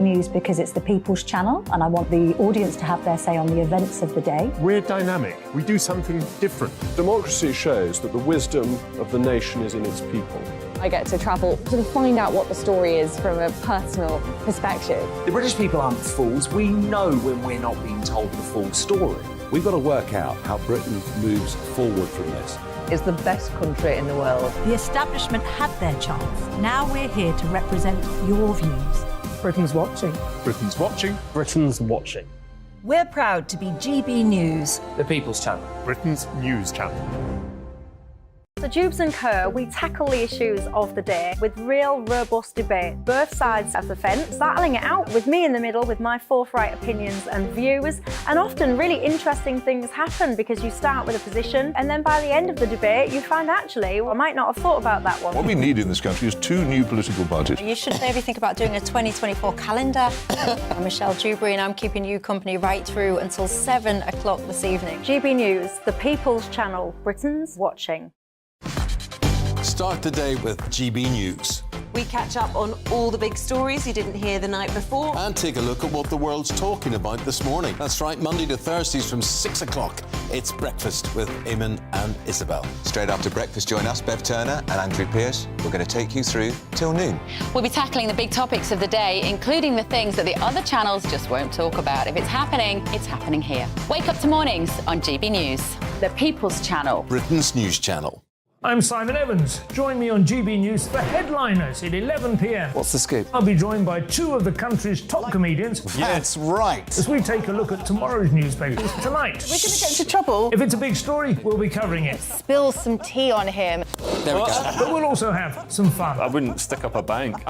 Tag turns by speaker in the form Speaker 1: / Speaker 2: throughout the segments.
Speaker 1: News because it's the people's channel and I want the audience to have their say on the events of the day.
Speaker 2: We're dynamic. We do something different.
Speaker 3: Democracy shows that the wisdom of the nation is in its people.
Speaker 4: I get to travel to find out what the story is from a personal perspective.
Speaker 5: The British people aren't fools. We know when we're not being told the full story.
Speaker 6: We've got to work out how Britain moves forward from this.
Speaker 7: It's the best country in the world.
Speaker 8: The establishment had their chance. Now we're here to represent your views.
Speaker 9: Britain's watching.
Speaker 2: Britain's watching.
Speaker 9: Britain's watching.
Speaker 8: We're proud to be GB News.
Speaker 5: The People's Channel.
Speaker 2: Britain's news channel.
Speaker 10: So Jubes and Kerr, we tackle the issues of the day with real robust debate, both sides of the fence, battling it out with me in the middle with my forthright opinions and views. And often really interesting things happen because you start with a position and then by the end of the debate you find actually, well, I might not have thought about that one.
Speaker 11: What we need in this country is 2 new political parties.
Speaker 12: You should maybe think about doing a 2024 calendar. I'm Michelle Dewberry and I'm keeping you company right through until 7 o'clock this evening.
Speaker 10: GB News, the People's Channel, Britain's watching.
Speaker 6: Start the day with GB News.
Speaker 13: We catch up on all the big stories you didn't hear the night before.
Speaker 6: And take a look at what the world's talking about this morning. That's right, Monday to Thursdays from 6 o'clock. It's Breakfast with Eamon and Isabel.
Speaker 14: Straight after breakfast, join us, Bev Turner and Andrew Pearce. We're going to take you through till noon.
Speaker 15: We'll be tackling the big topics of the day, including the things that the other channels just won't talk about. If it's happening here. Wake up to mornings on GB News. The People's Channel.
Speaker 6: Britain's news channel.
Speaker 9: I'm Simon Evans. Join me on GB News for Headliners at 11 p.m.
Speaker 5: What's the scoop?
Speaker 9: I'll be joined by 2 of the country's top comedians.
Speaker 6: That's right.
Speaker 9: As we take a look at tomorrow's newspapers tonight.
Speaker 13: We're going to get into trouble.
Speaker 9: If it's a big story, we'll be covering it.
Speaker 12: Spill some tea on him.
Speaker 5: There we go.
Speaker 9: But we'll also have some fun.
Speaker 2: I wouldn't stick up a bank.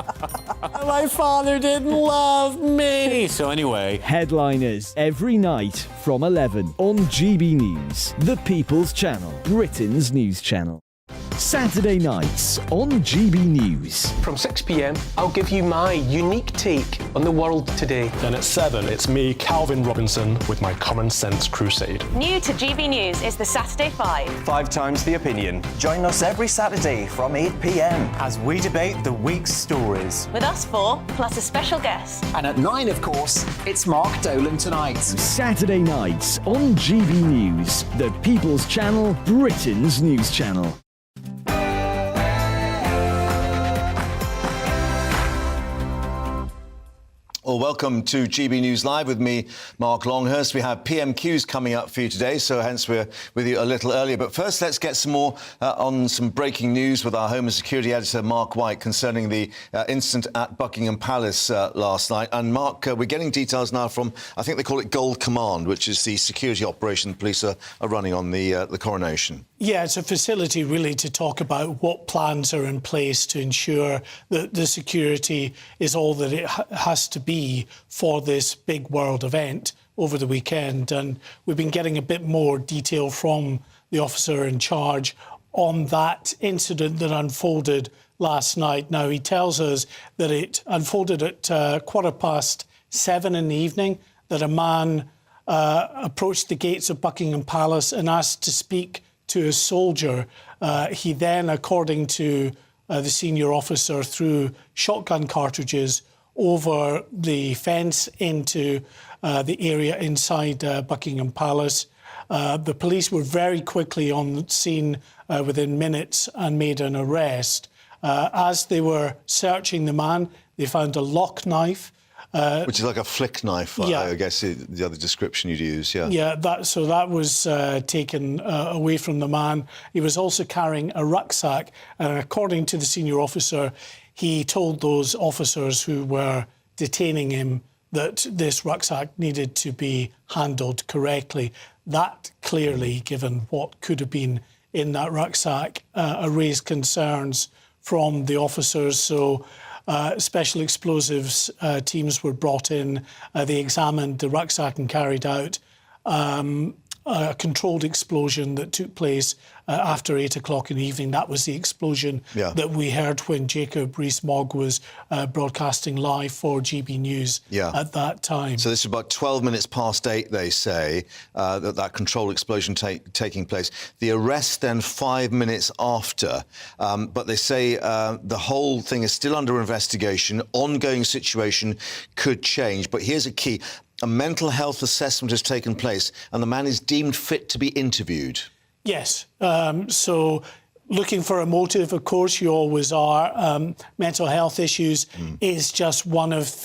Speaker 5: My father didn't love me.
Speaker 6: So anyway,
Speaker 16: Headliners every night from 11 on GB News, the People's Channel, Britain's news channel. Saturday nights on GB News.
Speaker 3: From 6 p.m, I'll give you my unique take on the world today. Then at 7, it's me, Calvin Robinson, with my Common Sense Crusade.
Speaker 13: New to GB News is the Saturday 5.
Speaker 5: 5 times the opinion. Join us every Saturday from 8 p.m. as we debate the week's stories.
Speaker 13: With us 4, plus a special guest.
Speaker 5: And at 9, of course, it's Mark Dolan Tonight.
Speaker 16: Saturday nights on GB News, the People's Channel, Britain's news channel.
Speaker 17: Well, welcome to GB News Live with me, Mark Longhurst. We have PMQs coming up for you today, so hence we're with you a little earlier. But first, let's get some more on some breaking news with our Home and Security Editor, Mark White, concerning the incident at Buckingham Palace last night. And, Mark, we're getting details now from, I think they call it Gold Command, which is the security operation the police are running on the coronation.
Speaker 18: Yeah, it's a facility really to talk about what plans are in place to ensure that the security is all that it has to be for this big world event over the weekend. And we've been getting a bit more detail from the officer in charge on that incident that unfolded last night. Now, he tells us that it unfolded at 7:15 in the evening, that a man approached the gates of Buckingham Palace and asked to speak to a soldier. He then, according to the senior officer, threw shotgun cartridges over the fence into the area inside Buckingham Palace. The police were very quickly on the scene within minutes and made an arrest. As they were searching the man, they found a lock knife.
Speaker 17: Which is like a flick knife, yeah. I guess, the other description you'd use, yeah.
Speaker 18: Yeah, that was taken away from the man. He was also carrying a rucksack, and according to the senior officer, he told those officers who were detaining him that this rucksack needed to be handled correctly. That clearly, given what could have been in that rucksack, raised concerns from the officers. So special explosives teams were brought in. They examined the rucksack and carried out a controlled explosion that took place after 8 o'clock in the evening. That was the explosion that we heard when Jacob Rees-Mogg was broadcasting live for GB News at that time.
Speaker 17: So this is about 12 minutes past 8, they say, that controlled explosion taking place. The arrest then 5 minutes after, but they say the whole thing is still under investigation. Ongoing situation could change. But here's a key. A mental health assessment has taken place and the man is deemed fit to be interviewed.
Speaker 18: Yes. So looking for a motive, of course, you always are. Mental health issues is just one of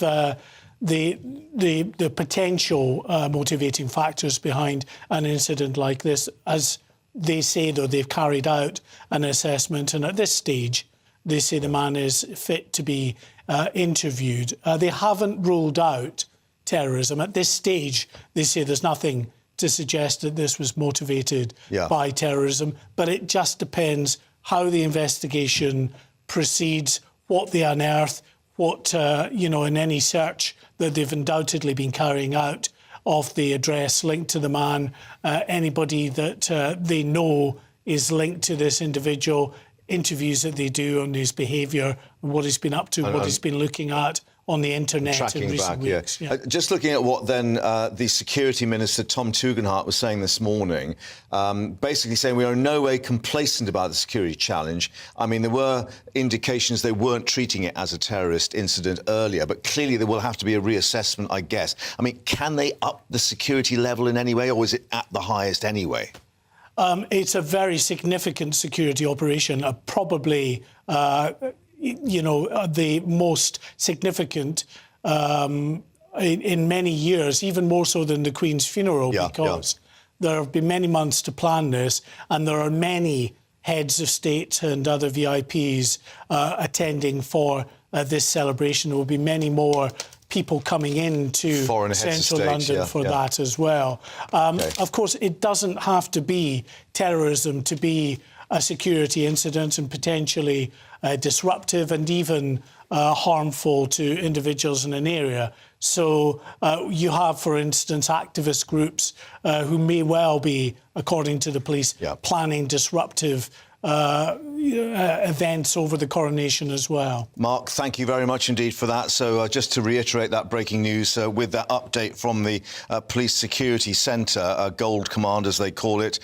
Speaker 18: the potential motivating factors behind an incident like this. As they say, though, they've carried out an assessment, and at this stage, they say the man is fit to be interviewed. They haven't ruled out terrorism. At this stage, they say there's nothing to suggest that this was motivated by terrorism, but it just depends how the investigation proceeds, what they unearth, what, in any search that they've undoubtedly been carrying out of the address linked to the man, anybody that they know is linked to this individual, interviews that they do on his behaviour, what he's been up to, what he's been looking at on the internet in recent weeks.
Speaker 17: Just looking at what then the Security Minister, Tom Tugendhat, was saying this morning, basically saying we are in no way complacent about the security challenge. I mean, there were indications they weren't treating it as a terrorist incident earlier, but clearly there will have to be a reassessment, I guess. I mean, can they up the security level in any way, or is it at the highest anyway?
Speaker 18: It's a very significant security operation, probably the most significant in many years, even more so than the Queen's funeral, because there have been many months to plan this, and there are many heads of state and other VIPs attending for this celebration. There will be many more people coming into central London for that as well. Of course, it doesn't have to be terrorism to be a security incident, and potentially disruptive and even harmful to individuals in an area. So you have, for instance, activist groups who may well be, according to the police, planning disruptive events over the coronation as well.
Speaker 17: Mark, thank you very much indeed for that. So just to reiterate that breaking news with that update from the Police Security Centre, Gold Command as they call it,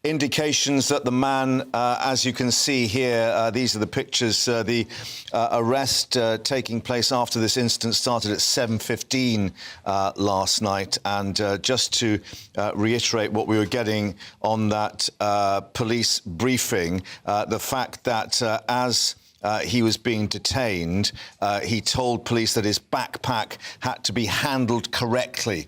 Speaker 17: indications that the man, as you can see here, these are the pictures, the arrest taking place after this incident started at 7:15 last night. And just to reiterate what we were getting on that police briefing, the fact that as he was being detained, he told police that his backpack had to be handled correctly,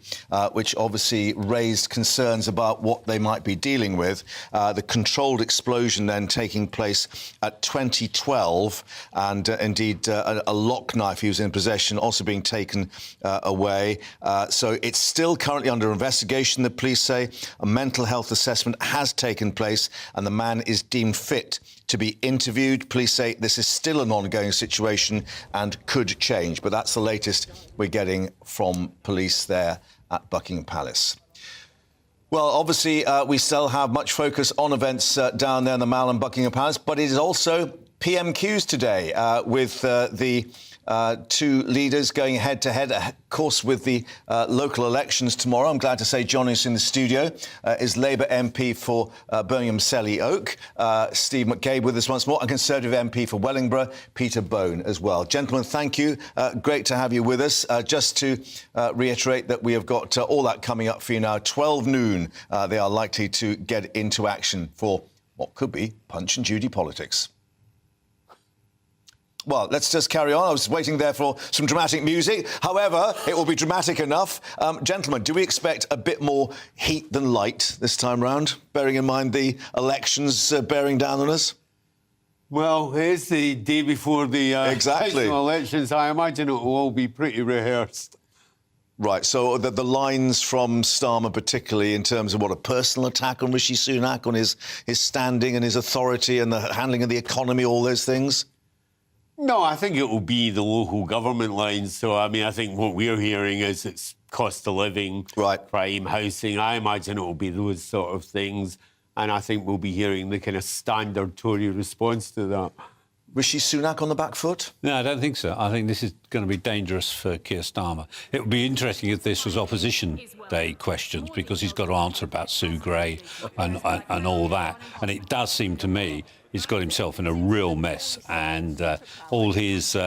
Speaker 17: which obviously raised concerns about what they might be dealing with. The controlled explosion then taking place at 2012, and indeed a lock knife he was in possession also being taken away. So it's still currently under investigation, the police say. A mental health assessment has taken place and the man is deemed fit to be interviewed. Police say this is still an ongoing situation and could change, but that's the latest we're getting from police there at Buckingham Palace. Well, obviously, we still have much focus on events down there in the Mall and Buckingham Palace, but it is also PMQs today with the two leaders going head-to-head, of course, with the local elections tomorrow. I'm glad to say joining us in the studio is Labour MP for Birmingham Selly Oak, Steve McCabe, with us once more, and Conservative MP for Wellingborough, Peter Bone, as well. Gentlemen, thank you. Great to have you with us. Just to reiterate that we have got all that coming up for you now. 12 noon, they are likely to get into action for what could be Punch and Judy politics. Well, let's just carry on. I was waiting there for some dramatic music. However, it will be dramatic enough. Gentlemen, do we expect a bit more heat than light this time round, bearing in mind the elections bearing down on us?
Speaker 19: Well, it's the day before the national elections. I imagine it will all be pretty rehearsed.
Speaker 17: Right, so the lines from Starmer particularly in terms of what a personal attack on Rishi Sunak, on his standing and his authority and the handling of the economy, all those things?
Speaker 19: No, I think it will be the local government lines. So, I mean, I think what we're hearing is it's cost of living, prime housing. I imagine it will be those sort of things. And I think we'll be hearing the kind of standard Tory response to that.
Speaker 17: Rishi Sunak on the back foot?
Speaker 20: No, I don't think so. I think this is going to be dangerous for Keir Starmer. It would be interesting if this was Opposition Day questions, because he's got to answer about Sue Gray and all that. And it does seem to me he's got himself in a real mess. And all his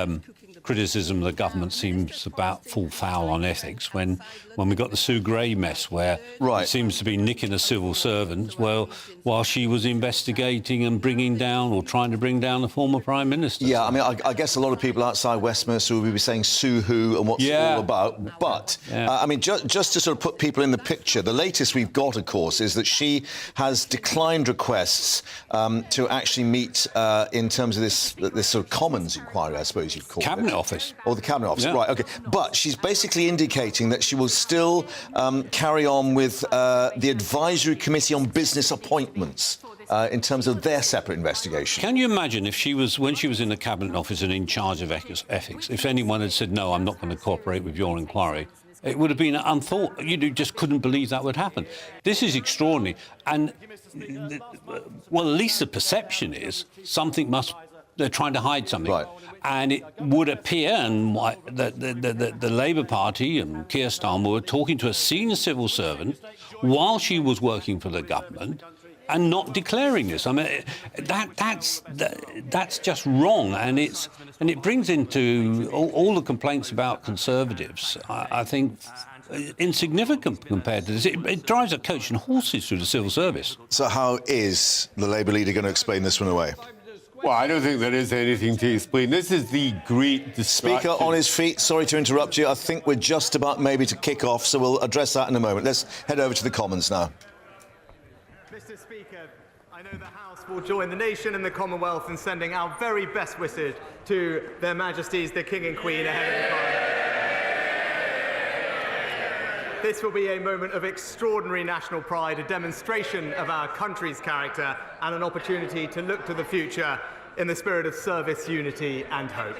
Speaker 20: criticism of the government seems about full foul on ethics when we got the Sue Gray mess where it seems to be nicking a civil servant while she was investigating and bringing down or trying to bring down the former Prime Minister.
Speaker 17: Yeah, I mean, I guess a lot of people outside Westminster will be saying Sue who and what's it all about. But, I mean, just to sort of put people in the picture, the latest we've got, of course, is that she has declined requests to actually meet in terms of this sort of Commons inquiry, I suppose you'd call it.
Speaker 20: Cabinet Office.
Speaker 17: Or the Cabinet Office,
Speaker 20: Yeah.
Speaker 17: right, OK. But she's basically indicating that she will still carry on with the Advisory Committee on Business Appointments in terms of their separate investigation.
Speaker 20: Can you imagine if when she was in the Cabinet Office and in charge of ethics, if anyone had said, no, I'm not going to cooperate with your inquiry, it would have been unthought. You just couldn't believe that would happen. This is extraordinary. And, well, at least the perception is they're trying to hide something. Right. And it would appear that the Labour Party and Keir Starmer were talking to a senior civil servant while she was working for the government and not declaring this. I mean, that's just wrong, and it brings into all the complaints about Conservatives. I think insignificant compared to this. It drives a coach and horses through the civil service.
Speaker 17: So how is the Labour leader going to explain this one away?
Speaker 19: Well, I don't think there is anything to explain. This is the great distraction.
Speaker 17: Speaker on his feet. Sorry to interrupt you. I think we're just about maybe to kick off, so we'll address that in a moment. Let's head over to the Commons now.
Speaker 21: Mr. Speaker, I know the House will join the nation and the Commonwealth in sending our very best wishes to Their Majesties the King and Queen ahead of the Parliament. This will be a moment of extraordinary national pride, a demonstration of our country's character, and an opportunity to look to the future in the spirit of service, unity and hope.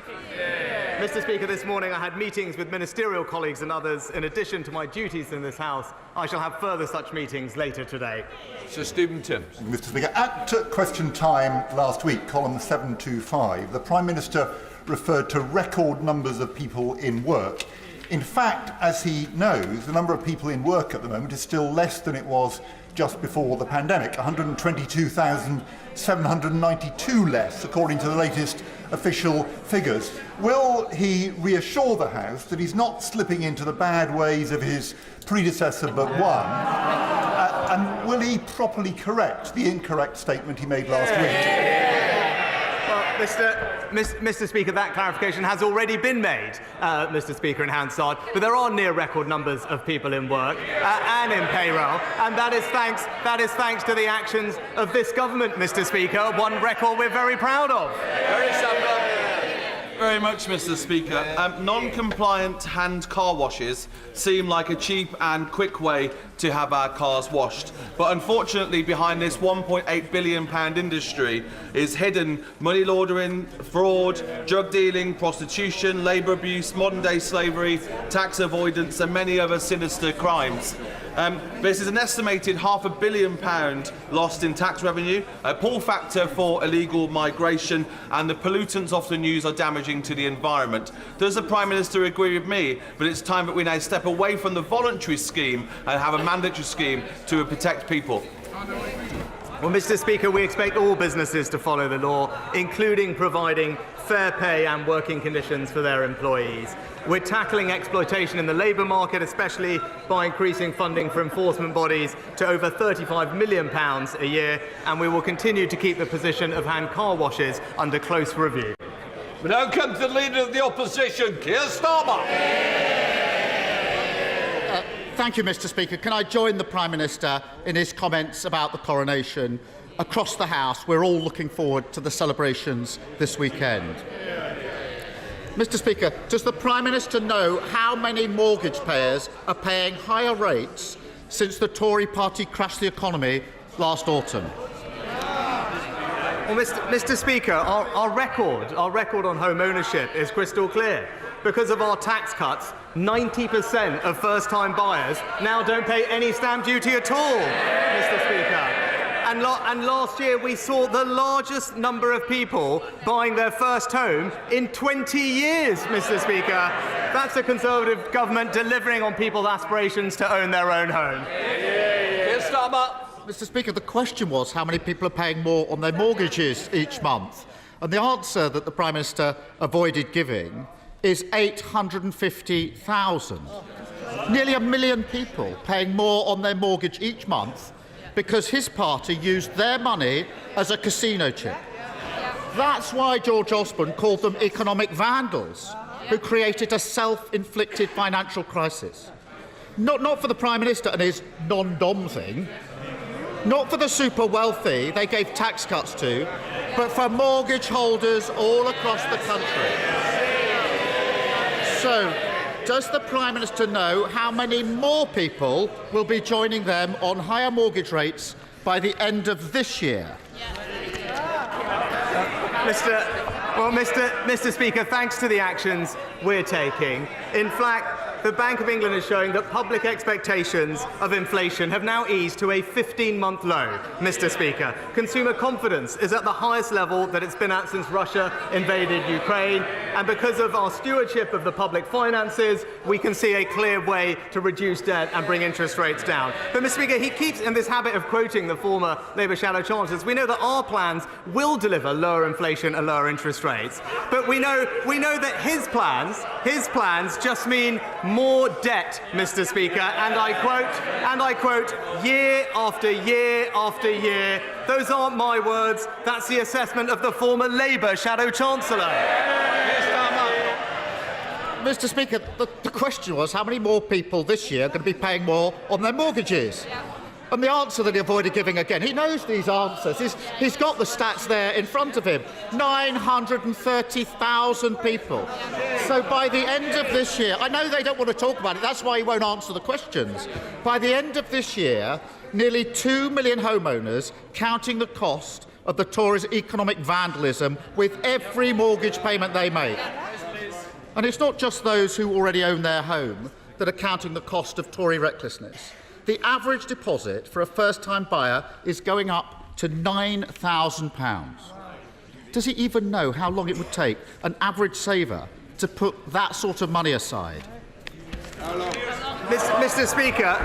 Speaker 21: Mr. Speaker, this morning I had meetings with ministerial colleagues and others. In addition to my duties in this House, I shall have further such meetings later today.
Speaker 22: Sir Stephen Timms.
Speaker 23: Mr. Speaker, at question time last week, column 725, the Prime Minister referred to record numbers of people in work. In fact, as he knows, the number of people in work at the moment is still less than it was just before the pandemic, 122,792 less, according to the latest official figures. Will he reassure the House that he's not slipping into the bad ways of his predecessor but one? And will he properly correct the incorrect statement he made last week?
Speaker 21: Mr. Speaker, that clarification has already been made, Mr. Speaker, in Hansard, but there are near record numbers of people in work and in payroll, and that is thanks to the actions of this government, Mr. Speaker, one record we're very proud of.
Speaker 24: Very much, Mr. Speaker. Non-compliant hand car washes seem like a cheap and quick way to have our cars washed. But unfortunately, behind this £1.8 billion industry is hidden money laundering, fraud, drug dealing, prostitution, labour abuse, modern-day slavery, tax avoidance and many other sinister crimes. This is an estimated £500 million lost in tax revenue, a pull factor for illegal migration, and the pollutants often used are damaging to the environment. Does the Prime Minister agree with me that it's time that we now step away from the voluntary scheme and have a mandatory scheme to protect people?
Speaker 21: Well, Mr. Speaker, we expect all businesses to follow the law, including providing fair pay and working conditions for their employees. We're tackling exploitation in the labour market, especially by increasing funding for enforcement bodies to over £35 million a year, and we will continue to keep the position of hand car washes under close review.
Speaker 22: We now come to the Leader of the Opposition, Keir Starmer.
Speaker 25: Thank you, Mr. Speaker. Can I join the Prime Minister in his comments about the coronation? Across the House, we're all looking forward to the celebrations this weekend. Mr. Speaker, does the Prime Minister know how many mortgage payers are paying higher rates since the Tory party crashed the economy last autumn?
Speaker 21: Well, Mr. Speaker, our record on home ownership is crystal clear. Because of our tax cuts, 90% of first-time buyers now don't pay any stamp duty at all, Mr. Speaker. And last year we saw the largest number of people buying their first home in 20 years, Mr. Speaker. That's a Conservative government delivering on people's aspirations to own their own home.
Speaker 25: Mr. Speaker, the question was how many people are paying more on their mortgages each month. And the answer that the Prime Minister avoided giving is 850,000. Nearly 1 million people paying more on their mortgage each month because his party used their money as a casino chip. That's why George Osborne called them economic vandals who created a self-inflicted financial crisis. Not for the Prime Minister and his non-dom thing, not for the super wealthy they gave tax cuts to, but for mortgage holders all across the country. So, does the Prime Minister know how many more people will be joining them on higher mortgage rates by the end of this year?
Speaker 21: Mr. Speaker, thanks to the actions we're taking, in fact, the Bank of England is showing that public expectations of inflation have now eased to a 15-month low, Mr. Speaker. Consumer confidence is at the highest level that it's been at since Russia invaded Ukraine, and because of our stewardship of the public finances, we can see a clear way to reduce debt and bring interest rates down. But, Mr. Speaker, he keeps in this habit of quoting the former Labour shadow chancellors. We know that our plans will deliver lower inflation and lower interest rates, but we know that his plans just mean more debt, Mr. Speaker, and I quote, year after year after year. Those aren't my words, that's the assessment of the former Labour Shadow Chancellor.
Speaker 25: Mr. Speaker, the question was how many more people this year are going to be paying more on their mortgages? And the answer that he avoided giving again, he knows these answers. He's got the stats there in front of him. 930,000 people. So by the end of this year, I know they don't want to talk about it, that's why he won't answer the questions. By the end of this year, nearly 2 million homeowners, counting the cost of the Tories' economic vandalism with every mortgage payment they make. And it's not just those who already own their home that are counting the cost of Tory recklessness. The average deposit for a first-time buyer is going up to £9,000. Does he even know how long it would take an average saver to put that sort of money aside?
Speaker 21: Mr. Speaker,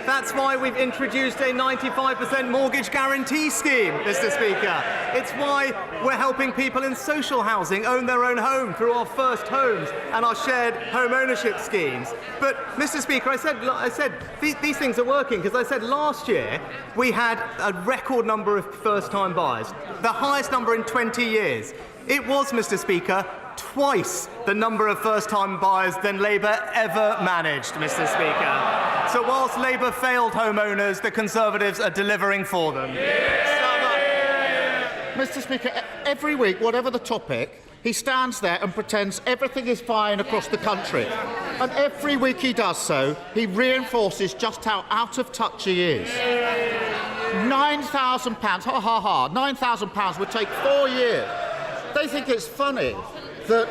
Speaker 21: that's why we've introduced a 95% mortgage guarantee scheme, Mr. Speaker. It's why we're helping people in social housing own their own home through our first homes and our shared home ownership schemes. But, Mr. Speaker, I said these things are working because I said last year we had a record number of first-time buyers, the highest number in 20 years. It was, Mr. Speaker, twice the number of first-time buyers than Labour ever managed, Mr. Speaker. So whilst Labour failed homeowners, the Conservatives are delivering for them.
Speaker 25: Mr. Speaker, every week, whatever the topic, he stands there and pretends everything is fine across the country. And every week he does so, he reinforces just how out of touch he is. £9,000, ha ha ha, £9,000 would take 4 years. They think it's funny that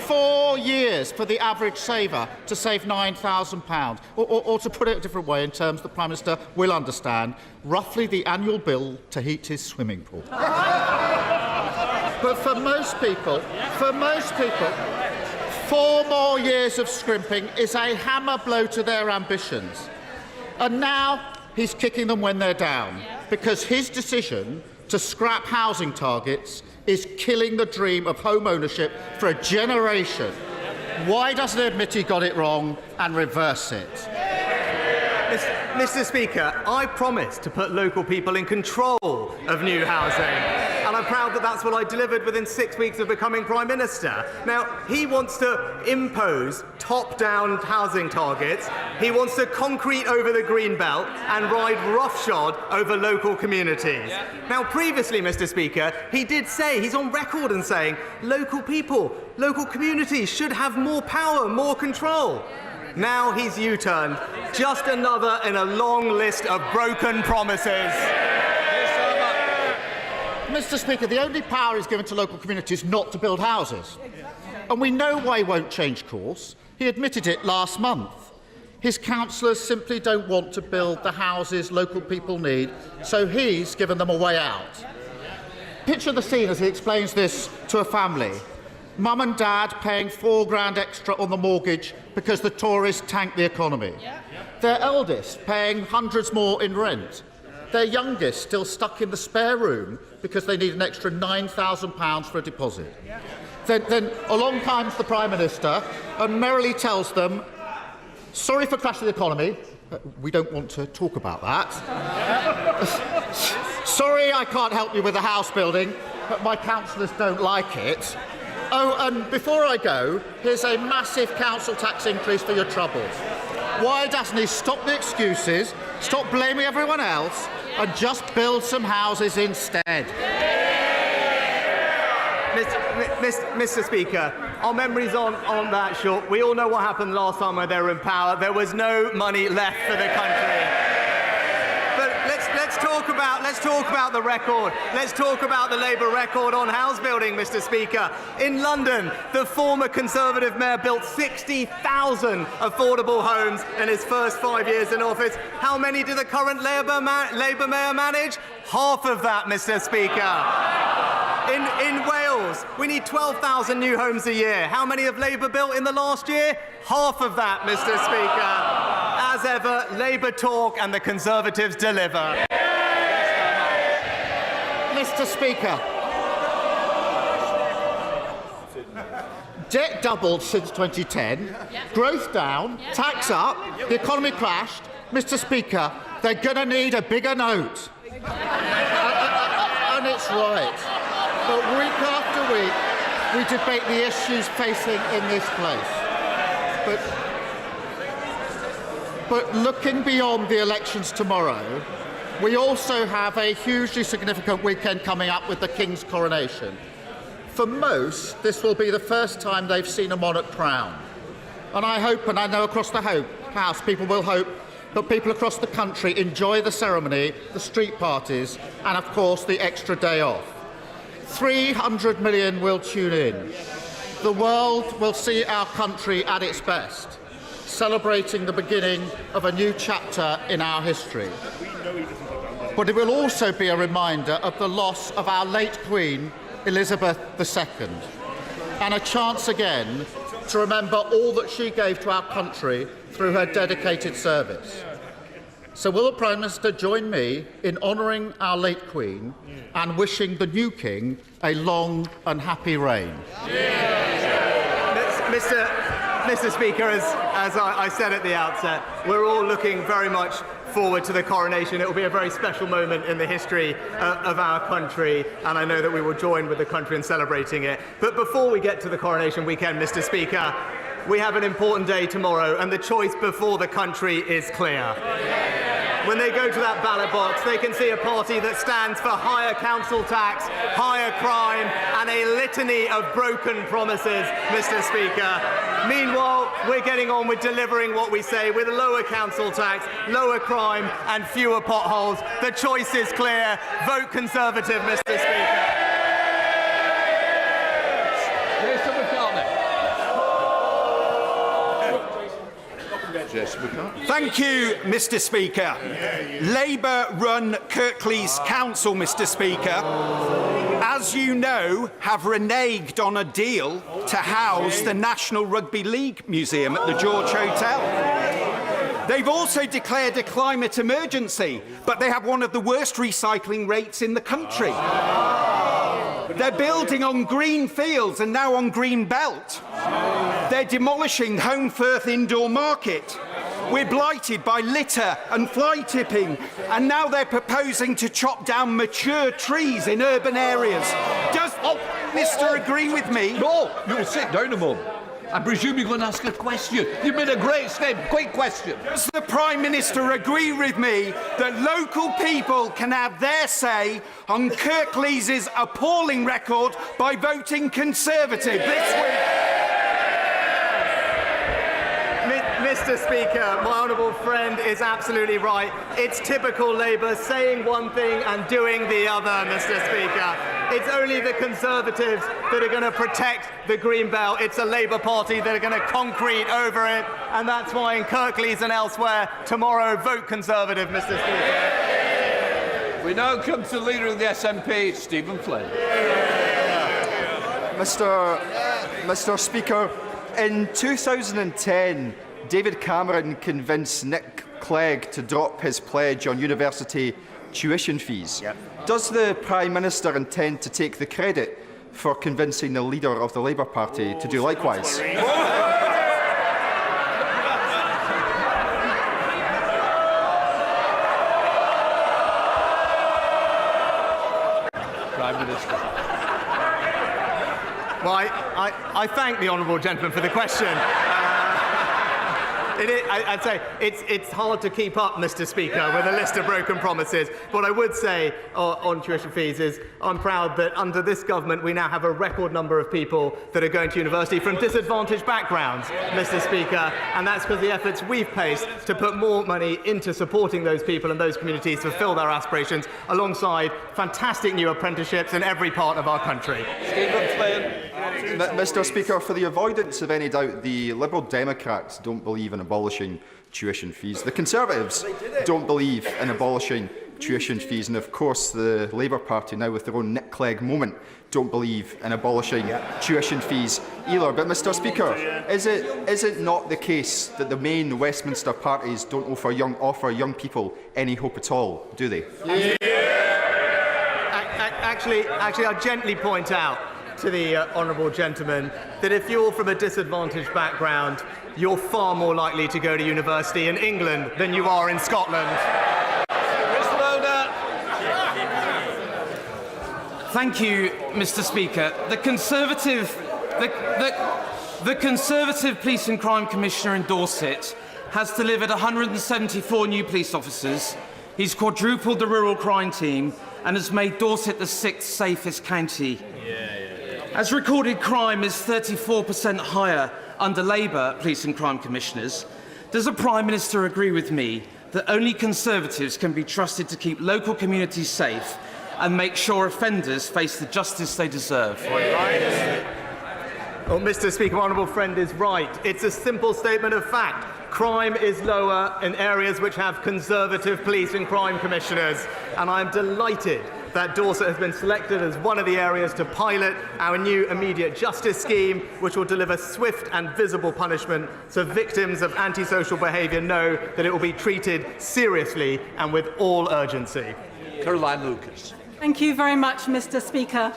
Speaker 25: 4 years for the average saver to save £9,000. Or to put it a different way, in terms the Prime Minister will understand, roughly the annual bill to heat his swimming pool. But for most people, 4 more years of scrimping is a hammer blow to their ambitions. And now he's kicking them when they're down, because his decision to scrap housing targets is killing the dream of home ownership for a generation. Why doesn't he admit he got it wrong and reverse it?
Speaker 21: Mr. Speaker, I promised to put local people in control of new housing, and I'm proud that that's what I delivered within 6 weeks of becoming Prime Minister. Now, he wants to impose top-down housing targets, he wants to concrete over the green belt and ride roughshod over local communities. Now, previously, Mr. Speaker, he did say, he's on record and saying, local people, local communities should have more power, more control. Now he's U-turned Just another in a long list of broken promises.
Speaker 25: Mr. Speaker, the only power he's given to local communities not to build houses. And we know why he won't change course. He admitted it last month. His councillors simply don't want to build the houses local people need, so he's given them a way out. Picture the scene as he explains this to a family. Mum and Dad paying £4 extra on the mortgage because the Tories tanked the economy. Their eldest paying hundreds more in rent. Their youngest still stuck in the spare room because they need an extra £9,000 for a deposit. Then along comes the Prime Minister and merrily tells them, sorry for crashing the economy. We don't want to talk about that. Sorry I can't help you with the house building, but my councillors don't like it. Oh, and before I go, here's a massive council tax increase for your troubles. Why doesn't he stop the excuses, stop blaming everyone else, and just build some houses instead?
Speaker 21: Mr. Speaker, our memories on that short. We all know what happened last time when they were in power. There was no money left for the country. But let's talk about the record. Let's talk about the Labour record on house building, Mr. Speaker. In London, the former Conservative mayor built 60,000 affordable homes in his first 5 years in office. How many did the current Labour mayor manage? Half of that, Mr. Speaker. In Wales, we need 12,000 new homes a year. How many have Labour built in the last year? Half of that, Mr. Speaker. As ever, Labour talk and the Conservatives deliver.
Speaker 25: Mr. Speaker, debt doubled since 2010, growth down, tax up, the economy crashed. Mr. Speaker, they're going to need a bigger note. And it's right. But week after week, we debate the issues facing in this place. But looking beyond the elections tomorrow, we also have a hugely significant weekend coming up with the King's coronation. For most, this will be the first time they've seen a monarch crowned. And I hope, and I know across the House, people will hope that people across the country enjoy the ceremony, the street parties, and of course the extra day off. 300 million will tune in. The world will see our country at its best, celebrating the beginning of a new chapter in our history. But it will also be a reminder of the loss of our late Queen, Elizabeth II, and a chance again to remember all that she gave to our country through her dedicated service. So will the Prime Minister join me in honouring our late Queen and wishing the new King a long and happy reign?
Speaker 21: Mr. Speaker, as I said at the outset, we're all looking very much forward to the coronation. It will be a very special moment in the history of our country, and I know that we will join with the country in celebrating it. But before we get to the coronation weekend, Mr. Speaker, we have an important day tomorrow, and the choice before the country is clear. When they go to that ballot box, they can see a party that stands for higher council tax, higher crime, and a litany of broken promises, Mr. Speaker. Meanwhile, we're getting on with delivering what we say with lower council tax, lower crime, and fewer potholes. The choice is clear. Vote Conservative, Mr. Speaker.
Speaker 1: Thank you, Mr. Speaker. Labour run Kirklees Council, Mr. Speaker, as you know, have reneged on a deal to house the National Rugby League Museum at the George Hotel. They've also declared a climate emergency, but they have one of the worst recycling rates in the country. They're building on green fields and now on green belt. They're demolishing Home Firth Indoor Market. We're blighted by litter and fly tipping, and now they're proposing to chop down mature trees in urban areas. Does Mr. agree with me?
Speaker 22: No, you'll sit down a moment. I presume you're going to ask a question. You've made a great statement. Quick question.
Speaker 1: Does the Prime Minister agree with me that local people can have their say on Kirklees' appalling record by voting Conservative this week?
Speaker 21: Mr. Speaker, my honourable friend is absolutely right. It's typical Labour saying one thing and doing the other, Mr. Speaker. It's only the Conservatives that are going to protect the Green Belt. It's a Labour Party that are going to concrete over it, and that's why in Kirklees and elsewhere, tomorrow, vote Conservative, Mr. Speaker.
Speaker 22: We now come to the Leader of the SNP, Stephen Flynn.
Speaker 4: Mr. Speaker, in 2010, David Cameron convinced Nick Clegg to drop his pledge on university tuition fees. Does the Prime Minister intend to take the credit for convincing the leader of the Labour Party to do likewise?
Speaker 22: Prime Minister.
Speaker 21: Well, I thank the honourable gentleman for the question. I'd say it's hard to keep up, Mr. Speaker, with a list of broken promises. What I would say on tuition fees is I'm proud that under this government we now have a record number of people that are going to university from disadvantaged backgrounds, Mr. Speaker, and that's because the efforts we've placed to put more money into supporting those people and those communities to fulfil their aspirations, alongside fantastic new apprenticeships in every part of our country.
Speaker 22: Stephen Flynn.
Speaker 4: Mr. Speaker, for the avoidance of any doubt, the Liberal Democrats don't believe in abolishing tuition fees. The Conservatives don't believe in abolishing tuition fees, and of course the Labour Party, now with their own Nick Clegg moment, don't believe in abolishing tuition fees either. But Mr. Speaker, is it not the case that the main Westminster parties don't offer young people any hope at all, do they?
Speaker 21: Actually, I'll gently point out to the honourable gentleman that if you're from a disadvantaged background, you're far more likely to go to university in England than you are in Scotland.
Speaker 7: Thank you, Mr. Speaker. The Conservative Police and Crime Commissioner in Dorset has delivered 174 new police officers. He's quadrupled the rural crime team and has made Dorset the 6th safest county. As recorded crime is 34% higher under Labour Police and Crime Commissioners, does the Prime Minister agree with me that only Conservatives can be trusted to keep local communities safe and make sure offenders face the justice they deserve?
Speaker 21: Well, Mr. Speaker, my honourable friend is right. It's a simple statement of fact. Crime is lower in areas which have Conservative police and crime commissioners, and I am delighted that Dorset has been selected as one of the areas to pilot our new immediate justice scheme, which will deliver swift and visible punishment so victims of antisocial behaviour know that it will be treated seriously and with all urgency.
Speaker 22: Caroline Lucas.
Speaker 8: Thank you very much, Mr. Speaker.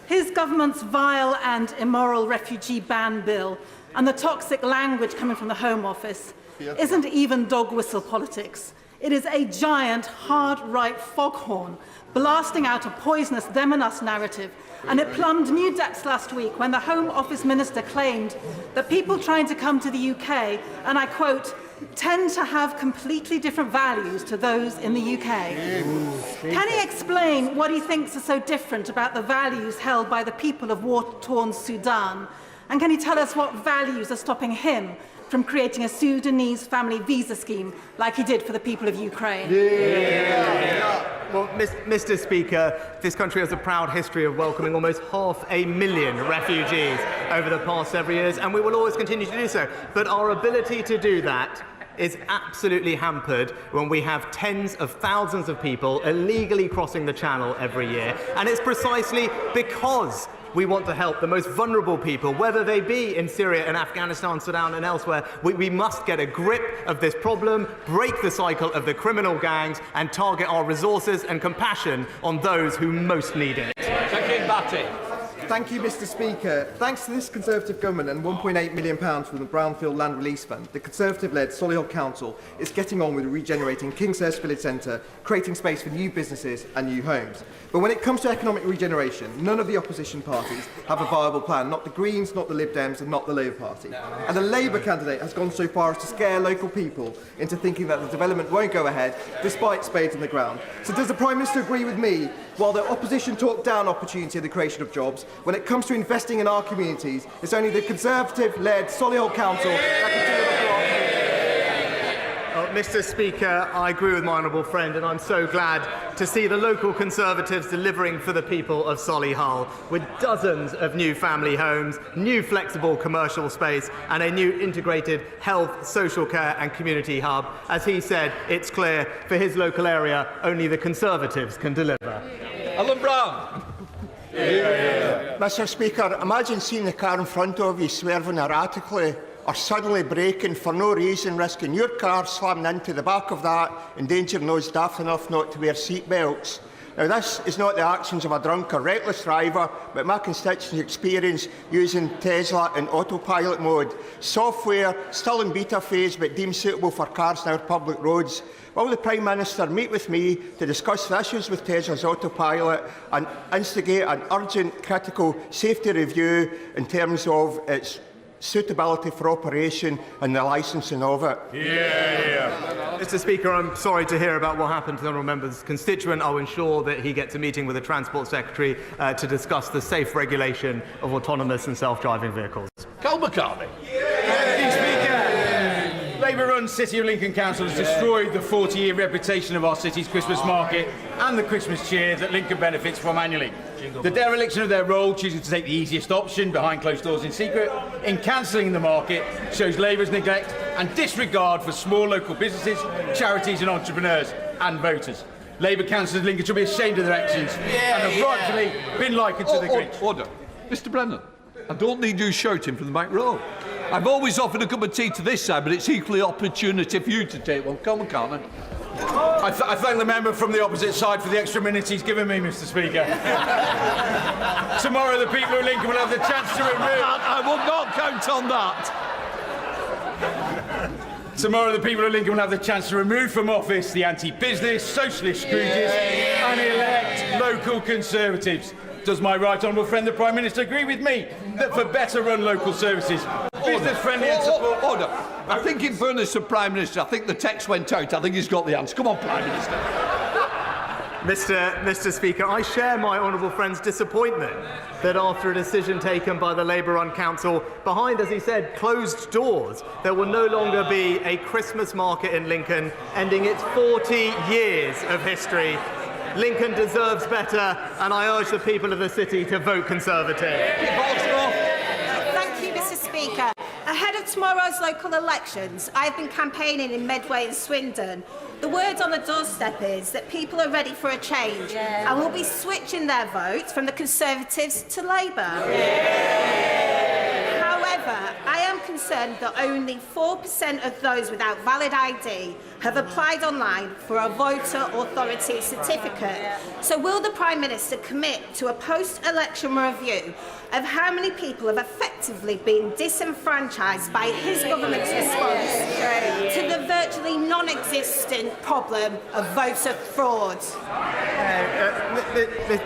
Speaker 8: His government's vile and immoral refugee ban bill and the toxic language coming from the Home Office isn't even dog whistle politics. It is a giant, hard-right foghorn blasting out a poisonous them and us narrative, and it plumbed new depths last week when the Home Office Minister claimed that people trying to come to the UK, and I quote, tend to have completely different values to those in the UK. Can he explain what he thinks is so different about the values held by the people of war-torn Sudan? And can he tell us what values are stopping him from creating a Sudanese family visa scheme like he did for the people of Ukraine?
Speaker 21: Well, Mr. Speaker, this country has a proud history of welcoming almost 500,000 refugees over the past several years, and we will always continue to do so. But our ability to do that is absolutely hampered when we have tens of thousands of people illegally crossing the Channel every year. And it's precisely because we want to help the most vulnerable people, whether they be in Syria and Afghanistan, Sudan and elsewhere. We must get a grip of this problem, break the cycle of the criminal gangs and target our resources and compassion on those who most need it.
Speaker 10: Thank you, Mr. Speaker. Thanks to this Conservative government and £1.8 million from the Brownfield Land Release Fund, the Conservative-led Solihull Council is getting on with regenerating Kingshurst Village Centre, creating space for new businesses and new homes. But when it comes to economic regeneration, none of the opposition parties have a viable plan, not the Greens, not the Lib Dems and not the Labour Party. And the Labour candidate has gone so far as to scare local people into thinking that the development won't go ahead, despite spades in the ground. So does the Prime Minister agree with me, while the opposition talk down opportunity and the creation of jobs, when it comes to investing in our communities, it's only the Conservative-led Solihull Council that can do it?
Speaker 21: Well, Mr. Speaker, I agree with my honourable friend, and I'm so glad to see the local Conservatives delivering for the people of Solihull, with dozens of new family homes, new flexible commercial space, and a new integrated health, social care and community hub. As he said, it's clear for his local area, only the Conservatives can deliver.
Speaker 22: Alan Brown.
Speaker 9: Mr. Speaker, imagine seeing the car in front of you swerving erratically or suddenly braking for no reason, risking your car slamming into the back of that, endangering those daft enough not to wear seat belts. Now, this is not the actions of a drunk or reckless driver, but my constituents' experience using Tesla in autopilot mode. Software still in beta phase, but deemed suitable for cars on our public roads. Will the Prime Minister meet with me to discuss the issues with Tesla's autopilot and instigate an urgent critical safety review in terms of its suitability for operation and the licensing of it?
Speaker 21: Mr. Speaker, I'm sorry to hear about what happened to the honourable member's constituent. I'll ensure that he gets a meeting with the Transport Secretary to discuss the safe regulation of autonomous and self-driving vehicles.
Speaker 22: Cal McCarthy.
Speaker 11: Labour-run City of Lincoln Council has destroyed the 40-year reputation of our city's Christmas market and the Christmas cheer that Lincoln benefits from annually. The dereliction of their role, choosing to take the easiest option behind closed doors in secret, in cancelling the market, shows Labour's neglect and disregard for small local businesses, charities and entrepreneurs and voters. Labour councillors Lincoln should be ashamed of their actions and have rightfully been likened to the Grinch.
Speaker 22: Order. Mr. Brennan, I don't need you shouting from the back row. I've always offered a cup of tea to this side, but it's equally opportunity for you to take one. Come on, Carmen.
Speaker 11: I thank the member from the opposite side for the extra minutes he's given me, Mr. Speaker. Tomorrow the people of Lincoln will have the chance to remove...
Speaker 22: I will not count on that.
Speaker 11: Tomorrow the people of Lincoln will have the chance to remove from office the anti-business, socialist Scrooges and elect local Conservatives. Does my right honourable friend the Prime Minister agree with me that for better run local services, business-friendly and support...
Speaker 22: Order. I think in fairness to Prime Minister, I think the text went out. I think he's got the answer. Come on, Prime Minister.
Speaker 21: Mr. Speaker, I share my honourable friend's disappointment that after a decision taken by the Labour-run council behind, as he said, closed doors, there will no longer be a Christmas market in Lincoln, ending its 40 years of history. Lincoln deserves better, and I urge the people of the city to vote Conservative.
Speaker 12: Thank you, Mr. Speaker. Ahead of tomorrow's local elections, I've been campaigning in Medway and Swindon. The word on the doorstep is that people are ready for a change and will be switching their votes from the Conservatives to Labour. However, I am concerned that only 4% of those without valid ID have applied online for a voter authority certificate. So will the Prime Minister commit to a post-election review of how many people have effectively been disenfranchised by his government's response to the virtually non-existent problem of voter fraud?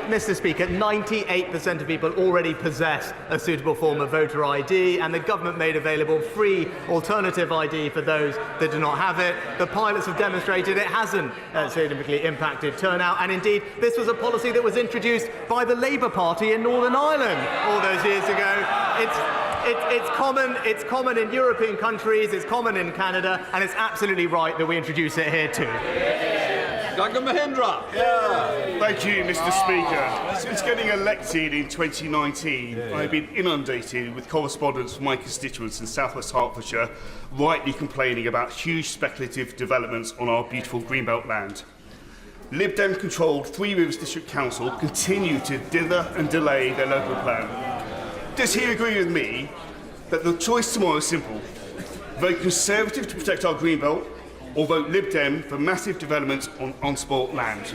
Speaker 21: Mr. Speaker, 98% of people already possess a suitable form of voter ID, and the government made available free alternative ID for those that do not have it. The pilots have demonstrated it hasn't significantly impacted turnout, and indeed this was a policy that was introduced by the Labour Party in Northern Ireland all those years ago. It's common in European countries, it's common in Canada, and it's absolutely right that we introduce it here too.
Speaker 22: Dr. Mahindra.
Speaker 14: Thank you, Mr. Speaker. Since getting elected in 2019, I've been inundated with correspondence from my constituents in South West Hertfordshire, rightly complaining about huge speculative developments on our beautiful Greenbelt land. Lib Dem-controlled Three Rivers District Council continue to dither and delay their local plan. Does he agree with me that the choice tomorrow is simple? Vote Conservative to protect our Greenbelt, or vote Lib Dem for massive developments on sport land?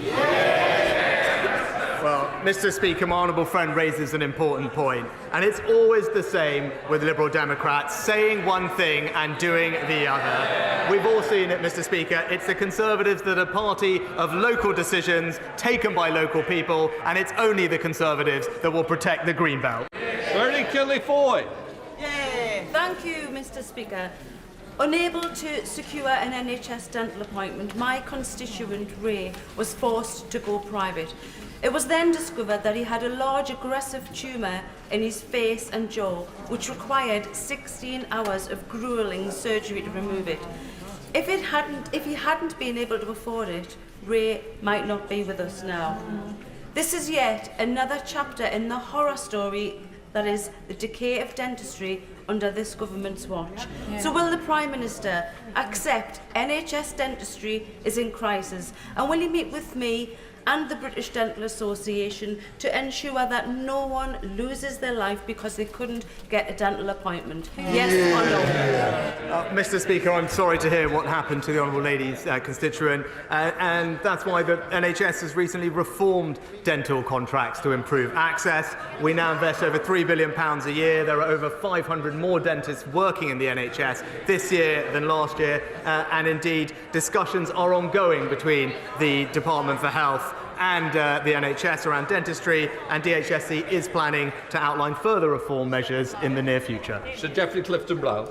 Speaker 21: Well, Mr. Speaker, my honourable friend raises an important point, and it's always the same with Liberal Democrats, saying one thing and doing the other. We've all seen it, Mr. Speaker. It's the Conservatives that are party of local decisions taken by local people, and it's only the Conservatives that will protect the Greenbelt.
Speaker 22: Bernie Kelly-Foy.
Speaker 15: Thank you, Mr. Speaker. Unable to secure an NHS dental appointment, my constituent Ray was forced to go private. It was then discovered that he had a large aggressive tumour in his face and jaw, which required 16 hours of gruelling surgery to remove it. If he hadn't been able to afford it, Ray might not be with us now. This is yet another chapter in the horror story that is the decay of dentistry under this government's watch.
Speaker 2: Yeah.
Speaker 15: So will the Prime Minister accept NHS dentistry is in crisis, and will he meet with me and the British Dental Association to ensure that no one loses their life because they couldn't get a dental appointment? Yes or no?
Speaker 21: Mr. Speaker, I'm sorry to hear what happened to the Honourable Lady's constituent, and that's why the NHS has recently reformed dental contracts to improve access. We now invest over £3 billion a year. There are over 500 more dentists working in the NHS this year than last year, and indeed discussions are ongoing between the Department for Health and the NHS around dentistry, and DHSC is planning to outline further reform measures in the near future.
Speaker 22: Sir Geoffrey Clifton-Brown.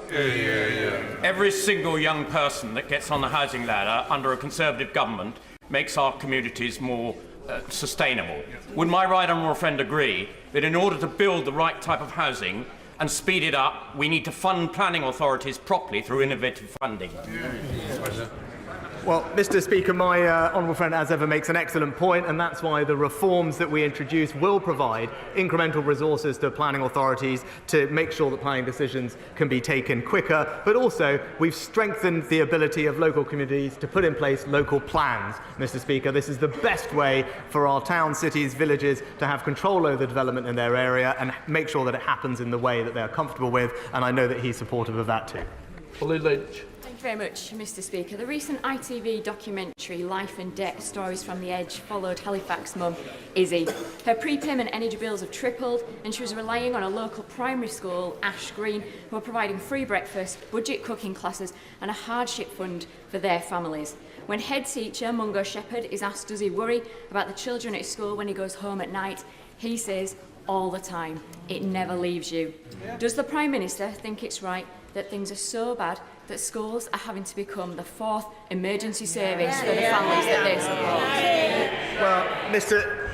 Speaker 2: Every single young person that gets on the housing ladder under a Conservative government makes our communities more sustainable. Would my right honourable friend agree that in order to build the right type of housing and speed it up, we need to fund planning authorities properly through innovative funding?
Speaker 21: Well, Mr. Speaker, my honourable friend, as ever, makes an excellent point, and that's why the reforms that we introduce will provide incremental resources to planning authorities to make sure that planning decisions can be taken quicker. But also, we've strengthened the ability of local communities to put in place local plans. Mr. Speaker, this is the best way for our towns, cities, villages to have control over the development in their area and make sure that it happens in the way that they're comfortable with, and I know that he's supportive of that too.
Speaker 22: Ollie Lynch.
Speaker 3: Thank you very much, Mr. Speaker. The recent ITV documentary Life and Debt Stories from the Edge followed Halifax mum Izzy. Her prepayment energy bills have tripled and she was relying on a local primary school, Ash Green, who are providing free breakfast, budget cooking classes and a hardship fund for their families. When head teacher Mungo Shepherd is asked does he worry about the children at school when he goes home at night, he says all the time, it never leaves you. Does the Prime Minister think it's right that things are so bad that schools are having to become the fourth emergency service for the families that they support?
Speaker 21: Well,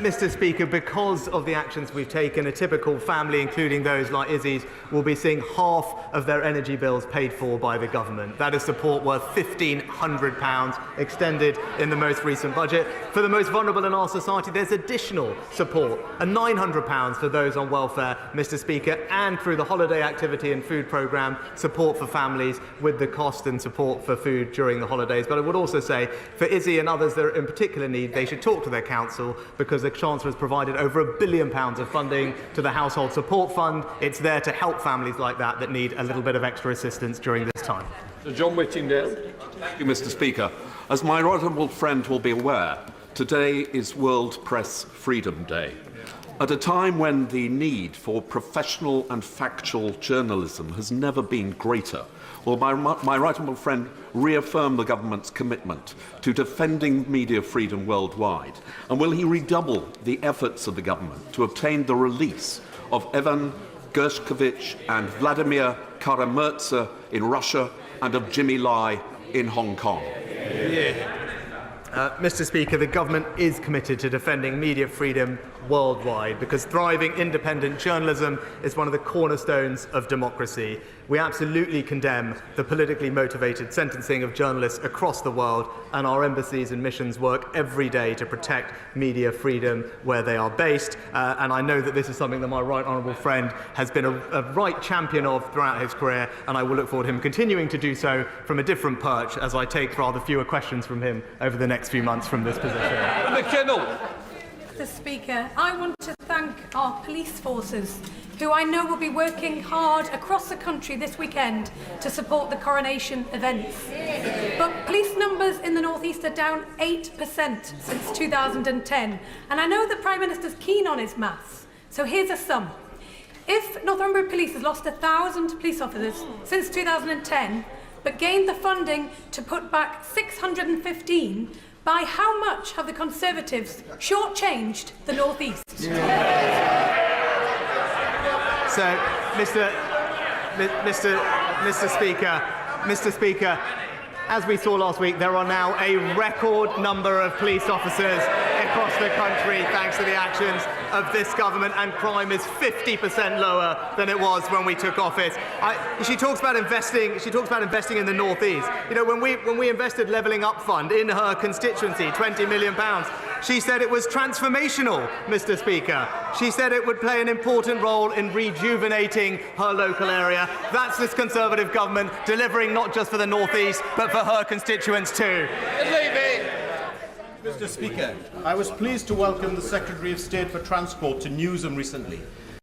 Speaker 21: Mr. Speaker, because of the actions we've taken, a typical family, including those like Izzy's, will be seeing half of their energy bills paid for by the government. That is support worth £1,500 extended in the most recent budget. For the most vulnerable in our society, there's additional support, and £900 for those on welfare, Mr. Speaker, and through the holiday activity and food programme, support for families with the cost and support for food during the holidays. But I would also say, for Izzy and others that are in particular need, they should talk to their council, because the Chancellor has provided over £1 billion of funding to the Household Support Fund. It's there to help families like that that need a little bit of extra assistance during this time.
Speaker 22: Sir John Whittingdale.
Speaker 5: Thank you, Mr. Speaker. As my honourable friend will be aware, today is World Press Freedom Day. At a time when the need for professional and factual journalism has never been greater, will my right honourable friend reaffirm the government's commitment to defending media freedom worldwide? And will he redouble the efforts of the government to obtain the release of Evan Gershkovich and Vladimir Kara-Murza in Russia and of Jimmy Lai in Hong Kong?
Speaker 21: Mr. Speaker, the government is committed to defending media freedom worldwide, because thriving independent journalism is one of the cornerstones of democracy. We absolutely condemn the politically motivated sentencing of journalists across the world, and our embassies and missions work every day to protect media freedom where they are based. And I know that this is something that my right honourable friend has been a right champion of throughout his career, and I will look forward to him continuing to do so from a different perch as I take rather fewer questions from him over the next few months from this position.
Speaker 22: McKinnell.
Speaker 6: Mr. Speaker, I want to thank our police forces, who I know will be working hard across the country this weekend to support the coronation events. But police numbers in the North East are down 8% since 2010, and I know the Prime Minister's keen on his maths, so here's a sum. If Northumberland Police has lost 1,000 police officers since 2010, but gained the funding to put back 615, by how much have the Conservatives shortchanged the North East?
Speaker 21: So, Mr. Speaker, as we saw last week, there are now a record number of police officers across the country thanks to the actions of this government, and crime is 50% lower than it was when we took office. She talks about investing in the North East. You know, when we invested Levelling Up Fund in her constituency, £20 million, she said it was transformational, Mr. Speaker. She said it would play an important role in rejuvenating her local area. That's this Conservative government delivering not just for the North East, but for her constituents too.
Speaker 13: Mr. Speaker, I was pleased to welcome the Secretary of State for Transport to Newsham recently.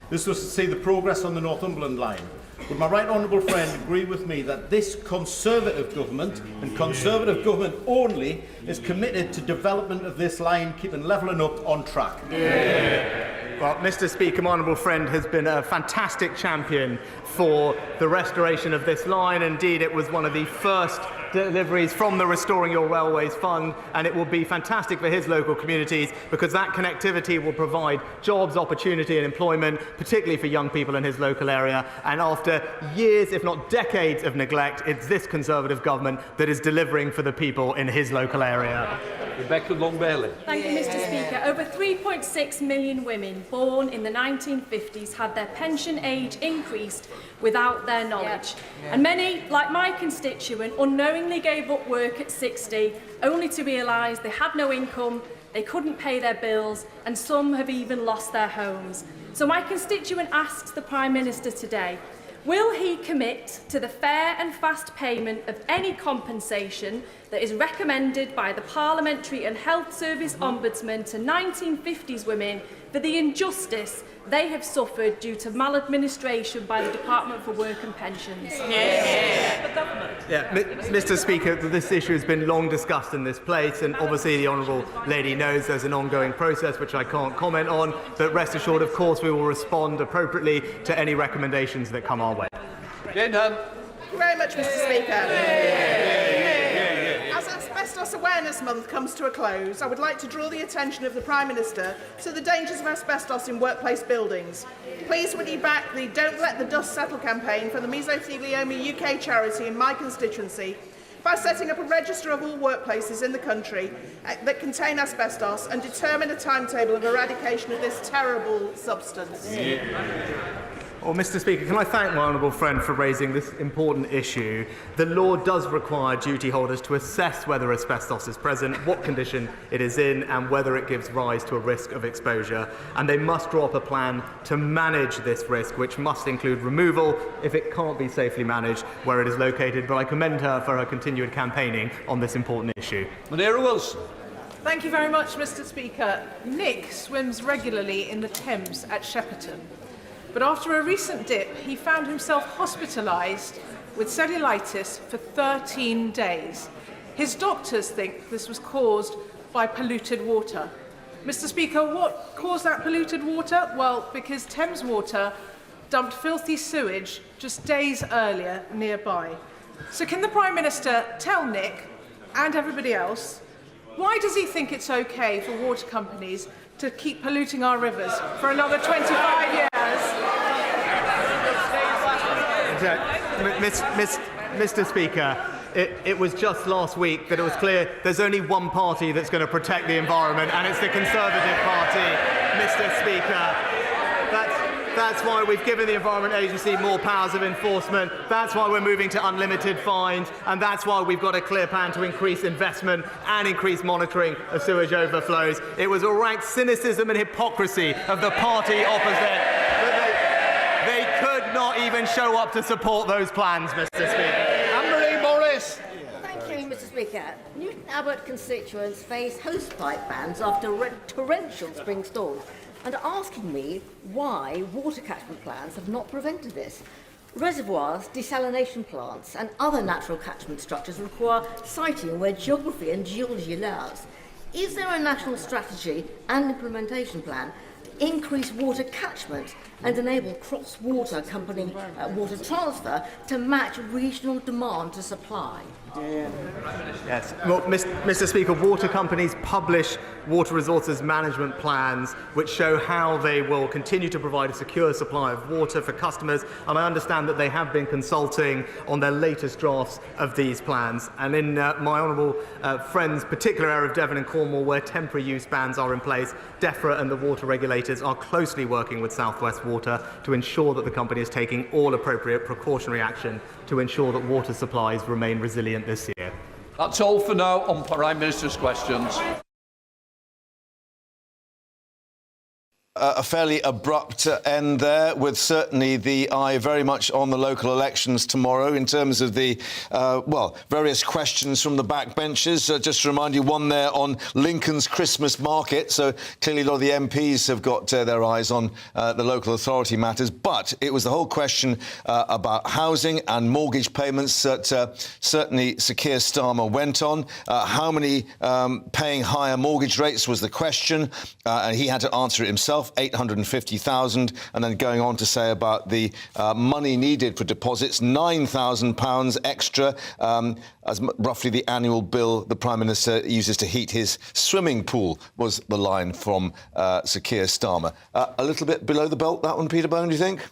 Speaker 13: This was to see the progress on the Northumberland line. Would my right honourable friend agree with me that this Conservative government, and Conservative government only, is committed to development of this line, keeping Levelling Up on track?
Speaker 21: Yeah. Well, Mr. Speaker, my honourable friend has been a fantastic champion for the restoration of this line. Indeed, it was one of the first deliveries from the Restoring Your Railways Fund, and it will be fantastic for his local communities because that connectivity will provide jobs, opportunity and employment, particularly for young people in his local area. And after years, if not decades of neglect, it's this Conservative government that is delivering for the people in his local area.
Speaker 22: Rebecca Long-Bailey.
Speaker 16: Thank you, Mr. Speaker. Over 3.6 million women born in the 1950s had their pension age increased without their knowledge. And many, like my constituent, unknowingly gave up work at 60, only to realise they had no income, they couldn't pay their bills, and some have even lost their homes. So my constituent asks the Prime Minister today, will he commit to the fair and fast payment of any compensation that is recommended by the Parliamentary and Health Service Ombudsman to 1950s women for the injustice they have suffered due to maladministration by the Department for Work and Pensions?
Speaker 21: Mr. Speaker, this issue has been long discussed in this place, and obviously the Honourable Lady knows there's an ongoing process which I can't comment on, but rest assured, of course, we will respond appropriately to any recommendations that come our way.
Speaker 18: Thank you very much, Mr. Speaker. As Asbestos Awareness Month comes to a close, I would like to draw the attention of the Prime Minister to the dangers of asbestos in workplace buildings. Please would you back the Don't Let the Dust Settle campaign from the Mesothelioma UK charity in my constituency by setting up a register of all workplaces in the country that contain asbestos and determine a timetable of eradication of this terrible substance.
Speaker 21: Well, Mr. Speaker, can I thank my honourable friend for raising this important issue? The law does require duty holders to assess whether asbestos is present, what condition it is in, and whether it gives rise to a risk of exposure. And they must draw up a plan to manage this risk, which must include removal if it can't be safely managed where it is located. But I commend her for her continued campaigning on this important issue.
Speaker 22: Madeira Wilson.
Speaker 19: Thank you very much, Mr. Speaker. Nick swims regularly in the Thames at Shepperton. But after a recent dip, he found himself hospitalised with cellulitis for 13 days. His doctors think this was caused by polluted water. Mr. Speaker, what caused that polluted water? Well, because Thames Water dumped filthy sewage just days earlier nearby. So can the Prime Minister tell Nick and everybody else, why does he think it's okay for water companies to keep polluting our rivers for another 25 years?
Speaker 21: Mr. Speaker, it was just last week that it was clear there's only one party that's going to protect the environment, and it's the Conservative Party, Mr. Speaker. That's why we've given the Environment Agency more powers of enforcement. That's why we're moving to unlimited fines. And that's why we've got a clear plan to increase investment and increase monitoring of sewage overflows. It was a rank cynicism and hypocrisy of the party opposite that they could not even show up to support those plans, Mr. Speaker.
Speaker 22: Anne-Marie Morris.
Speaker 20: Thank you, Mr. Speaker. Newton Abbot constituents face hosepipe bans after torrential spring storms, and are asking me why water catchment plans have not prevented this. Reservoirs, desalination plants and other natural catchment structures require siting where geography and geology allows. Is there a national strategy and implementation plan to increase water catchment and enable cross-water company water transfer to match regional demand to supply?
Speaker 21: Yes. Well, Mr. Speaker, water companies publish water resources management plans which show how they will continue to provide a secure supply of water for customers, and I understand that they have been consulting on their latest drafts of these plans. And in my honourable friend's particular area of Devon and Cornwall, where temporary use bans are in place, DEFRA and the water regulators are closely working with South West Water to ensure that the company is taking all appropriate precautionary action to ensure that water supplies remain resilient this year.
Speaker 22: That's all for now on Prime Minister's questions.
Speaker 1: A fairly abrupt end there, with certainly the eye very much on the local elections tomorrow in terms of the, various questions from the backbenchers. Just to remind you, one there on Lincoln's Christmas market. So clearly a lot of the MPs have got their eyes on the local authority matters. But it was the whole question about housing and mortgage payments that certainly Sir Keir Starmer went on. How many paying higher mortgage rates was the question, and he had to answer it himself. 850,000, and then going on to say about the money needed for deposits, £9,000 extra, as roughly the annual bill the Prime Minister uses to heat his swimming pool, was the line from Sir Keir Starmer. A little bit below the belt, that one, Peter Bone, do you think?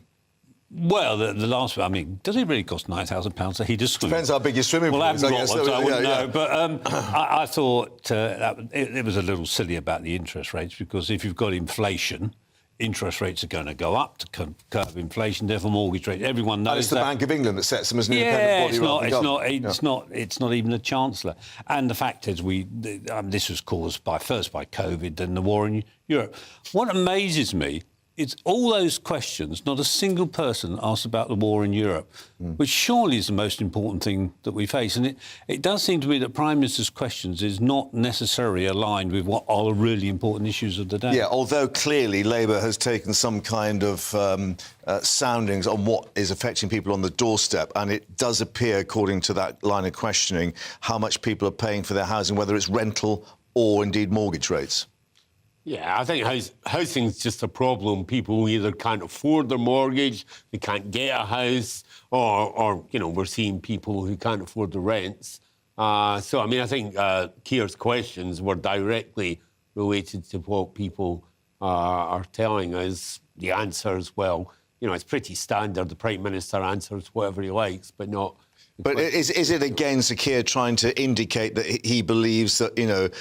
Speaker 17: Well, the last one, I mean, does it really cost £9,000 to heat a swimming pool?
Speaker 1: Depends how big your swimming pool is,
Speaker 17: I
Speaker 1: I guess.
Speaker 17: I wouldn't know. But I thought it was a little silly about the interest rates, because if you've got inflation, interest rates are going to go up to curb inflation, therefore mortgage rates. Everyone knows that.
Speaker 1: It's the Bank of England that sets them as an independent body.
Speaker 17: It's not even the Chancellor. And the fact is, this was caused first by COVID, then the war in Europe. What amazes me, it's all those questions, not a single person asked about the war in Europe, which surely is the most important thing that we face. And it does seem to me that Prime Minister's questions is not necessarily aligned with what are the really important issues of the day.
Speaker 1: Yeah, although clearly Labour has taken some kind of soundings on what is affecting people on the doorstep, and it does appear, according to that line of questioning, how much people are paying for their housing, whether it's rental or indeed mortgage rates.
Speaker 23: Yeah, I think housing's just a problem. People either can't afford their mortgage, they can't get a house, or we're seeing people who can't afford the rents. So, I mean, I think Keir's questions were directly related to what people are telling us. The answers, well, it's pretty standard. The Prime Minister answers whatever he likes, but not...
Speaker 1: But is it again Sir Keir trying to indicate that he believes that,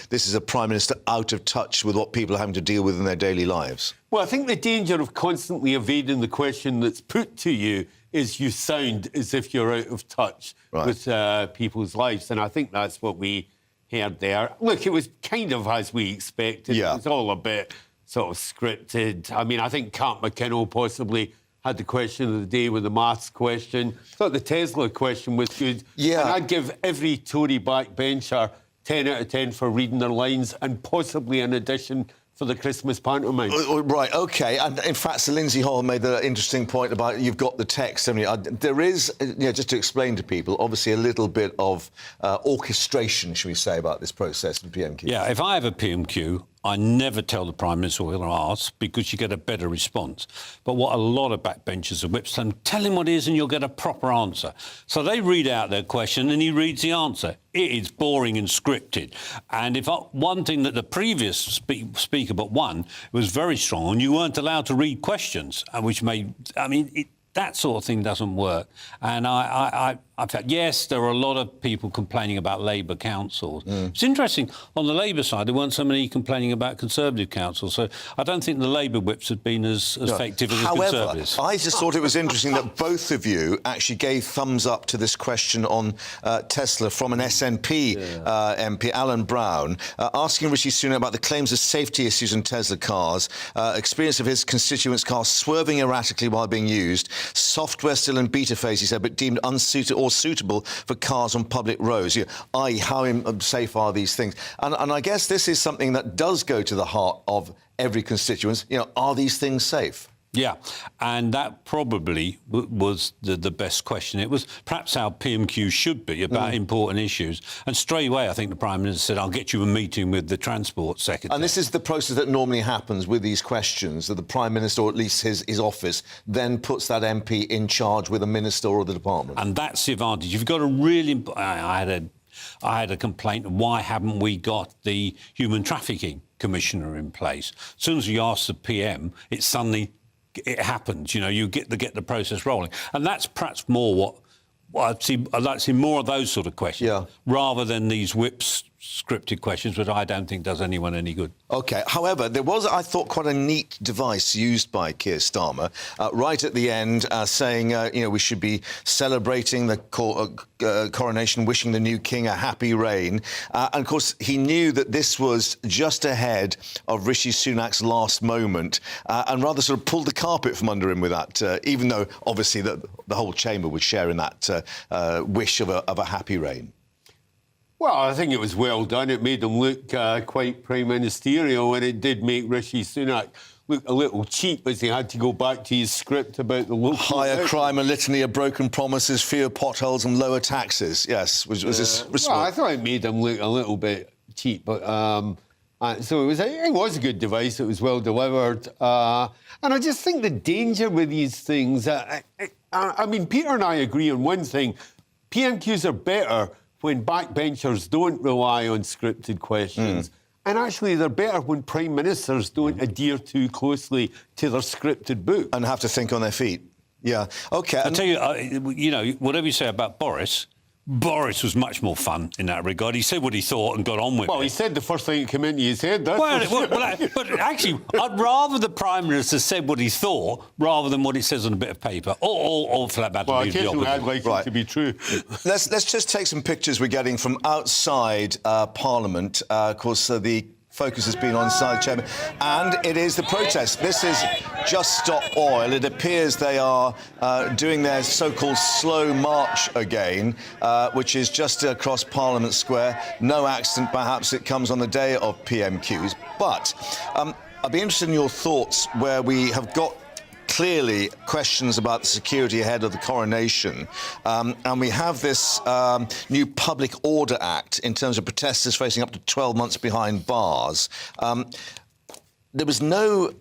Speaker 1: this is a Prime Minister out of touch with what people are having to deal with in their daily lives?
Speaker 23: Well, I think the danger of constantly evading the question that's put to you is you sound as if you're out of touch with people's lives. And I think that's what we heard there. Look, it was kind of as we expected. Yeah. It was all a bit sort of scripted. I mean, I think Cat McKinnell possibly had the question of the day with the maths question. Thought the Tesla question was good. Yeah. And I'd give every Tory backbencher 10 out of 10 for reading their lines, and possibly an addition for the Christmas pantomime.
Speaker 1: Right, OK. And in fact, Sir Lindsay Hall made the interesting point about you've got the text, haven't you? There is, just to explain to people, obviously a little bit of orchestration, should we say, about this process in PMQ.
Speaker 17: Yeah, if I have a PMQ, I never tell the Prime Minister what he'll ask, because you get a better response. But what a lot of backbenchers are whips them, tell him what it is and you'll get a proper answer. So they read out their question and he reads the answer. It is boring and scripted. And one thing that the previous speaker, but one, was very strong on, you weren't allowed to read questions, which made, that sort of thing doesn't work. And I felt, yes, there are a lot of people complaining about Labour councils. It's interesting, on the Labour side, there weren't so many complaining about Conservative councils. So I don't think the Labour whips have been as effective as the Conservatives.
Speaker 1: I just thought it was interesting that both of you actually gave thumbs up to this question on Tesla from an SNP MP, Alan Brown, asking Rishi Sunak about the claims of safety issues in Tesla cars, experience of his constituents' cars swerving erratically while being used, software still in beta phase, he said, but deemed unsuited or suitable for cars on public roads. I.e., how safe are these things? And I guess this is something that does go to the heart of every constituent. Are these things safe?
Speaker 17: Yeah, and that probably was the best question. It was perhaps how PMQ should be about important issues. And straight away, I think the Prime Minister said, I'll get you a meeting with the Transport Secretary.
Speaker 1: And this is the process that normally happens with these questions, that the Prime Minister, or at least his office, then puts that MP in charge with a minister or the department.
Speaker 17: And that's the advantage. You've got a really... I had a complaint of why haven't we got the Human Trafficking Commissioner in place? As soon as you ask the PM, it happens. You know, you get the process rolling, and that's perhaps more what I'd like to see more of those sort of questions, rather than these scripted questions, which I don't think does anyone any good.
Speaker 1: OK. However, there was, I thought, quite a neat device used by Keir Starmer right at the end, saying, you know, we should be celebrating the coronation, wishing the new king a happy reign. And, of course, he knew that this was just ahead of Rishi Sunak's last moment and rather sort of pulled the carpet from under him with that, even though, obviously, the whole chamber would share in that wish of a happy reign.
Speaker 23: Well, I think it was well done. It made him look quite prime ministerial, and it did make Rishi Sunak look a little cheap as he had to go back to his script about the local...
Speaker 1: Higher crime, a litany of broken promises, fewer potholes and lower taxes. Yes, was his response.
Speaker 23: Well, I thought it made him look a little bit cheap, but... so it was a good device. It was well delivered. And I just think the danger with these things... I mean, Peter and I agree on one thing. PMQs are better when backbenchers don't rely on scripted questions. And actually, they're better when Prime Ministers don't adhere too closely to their scripted book.
Speaker 1: And have to think on their feet. Yeah. OK.
Speaker 17: I'll tell you, you know, whatever you say about Boris was much more fun in that regard. He said what he thought and got on with it.
Speaker 23: Well, he said the first thing that came into his head. That's
Speaker 17: but actually, I'd rather the Prime Minister said what he thought rather than what it says on a bit of paper, or for that matter,
Speaker 23: well,
Speaker 17: the
Speaker 23: occasionally I'd like it to be true.
Speaker 1: Let's just take some pictures we're getting from outside Parliament. Of course, the focus has been on inside the chamber, and it is the protest. This is Just Stop Oil. It appears they are doing their so-called slow march again, which is just across Parliament Square. No accident, perhaps. It comes on the day of PMQs. But I'd be interested in your thoughts, where we have got clearly questions about the security ahead of the coronation. And we have this new Public Order Act in terms of protesters facing up to 12 months behind bars. There was no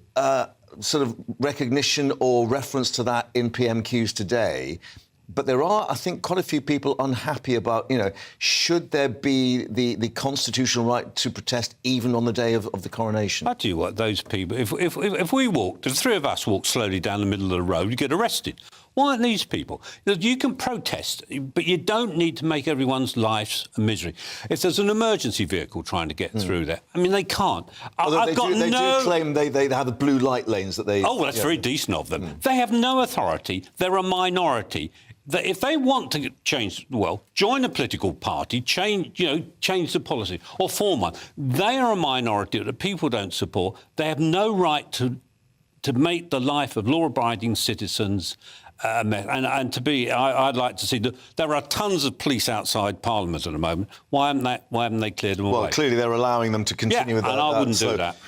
Speaker 1: sort of recognition or reference to that in PMQs today. But there are, I think, quite a few people unhappy about, you know, should there be the constitutional right to protest even on the day of the coronation?
Speaker 17: I tell you what, those people, if we walked, if the three of us walked slowly down the middle of the road, you get arrested. Why aren't these people? You can protest, but you don't need to make everyone's lives a misery. If there's an emergency vehicle trying to get through there, I mean, they can't.
Speaker 1: They do claim they have the blue light lanes that they...
Speaker 17: Oh, well, that's very decent of them. They have no authority. They're a minority. That if they want to change the world, join a political party, change the policy, or form one. They are a minority that people don't support. They have no right to make the life of law-abiding citizens and to be. I'd like to see that there are tons of police outside Parliament at the moment. Why haven't they cleared them away?
Speaker 1: Well, clearly they're allowing them to continue with that.
Speaker 17: And I wouldn't do that.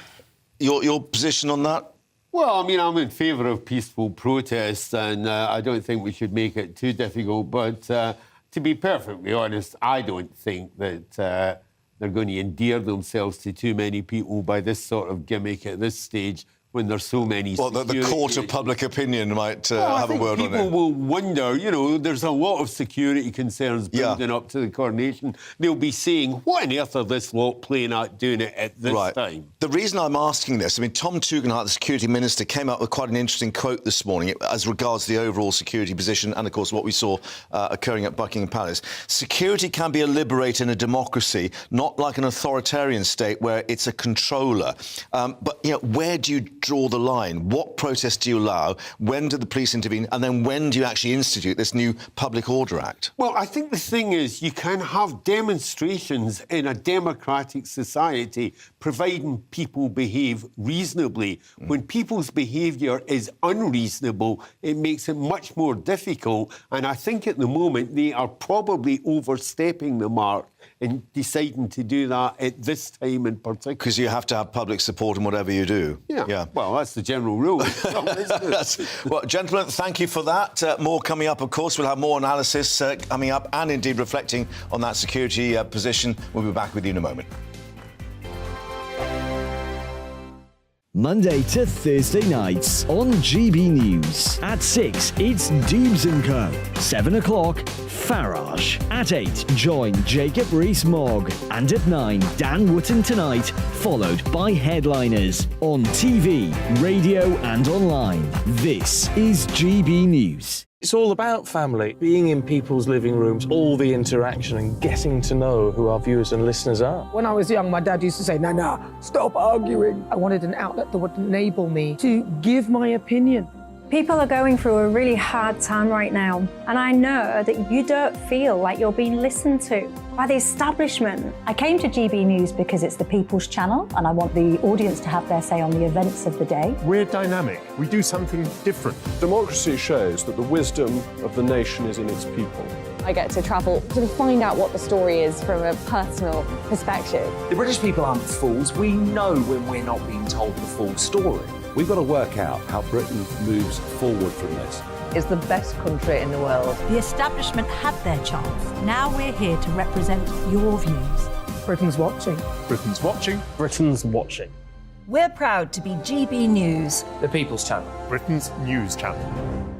Speaker 1: Your position on that?
Speaker 23: Well, I mean, I'm in favour of peaceful protests, and I don't think we should make it too difficult. But to be perfectly honest, I don't think that they're going to endear themselves to too many people by this sort of gimmick at this stage, when there's so many...
Speaker 1: Well, the court of public opinion might have a word on it.
Speaker 23: People will wonder, you know, there's a lot of security concerns building up to the coronation. They'll be saying, what on earth are this lot playing out doing it at this time?
Speaker 1: The reason I'm asking this, I mean, Tom Tugendhat, the security minister, came up with quite an interesting quote this morning as regards the overall security position and, of course, what we saw occurring at Buckingham Palace. Security can be a liberator in a democracy, not like an authoritarian state where it's a controller. But, you know, where do you draw the line? What protests do you allow? When do the police intervene? And then when do you actually institute this new Public Order Act?
Speaker 23: Well, I think the thing is you can have demonstrations in a democratic society providing people behave reasonably. When people's behaviour is unreasonable, it makes it much more difficult. And I think at the moment they are probably overstepping the mark in deciding to do that at this time in particular.
Speaker 1: Because you have to have public support in whatever you do.
Speaker 23: Yeah. Well, that's the general rule.
Speaker 1: Well, gentlemen, thank you for that. More coming up, of course. We'll have more analysis coming up and indeed reflecting on that security position. We'll be back with you in a moment.
Speaker 4: Monday to Thursday nights on GB News. At 6, it's Dubes & Co. 7 o'clock, Farage. At 8, join Jacob Rees-Mogg. And at 9, Dan Wootton Tonight, followed by Headliners. On TV, radio and online. This is GB News.
Speaker 7: It's all about family, being in people's living rooms, all the interaction and getting to know who our viewers and listeners are.
Speaker 8: When I was young, my dad used to say, no, stop arguing. I wanted an outlet that would enable me to give my opinion.
Speaker 24: People are going through a really hard time right now, and I know that you don't feel like you're being listened to by the establishment.
Speaker 25: I came to GB News because it's the People's Channel, and I want the audience to have their say on the events of the day.
Speaker 26: We're dynamic. We do something different. Democracy shows that the wisdom of the nation is in its people.
Speaker 27: I get to travel to find out what the story is from a personal perspective.
Speaker 28: The British people aren't fools. We know when we're not being told the full story.
Speaker 29: We've got to work out how Britain moves forward from this.
Speaker 30: It's the best country in the world.
Speaker 31: The establishment had their chance. Now we're here to represent your views.
Speaker 8: Britain's watching.
Speaker 26: Britain's watching.
Speaker 7: Britain's watching.
Speaker 31: We're proud to be GB News.
Speaker 7: The People's Channel.
Speaker 26: Britain's news channel.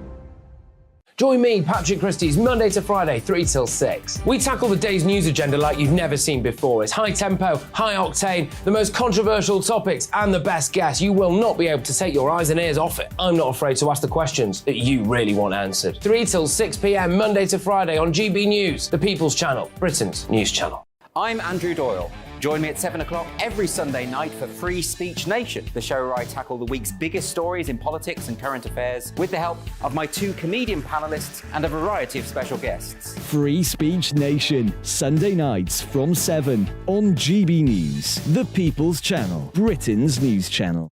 Speaker 32: Join me, Patrick Christie's, Monday to Friday, 3 till 6. We tackle the day's news agenda like you've never seen before. It's high tempo, high octane, the most controversial topics, and the best guests. You will not be able to take your eyes and ears off it. I'm not afraid to ask the questions that you really want answered. 3 till 6 p.m, Monday to Friday on GB News, the People's Channel, Britain's news channel.
Speaker 33: I'm Andrew Doyle. Join me at 7 o'clock every Sunday night for Free Speech Nation, the show where I tackle the week's biggest stories in politics and current affairs with the help of my 2 comedian panellists and a variety of special guests.
Speaker 4: Free Speech Nation, Sunday nights from 7 on GB News, the People's Channel, Britain's news channel.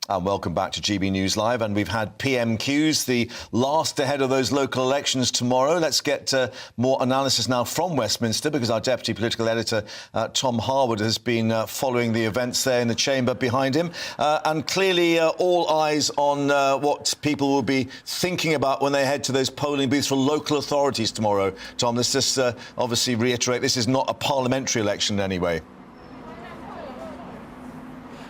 Speaker 1: And welcome back to GB News Live. And we've had PMQs, the last ahead of those local elections tomorrow. Let's get more analysis now from Westminster, because our Deputy Political Editor, Tom Harwood, has been following the events there in the chamber behind him. And clearly all eyes on what people will be thinking about when they head to those polling booths for local authorities tomorrow. Tom, let's just obviously reiterate, this is not a parliamentary election in any way.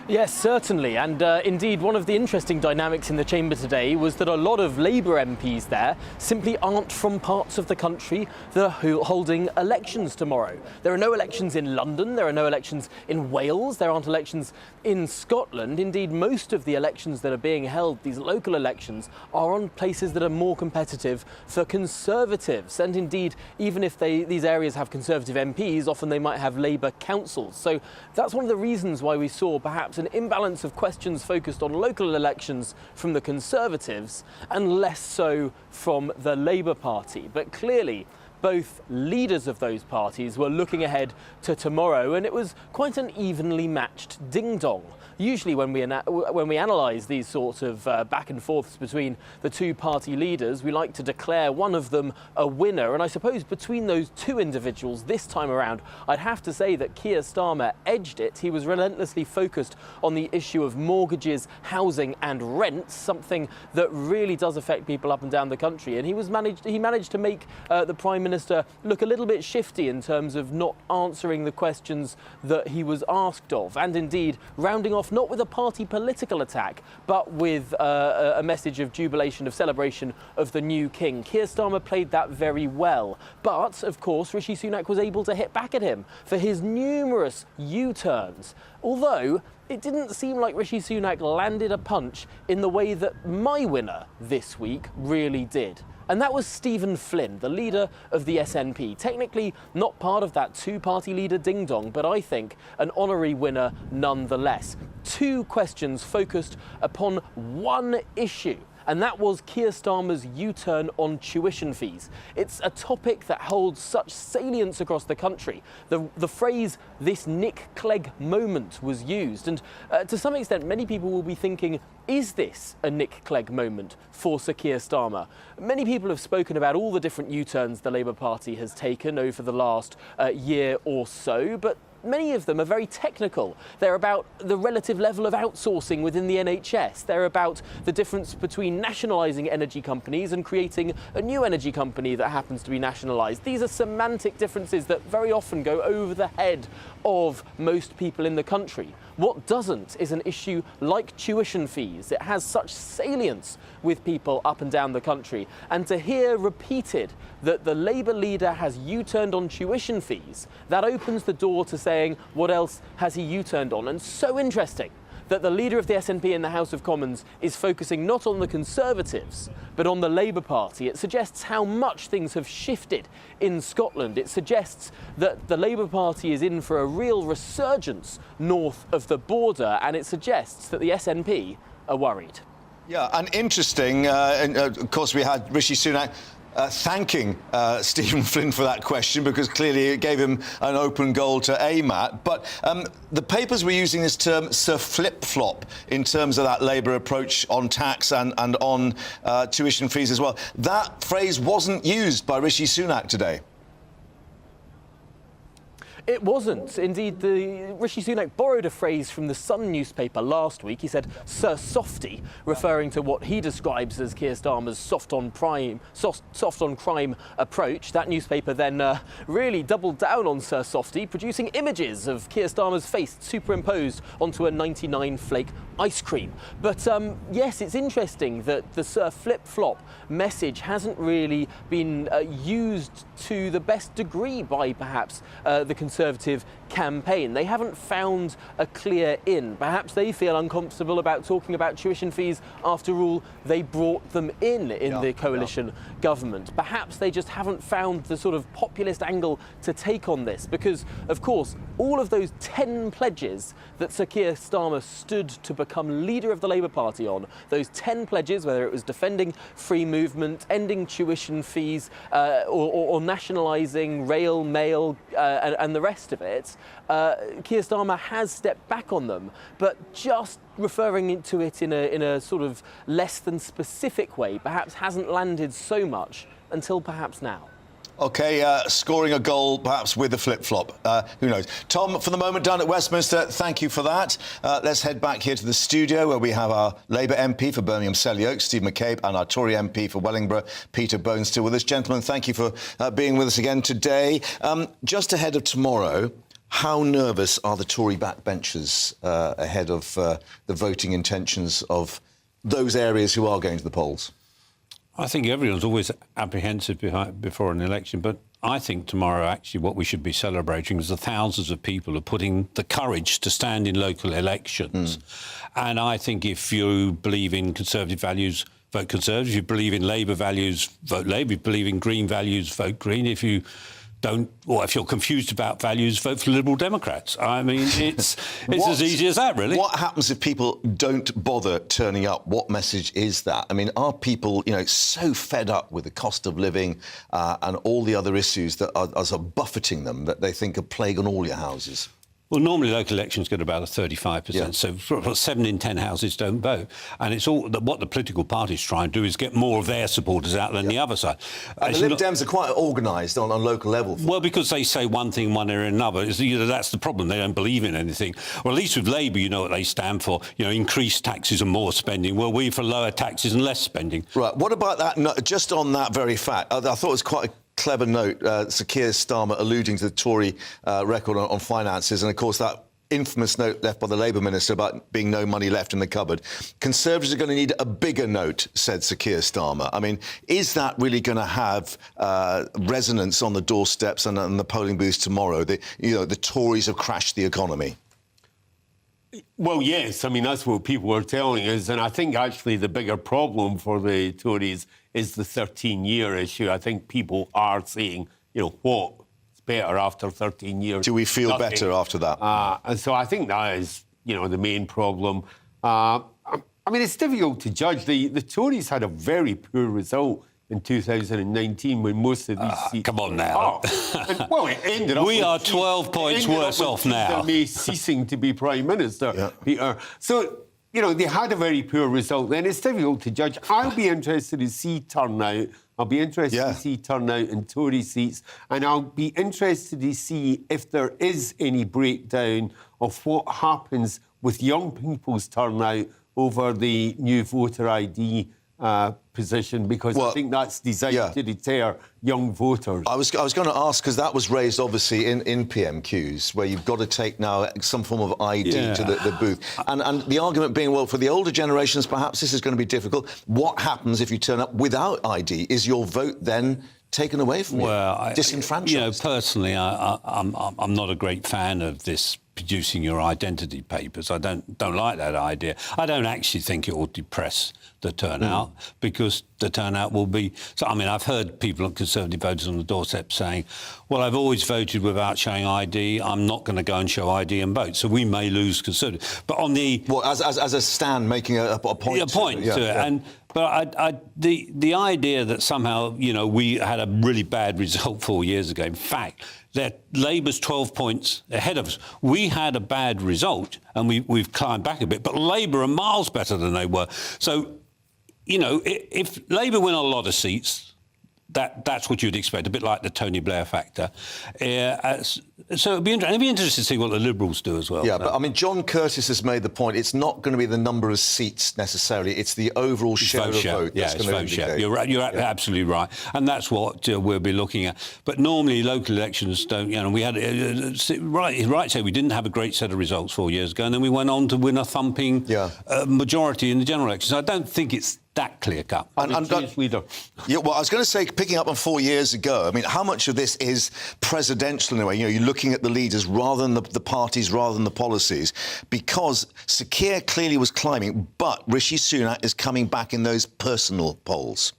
Speaker 34: Yes, certainly. And indeed, one of the interesting dynamics in the chamber today was that a lot of Labour MPs there simply aren't from parts of the country that are holding elections tomorrow. There are no elections in London, there are no elections in Wales, there aren't elections in Scotland. Indeed, most of the elections that are being held, these local elections, are on places that are more competitive for Conservatives. And indeed, even if these areas have Conservative MPs, often they might have Labour councils. So that's one of the reasons why we saw perhaps an imbalance of questions focused on local elections from the Conservatives and less so from the Labour Party. But clearly, both leaders of those parties were looking ahead to tomorrow, and it was quite an evenly matched ding-dong. Usually when we analyse these sorts of back and forths between the two party leaders, we like to declare one of them a winner. And I suppose between those two individuals this time around, I'd have to say that Keir Starmer edged it. He was relentlessly focused on the issue of mortgages, housing and rents, something that really does affect people up and down the country. And he managed to make the Prime Minister look a little bit shifty in terms of not answering the questions that he was asked of. And indeed, rounding off not with a party political attack, but with a message of jubilation, of celebration of the new king. Keir Starmer played that very well. But, of course, Rishi Sunak was able to hit back at him for his numerous U-turns. Although, it didn't seem like Rishi Sunak landed a punch in the way that my winner this week really did. And that was Stephen Flynn, the leader of the SNP. Technically not part of that two-party leader ding-dong, but I think an honorary winner nonetheless. 2 questions focused upon one issue. and that was Keir Starmer's U-turn on tuition fees. It's a topic that holds such salience across the country. The phrase, this Nick Clegg moment, was used, and to some extent many people will be thinking, is this a Nick Clegg moment for Sir Keir Starmer? Many people have spoken about all the different U-turns the Labour Party has taken over the last year or so, but many of them are very technical. They're about the relative level of outsourcing within the NHS. They're about the difference between nationalising energy companies and creating a new energy company that happens to be nationalised. These are semantic differences that very often go over the head of most people in the country. What doesn't is an issue like tuition fees. It has such salience with people up and down the country. And to hear repeated that the Labour leader has U-turned on tuition fees, that opens the door to saying, what else has he U-turned on? And so interesting that the leader of the SNP in the House of Commons is focusing not on the Conservatives, but on the Labour Party. It suggests how much things have shifted in Scotland. It suggests that the Labour Party is in for a real resurgence north of the border, and it suggests that the SNP are worried.
Speaker 1: Yeah, and interesting, and of course we had Rishi Sunak thanking Stephen Flynn for that question, because clearly it gave him an open goal to aim at. But the papers were using this term Sir Flip-Flop in terms of that Labour approach on tax and on tuition fees as well. That phrase wasn't used by Rishi Sunak today.
Speaker 34: It wasn't. Indeed, Rishi Sunak borrowed a phrase from the Sun newspaper last week. He said, Sir Softy, referring to what he describes as Keir Starmer's soft on crime approach. That newspaper then really doubled down on Sir Softy, producing images of Keir Starmer's face superimposed onto a 99 flake ice cream. But yes, it's interesting that the Sir Flip-Flop message hasn't really been used to the best degree by perhaps the Conservative campaign. They haven't found a clear in. Perhaps they feel uncomfortable about talking about tuition fees. After all, they brought them in the coalition government. Perhaps they just haven't found the sort of populist angle to take on this, because, of course, all of those 10 pledges that Sir Keir Starmer stood to become leader of the Labour Party on, those 10 pledges, whether it was defending free movement, ending tuition fees, or nationalising rail, mail, and the rest of it, Keir Starmer has stepped back on them, but just referring to it in a sort of less than specific way perhaps hasn't landed so much until perhaps now.
Speaker 1: OK, scoring a goal perhaps with a flip-flop. Who knows? Tom, for the moment down at Westminster, thank you for that. Let's head back here to the studio where we have our Labour MP for Birmingham Selly Oaks, Steve McCabe, and our Tory MP for Wellingborough, Peter Bone, still with us. Gentlemen, thank you for being with us again today. Just ahead of tomorrow, how nervous are the Tory backbenchers ahead of the voting intentions of those areas who are going to the polls?
Speaker 17: I think everyone's always apprehensive before an election, but I think tomorrow actually what we should be celebrating is the thousands of people who are putting the courage to stand in local elections. And I think if you believe in Conservative values, vote Conservative. If you believe in Labour values, vote Labour. If you believe in Green values, vote Green. If you don't, or if you're confused about values, vote for Liberal Democrats. I mean, it's as easy as that, really.
Speaker 1: What happens if people don't bother turning up? What message is that? I mean, are people, so fed up with the cost of living and all the other issues that are sort of buffeting them that they think are plague on all your houses?
Speaker 17: Well, normally local elections get about a 35%, so 7 in 10 houses don't vote. And it's all what the political parties try and do is get more of their supporters out than the other side.
Speaker 1: And the Lib Dems are quite organised on local level.
Speaker 17: Well, because they say one thing one area or another. That's the problem. They don't believe in anything. Or at least with Labour, you know what they stand for. Increased taxes and more spending. Well, we're for lower taxes and less spending.
Speaker 1: Right. What about that? Just on that very fact, I thought it was quite a clever note, Sir Keir Starmer alluding to the Tory record on finances, and of course that infamous note left by the Labour minister about being no money left in the cupboard. Conservatives are going to need a bigger note, said Sir Keir Starmer. I mean, is that really going to have resonance on the doorsteps and the polling booths tomorrow? The Tories have crashed the economy.
Speaker 23: Well, yes. I mean, that's what people are telling us. And I think actually the bigger problem for the Tories is the 13-year issue. I think people are saying, what's better after 13 years?
Speaker 1: Do we feel better after that?
Speaker 23: And so I think that is, the main problem. I'm I mean, it's difficult to judge. The Tories had a very poor result in 2019 when most of these seats...
Speaker 17: Come on now.
Speaker 23: Well, it ended up...
Speaker 17: We are 12 points worse off now.
Speaker 23: May ceasing to be Prime Minister, Peter. So, you know, they had a very poor result then. It's difficult to judge. I'll be interested to see turnout. I'll be interested to see turnout in Tory seats, and I'll be interested to see if there is any breakdown of what happens with young people's turnout over the new voter ID position, because I think that's designed to deter young voters.
Speaker 1: I was going to ask, because that was raised, obviously, in PMQs, where you've got to take now some form of ID to the booth. And the argument being, well, for the older generations, perhaps this is going to be difficult. What happens if you turn up without ID? Is your vote then taken away from you, disenfranchised?
Speaker 17: You know, personally, I'm not a great fan of this producing your identity papers. I don't like that idea. I don't actually think it will depress the turnout, because the turnout will be... So, I mean, I've heard people, Conservative voters on the doorstep saying, well, I've always voted without showing ID. I'm not going to go and show ID and vote. So we may lose Conservative. But on the...
Speaker 1: Well, as a stand, making a point
Speaker 17: to it. And but the idea that somehow, you know, we had a really bad result 4 years ago. In fact, that Labour's 12 points ahead of us. We had a bad result, and we've climbed back a bit, but Labour are miles better than they were. So, you know, if Labour win a lot of seats, that's what you'd expect, a bit like the Tony Blair factor. So it'd be interesting to see what the Liberals do as well.
Speaker 1: Yeah, but I mean, John Curtis has made the point, it's not going to be the number of seats necessarily, it's the overall share of vote that's going to indicate.
Speaker 17: You're absolutely right. And that's what we'll be looking at. But normally local elections don't, you know, we had, right say we didn't have a great set of results 4 years ago, and then we went on to win a thumping majority in the general elections. I don't think it's that clear-cut.
Speaker 1: Well, I was going to say, picking up on 4 years ago, I mean, how much of this is presidential in a way? You know, you're looking at the leaders rather than the parties, rather than the policies, because Sir Keir clearly was climbing, but Rishi Sunak is coming back in those personal polls.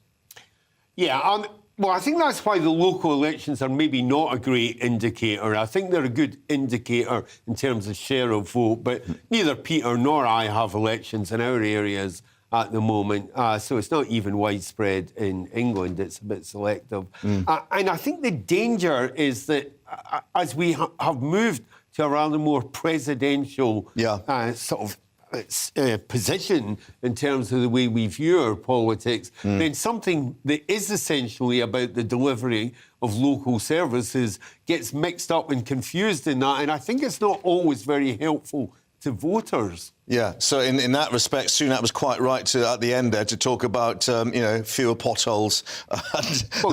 Speaker 23: Yeah, well, I think that's why the local elections are maybe not a great indicator. I think they're a good indicator in terms of share of vote, but neither Peter nor I have elections in our areas at the moment, so it's not even widespread in England. It's a bit selective. And I think the danger is that as we have moved to a rather more presidential sort of position in terms of the way we view our politics, then something that is essentially about the delivery of local services gets mixed up and confused in that, and I think it's not always very helpful to voters.
Speaker 1: Yeah, so in that respect, Sunak was quite right at the end there to talk about, you know, fewer potholes and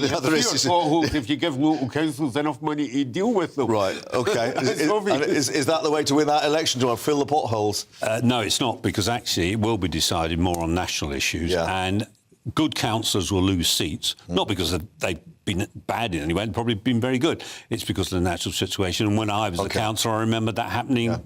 Speaker 1: the other issues.
Speaker 23: Potholes if you give local councils enough money to deal with them.
Speaker 1: Right, OK. Is that the way to win that election, to fill the potholes?
Speaker 17: No, it's not, because actually it will be decided more on national issues. And good councillors will lose seats, not because they've been bad in any way, they've probably been very good. It's because of the natural situation. And when I was a councillor, I remember that happening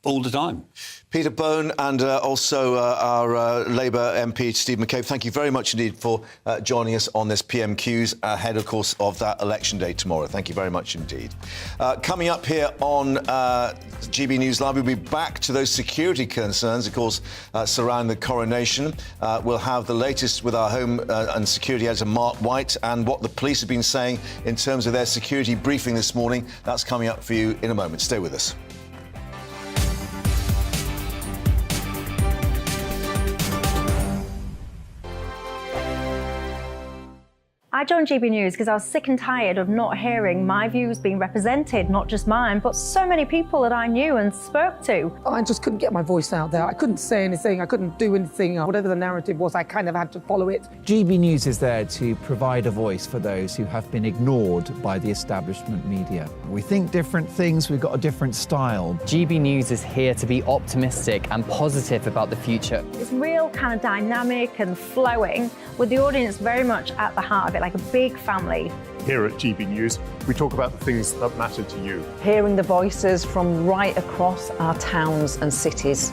Speaker 17: all the time.
Speaker 1: Peter Bone and also our Labour MP, Steve McCabe, thank you very much indeed for joining us on this PMQs ahead, of course, of that election day tomorrow. Thank you very much indeed. Coming up here on GB News Live, we'll be back to those security concerns, of course, surrounding the coronation. We'll have the latest with our Home and Security Editor, Mark White, and what the police have been saying in terms of their security briefing this morning. That's coming up for you in a moment. Stay with us.
Speaker 24: I joined GB News because I was sick and tired of not hearing my views being represented, not just mine, but so many people that I knew and spoke to.
Speaker 8: I just couldn't get my voice out there. I couldn't say anything. I couldn't do anything. Whatever the narrative was, I kind of had to follow it.
Speaker 2: GB News is there to provide a voice for those who have been ignored by the establishment media. We think different things. We've got a different style.
Speaker 3: GB News is here to be optimistic and positive about the future.
Speaker 24: It's real kind of dynamic and flowing, with the audience very much at the heart of it, like a big family.
Speaker 26: Here at GB News, we talk about the things that matter to you.
Speaker 30: Hearing the voices from right across our towns and cities,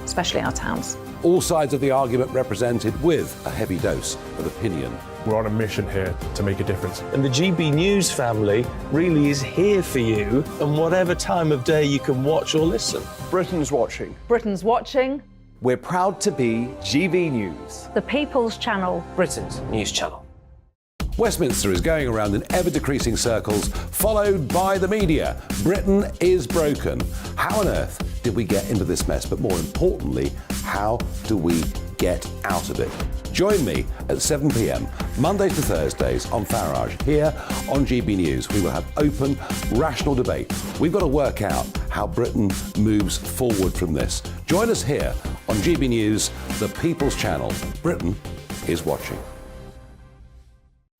Speaker 30: especially our towns.
Speaker 29: All sides of the argument represented with a heavy dose of opinion.
Speaker 26: We're on a mission here to make a difference.
Speaker 7: And the GB News family really is here for you, and whatever time of day you can watch or listen.
Speaker 26: Britain's watching.
Speaker 30: Britain's watching.
Speaker 28: We're proud to be GB News,
Speaker 24: The People's Channel,
Speaker 32: Britain's news channel.
Speaker 29: Westminster is going around in ever-decreasing circles, followed by the media. Britain is broken. How on earth did we get into this mess? But more importantly, how do we get out of it? Join me at 7 p.m, Mondays to Thursdays on Farage, here on GB News. We will have open, rational debate. We've got to work out how Britain moves forward from this. Join us here on GB News, the People's Channel. Britain is watching.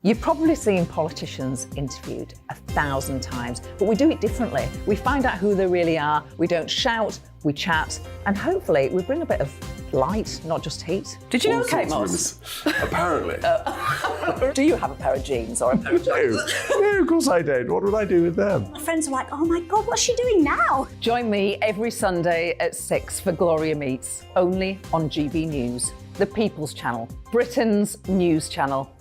Speaker 30: You've probably seen politicians interviewed 1,000 times, but we do it differently. We find out who they really are, we don't shout, we chat, and hopefully we bring a bit of light, not just heat. Did you know Kate Moss?
Speaker 26: Apparently.
Speaker 30: Do you have a pair of jeans or a pair of jeans?
Speaker 26: No, of course I don't. What would I do with them?
Speaker 31: My friends are like, oh my God, what's she doing now?
Speaker 30: Join me every Sunday at 6 for Gloria Meets, only on GB News, the People's Channel, Britain's news channel.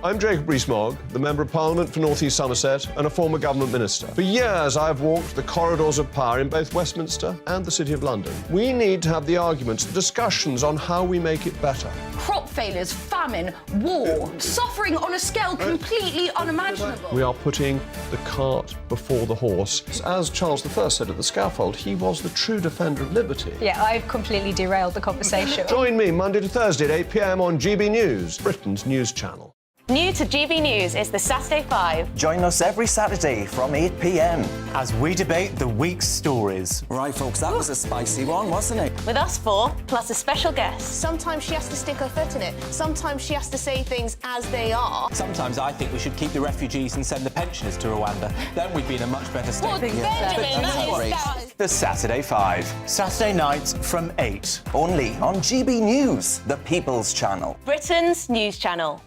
Speaker 26: I'm Jacob Rees-Mogg, the Member of Parliament for North East Somerset and a former government minister. For years, I have walked the corridors of power in both Westminster and the City of London. We need to have the arguments, the discussions on how we make it better.
Speaker 5: Crop failures, famine, war, suffering on a scale completely unimaginable.
Speaker 26: We are putting the cart before the horse. As Charles I said at the scaffold, he was the true defender of liberty.
Speaker 31: Yeah, I've completely derailed the conversation.
Speaker 26: Join me Monday to Thursday at 8 p.m. on GB News, Britain's news channel.
Speaker 6: New to GB News is the Saturday 5.
Speaker 9: Join us every Saturday from 8 p.m. as we debate the week's stories. Right, folks, that was a spicy one, wasn't it?
Speaker 6: With us four, plus a special guest.
Speaker 5: Sometimes she has to stick her foot in it. Sometimes she has to say things as they are.
Speaker 9: Sometimes I think we should keep the refugees and send the pensioners to Rwanda. Then we'd be in a much better state.
Speaker 5: Well, Benjamin, that is...
Speaker 9: The Saturday 5. Saturday nights from 8. Only on GB News, the People's Channel.
Speaker 6: Britain's news channel.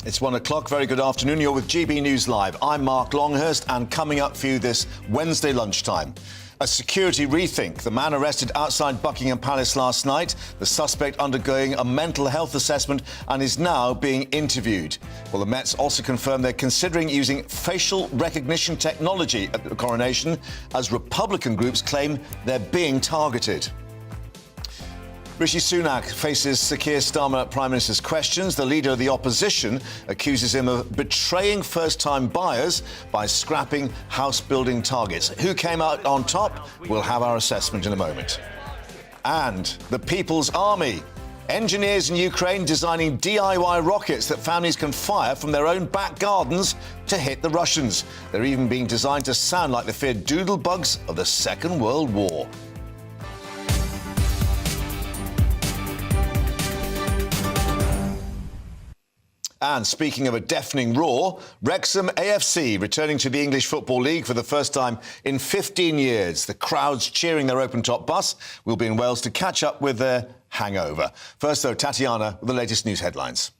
Speaker 1: It's 1 o'clock. Very good afternoon. You're with GB News Live. I'm Mark Longhurst, and coming up for you this Wednesday lunchtime, a security rethink. The man arrested outside Buckingham Palace last night, the suspect undergoing a mental health assessment and is now being interviewed. Well, the Mets also confirmed they're considering using facial recognition technology at the coronation as Republican groups claim they're being targeted. Rishi Sunak faces Sir Keir Starmer Prime Minister's questions. The leader of the opposition accuses him of betraying first-time buyers by scrapping house-building targets. Who came out on top? We'll have our assessment in a moment. And the People's Army. Engineers in Ukraine designing DIY rockets that families can fire from their own back gardens to hit the Russians. They're even being designed to sound like the feared doodlebugs of the Second World War. And speaking of a deafening roar, Wrexham AFC returning to the English Football League for the first time in 15 years. The crowds cheering their open-top bus will be in Wales to catch up with their hangover. First, though, Tatiana with the latest news headlines.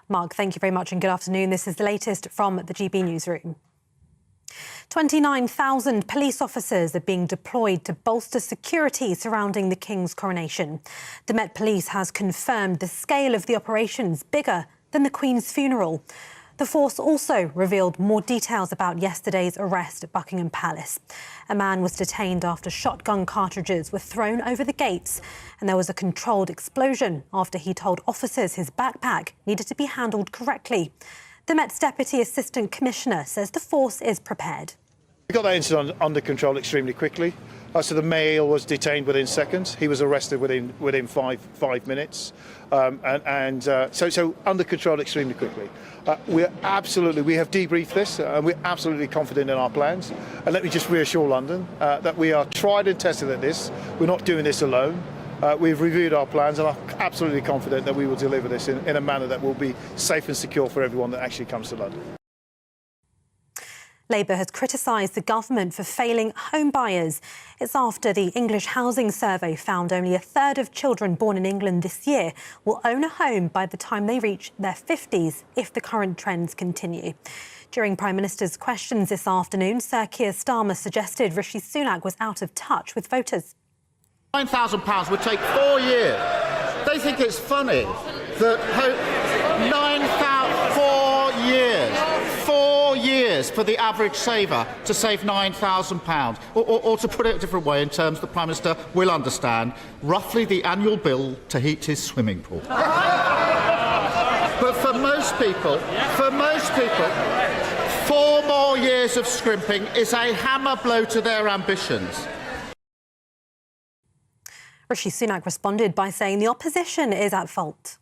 Speaker 10: Mark, thank you very much and good afternoon. This is the latest from the GB newsroom. 29,000 police officers are being deployed to bolster security surrounding the King's coronation. The Met Police has confirmed the scale of the operation's bigger than the Queen's funeral. The force also revealed more details about yesterday's arrest at Buckingham Palace. A man was detained after shotgun cartridges were thrown over the gates, and there was a controlled explosion after he told officers his backpack needed to be handled correctly. The Met's Deputy Assistant Commissioner says the force is prepared.
Speaker 11: We got that incident under control extremely quickly. So the male was detained within seconds. He was arrested within five minutes, so under control extremely quickly. We have debriefed this, and we're absolutely confident in our plans. And let me just reassure London that we are tried and tested at this. We're not doing this alone. We've reviewed our plans, and I'm absolutely confident that we will deliver this in a manner that will be safe and secure for everyone that actually comes to London.
Speaker 10: Labour has criticised the government for failing home buyers. It's after the English Housing Survey found only a third of children born in England this year will own a home by the time they reach their 50s if the current trends continue. During Prime Minister's questions this afternoon, Sir Keir Starmer suggested Rishi Sunak was out of touch with voters.
Speaker 12: £9,000 would take 4 years.
Speaker 4: you think it's funny that 4 years for the average saver to save £9,000, or to put it a different way in terms the Prime Minister will understand, roughly the annual bill to heat his swimming pool. But for most people, 4 more years of scrimping is a hammer blow to their ambitions.
Speaker 10: Rishi Sunak responded by saying the opposition is at fault.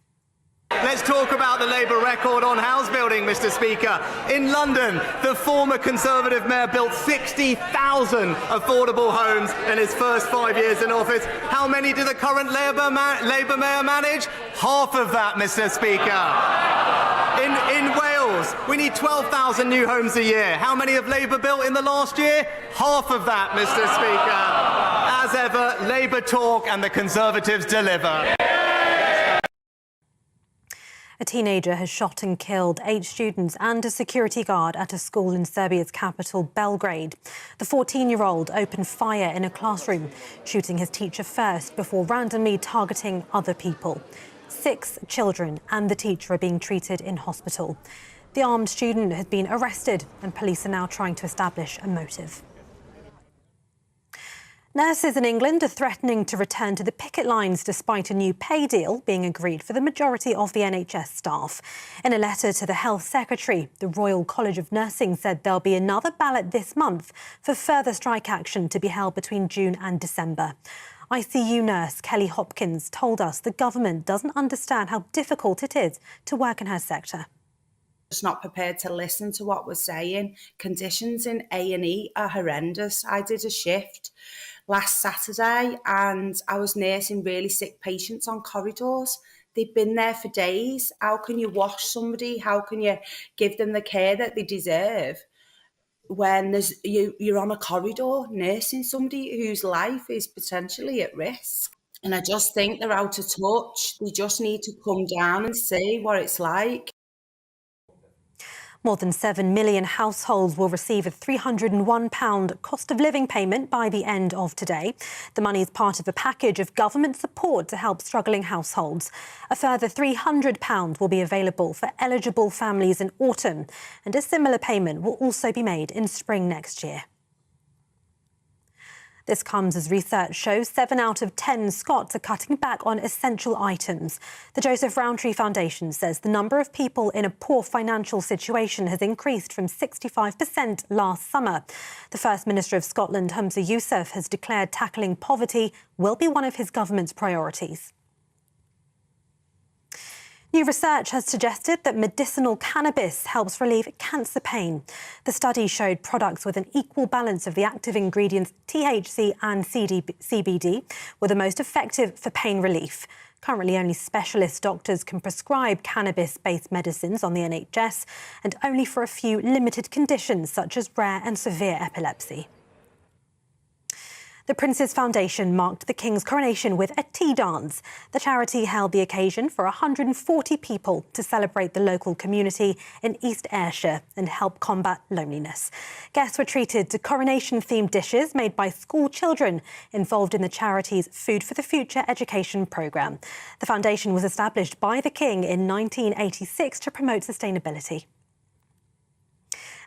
Speaker 12: Let's talk about the Labour record on house building, Mr. Speaker. In London, the former Conservative mayor built 60,000 affordable homes in his first 5 years in office. How many did the current Labour mayor manage? Half of that, Mr. Speaker. In Wales, we need 12,000 new homes a year. How many have Labour built in the last year? Half of that, Mr. Speaker. As ever, Labour talk and the Conservatives deliver.
Speaker 10: A teenager has shot and killed 8 students and a security guard at a school in Serbia's capital, Belgrade. The 14-year-old opened fire in a classroom, shooting his teacher first before randomly targeting other people. 6 children and the teacher are being treated in hospital. The armed student has been arrested and police are now trying to establish a motive. Nurses in England are threatening to return to the picket lines despite a new pay deal being agreed for the majority of the NHS staff. In a letter to the Health Secretary, the Royal College of Nursing said there'll be another ballot this month for further strike action to be held between June and December. ICU nurse Kelly Hopkins told us the government doesn't understand how difficult it is to work in her sector.
Speaker 13: Just not prepared to listen to what we're saying. Conditions in A&E are horrendous. I did a shift last Saturday and I was nursing really sick patients on corridors. They've been there for days. How can you wash somebody? How can you give them the care that they deserve when you're on a corridor nursing somebody whose life is potentially at risk? And I just think they're out of touch. They just need to come down and see what it's like.
Speaker 10: More than 7 million households will receive a £301 cost of living payment by the end of today. The money is part of a package of government support to help struggling households. A further £300 will be available for eligible families in autumn, and a similar payment will also be made in spring next year. This comes as research shows 7 out of 10 Scots are cutting back on essential items. The Joseph Rowntree Foundation says the number of people in a poor financial situation has increased from 65% last summer. The First Minister of Scotland, Humza Yousaf, has declared tackling poverty will be one of his government's priorities. New research has suggested that medicinal cannabis helps relieve cancer pain. The study showed products with an equal balance of the active ingredients THC and CBD were the most effective for pain relief. Currently, only specialist doctors can prescribe cannabis-based medicines on the NHS, and only for a few limited conditions such as rare and severe epilepsy. The Prince's Foundation marked the King's coronation with a tea dance. The charity held the occasion for 140 people to celebrate the local community in East Ayrshire and help combat loneliness. Guests were treated to coronation-themed dishes made by school children involved in the charity's Food for the Future education programme. The foundation was established by the King in 1986 to promote sustainability.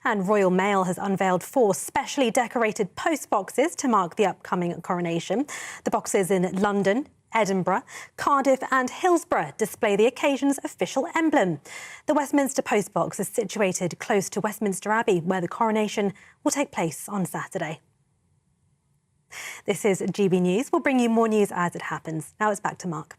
Speaker 10: And Royal Mail has unveiled 4 specially decorated post boxes to mark the upcoming coronation. The boxes in London, Edinburgh, Cardiff and Hillsborough display the occasion's official emblem. The Westminster post box is situated close to Westminster Abbey, where the coronation will take place on Saturday. This is GB News. We'll bring you more news as it happens. Now it's back to Mark.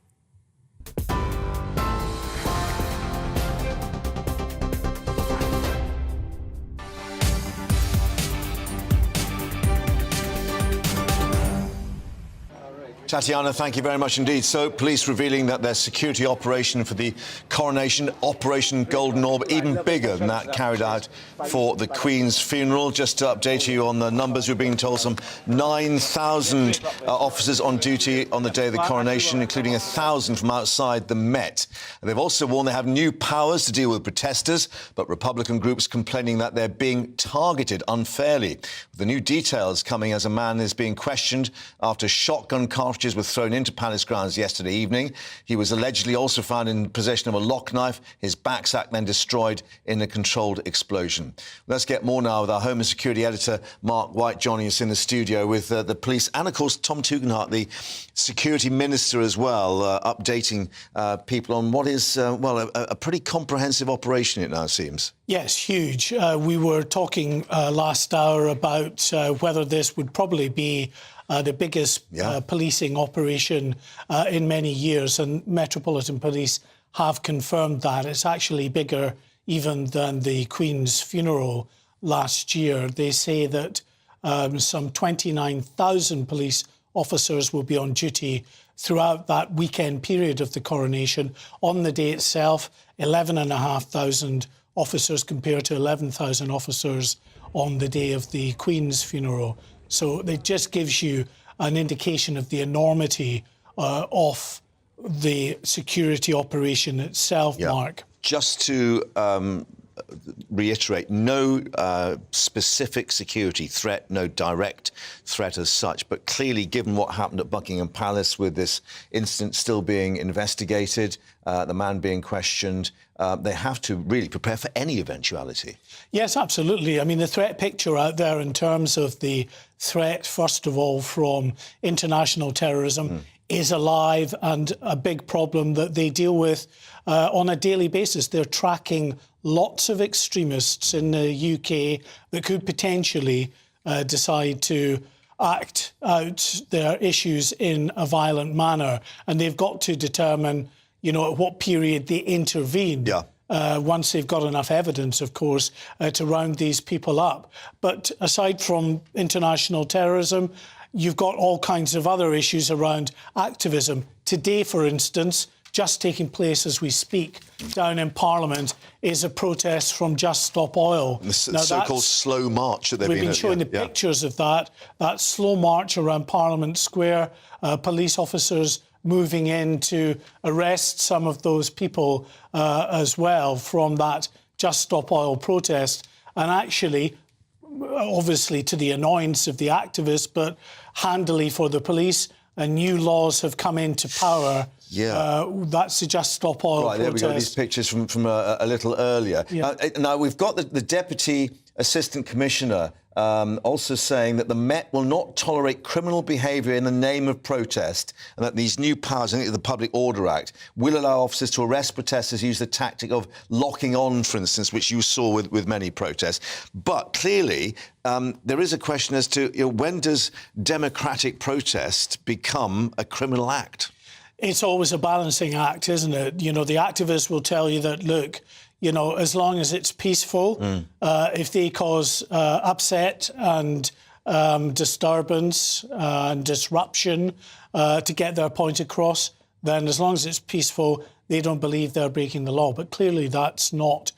Speaker 1: Tatiana, thank you very much indeed. So, police revealing that their security operation for the coronation, Operation Golden Orb, even bigger than that carried out for the Queen's funeral. Just to update you on the numbers, we're being told some 9,000 officers on duty on the day of the coronation, including 1,000 from outside the Met. They've also warned they have new powers to deal with protesters, but Republican groups complaining that they're being targeted unfairly. The new details coming as a man is being questioned after shotgun cartridges packages were thrown into Palace grounds yesterday evening. He was allegedly also found in possession of a lock knife, his backsack then destroyed in a controlled explosion. Let's get more now with our Home and Security editor, Mark White, joining us in the studio with the police and, of course, Tom Tugendhat, the Security Minister as well, updating people on what is, a pretty comprehensive operation, it now seems.
Speaker 14: Yes, huge. We were talking last hour about whether this would probably be the biggest policing operation in many years, and Metropolitan Police have confirmed that. It's actually bigger even than the Queen's funeral last year. They say that some 29,000 police officers will be on duty throughout that weekend period of the coronation. On the day itself, 11,500 officers compared to 11,000 officers on the day of the Queen's funeral. So it just gives you an indication of the enormity of the security operation itself, Mark.
Speaker 1: Just to reiterate, no specific security threat, no direct threat as such, but clearly, given what happened at Buckingham Palace with this incident still being investigated, the man being questioned, they have to really prepare for any eventuality.
Speaker 14: Yes, absolutely. I mean, the threat picture out there in terms of the threat, first of all, from international terrorism is alive and a big problem that they deal with on a daily basis. They're tracking lots of extremists in the UK that could potentially decide to act out their issues in a violent manner. And they've got to determine, you know, at what period they intervene. Once they've got enough evidence, of course, to round these people up. But aside from international terrorism, you've got all kinds of other issues around activism. Today, for instance, just taking place as we speak down in Parliament is a protest from Just Stop Oil.
Speaker 1: The so-called slow march that they've
Speaker 14: been showing the pictures of that slow march around Parliament Square, police officers moving in to arrest some of those people as well from that Just Stop Oil protest. And actually, obviously to the annoyance of the activists, but handily for the police, new laws have come into power. That's the Just Stop Oil protest.
Speaker 1: There we go, these pictures from a little earlier. Now, we've got the Deputy Assistant Commissioner also saying that the Met will not tolerate criminal behaviour in the name of protest, and that these new powers, I think the Public Order Act, will allow officers to arrest protesters who use the tactic of locking on, for instance, which you saw with many protests. But clearly, there is a question as to when does democratic protest become a criminal act?
Speaker 14: It's always a balancing act, isn't it? You know, the activists will tell you that, look, you know, as long as it's peaceful, if they cause upset and disturbance and disruption to get their point across, then as long as it's peaceful, they don't believe they're breaking the law. But clearly that's not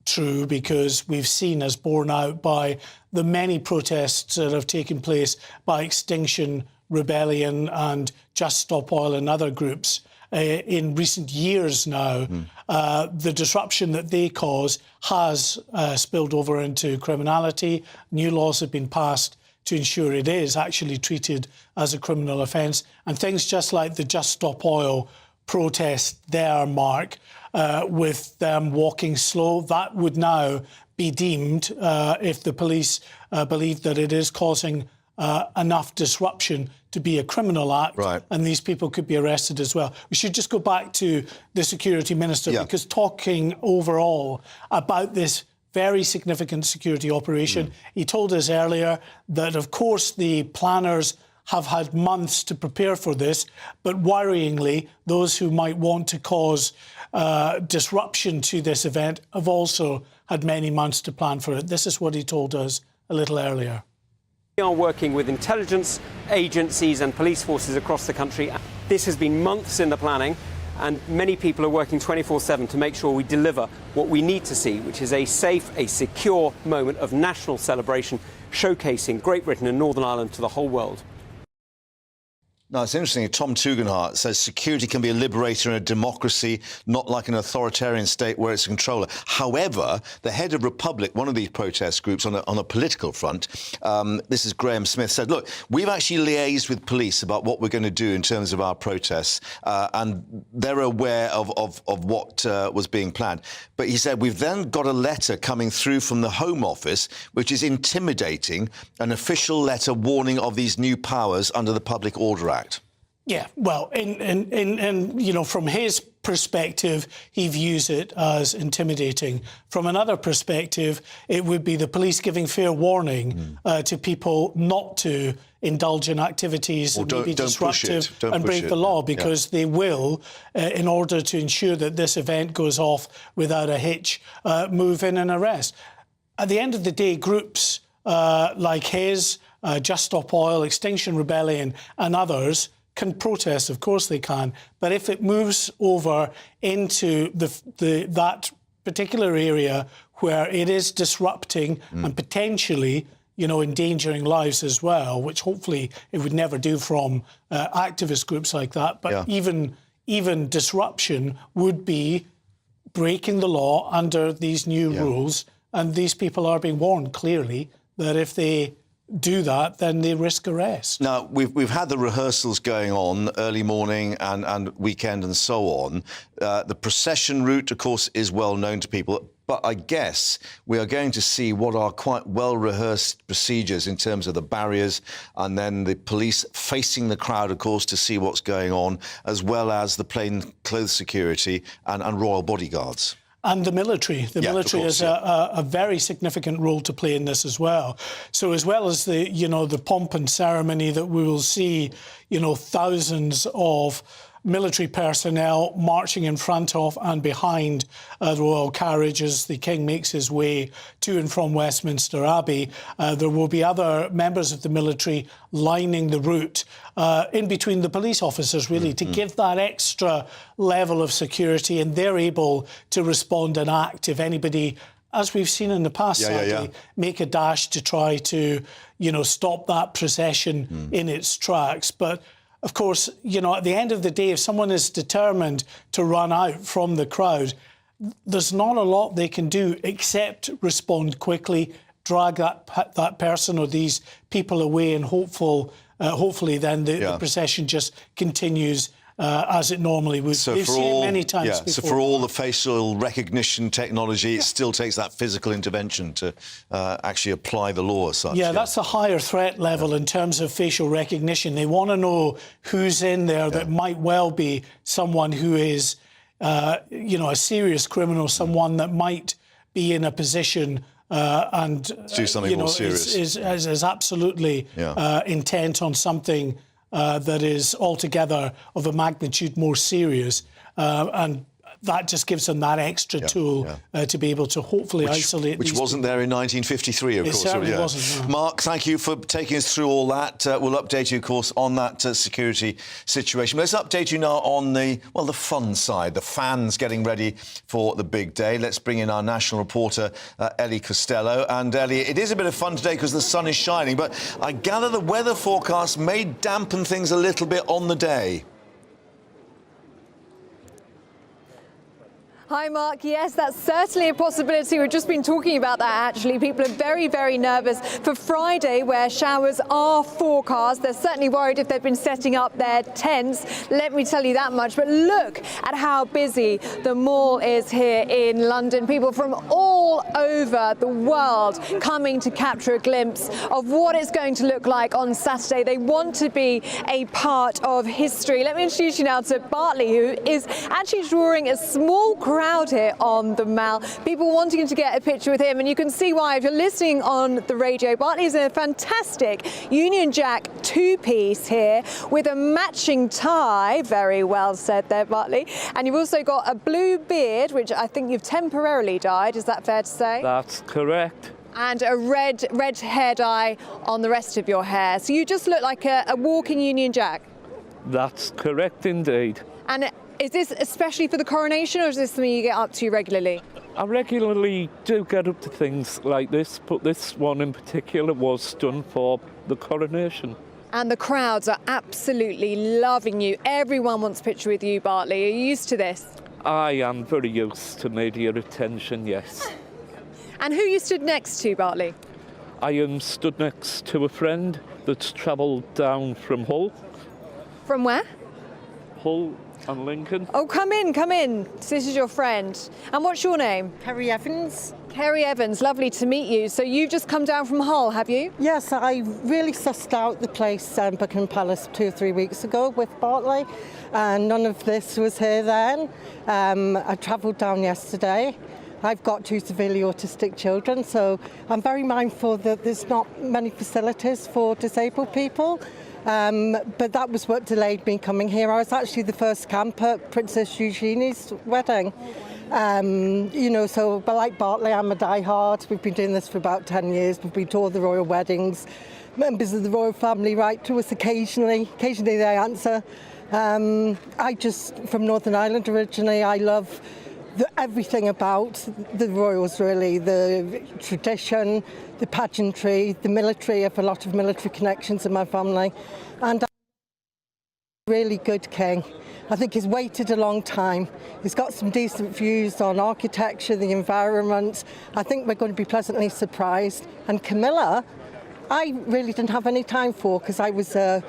Speaker 14: true, because we've seen, as borne out by the many protests that have taken place by Extinction Rebellion and Just Stop Oil and other groups in recent years now, the disruption that they cause has spilled over into criminality. New laws have been passed to ensure it is actually treated as a criminal offence. And things just like the Just Stop Oil protest there, Mark, with them walking slow, that would now be deemed, if the police believe that it is causing enough disruption to be a criminal act, and these people could be arrested as well. We should just go back to the Security Minister, because talking overall about this very significant security operation, he told us earlier that, of course, the planners have had months to prepare for this, but worryingly, those who might want to cause disruption to this event have also had many months to plan for it. This is what he told us a little earlier.
Speaker 15: We are working with intelligence agencies and police forces across the country. This has been months in the planning, and many people are working 24/7 to make sure we deliver what we need to see, which is a safe, a secure moment of national celebration, showcasing Great Britain and Northern Ireland to the whole world.
Speaker 1: No, it's interesting. Tom Tugendhat says security can be a liberator in a democracy, not like an authoritarian state where it's a controller. However, the head of Republic, one of these protest groups on a political front, this is Graham Smith, said, look, we've actually liaised with police about what we're going to do in terms of our protests, and they're aware of what was being planned. But he said, we've then got a letter coming through from the Home Office, which is intimidating, an official letter warning of these new powers under the Public Order Act.
Speaker 14: Yeah, well, and you know, from his perspective, he views it as intimidating. From another perspective, it would be the police giving fair warning to people not to indulge in activities that may be disruptive and break the law, because they will, in order to ensure that this event goes off without a hitch, move in and arrest. At the end of the day, groups like his, Just Stop Oil, Extinction Rebellion and others can protest, of course they can, but if it moves over into that particular area where it is disrupting and potentially, you know, endangering lives as well, which hopefully it would never do from activist groups like that, but even disruption would be breaking the law under these new rules, and these people are being warned clearly that if they do that, then they risk arrest.
Speaker 1: Now, we've had the rehearsals going on early morning and weekend and so on. The procession route, of course, is well known to people, but I guess we are going to see what are quite well-rehearsed procedures in terms of the barriers, and then the police facing the crowd, of course, to see what's going on, as well as the plainclothes security and royal bodyguards.
Speaker 14: And the military. The military has a very significant role to play in this as well. So as well as the, you know, the pomp and ceremony that we will see, you know, thousands of military personnel marching in front of and behind the royal carriage as the King makes his way to and from Westminster Abbey. There will be other members of the military lining the route in between the police officers, really, to give that extra level of security, and they're able to respond and act if anybody, as we've seen in the past, sadly, make a dash to try to, you know, stop that procession in its tracks. But of course, you know, at the end of the day, if someone is determined to run out from the crowd, there's not a lot they can do except respond quickly, drag that person or these people away, and hopefully then the procession just continues as it normally would.
Speaker 1: So
Speaker 14: We've seen it many times before.
Speaker 1: So for all the facial recognition technology, it still takes that physical intervention to actually apply the law as such.
Speaker 14: Yeah, that's a higher threat level in terms of facial recognition. They want to know who's in there that might well be someone who is, you know, a serious criminal, someone that might be in a position and
Speaker 1: do something more serious.
Speaker 14: Is absolutely intent on something that is altogether of a magnitude more serious, and that just gives them that extra tool to be able to hopefully isolate
Speaker 1: which
Speaker 14: these
Speaker 1: wasn't there in 1953, of course.
Speaker 14: It certainly wasn't. No.
Speaker 1: Mark, thank you for taking us through all that. We'll update you, of course, on that security situation. Let's update you now on the fun side, the fans getting ready for the big day. Let's bring in our national reporter, Ellie Costello. And, Ellie, it is a bit of fun today because the sun is shining, but I gather the weather forecast may dampen things a little bit on the day.
Speaker 2: Hi, Mark. Yes, that's certainly a possibility. We've just been talking about that, actually. People are very, very nervous for Friday, where showers are forecast. They're certainly worried if they've been setting up their tents. Let me tell you that much. But look at how busy the mall is here in London. People from all over the world coming to capture a glimpse of what it's going to look like on Saturday. They want to be a part of history. Let me introduce you now to Bartley, who is actually drawing a small crowd here on the Mall, people wanting to get a picture with him, and you can see why if you're listening on the radio. Bartley is in a fantastic Union Jack two-piece here with a matching tie. Very well said there, Bartley. And you've also got a blue beard, which I think you've temporarily dyed. Is that fair to say?
Speaker 8: That's correct.
Speaker 2: And a red hair dye on the rest of your hair. So you just look like a walking Union Jack.
Speaker 8: That's correct indeed.
Speaker 2: And is this especially for the coronation, or is this something you get up to regularly?
Speaker 8: I regularly do get up to things like this, but this one in particular was done for the coronation.
Speaker 2: And the crowds are absolutely loving you. Everyone wants a picture with you, Bartley. Are you used to this?
Speaker 8: I am very used to media attention, yes.
Speaker 2: And who you stood next to, Bartley?
Speaker 8: I am stood next to a friend that's travelled down from Hull.
Speaker 2: From where?
Speaker 8: Hull and Lincoln.
Speaker 2: Oh, come in. This is your friend. And what's your name?
Speaker 3: Kerry Evans.
Speaker 2: Kerry Evans, lovely to meet you. So you've just come down from Hull, have you?
Speaker 3: Yes, I really sussed out the place, Buckingham Palace, 2 or 3 weeks ago with Bartley, and none of this was here then. I travelled down yesterday. I've got 2 severely autistic children, so I'm very mindful that there's not many facilities for disabled people. But that was what delayed me coming here. I was actually the first camp at Princess Eugenie's wedding. So but like Bartley, I'm a diehard. We've been doing this for about 10 years. We've been to all the royal weddings. Members of the royal family write to us occasionally. Occasionally they answer. From Northern Ireland originally. I love everything about the royals, really. The tradition, the pageantry, the military. I have a lot of military connections in my family. And really good king. I think he's waited a long time. He's got some decent views on architecture, the environment. I think we're going to be pleasantly surprised. And Camilla, I really didn't have any time for because I was a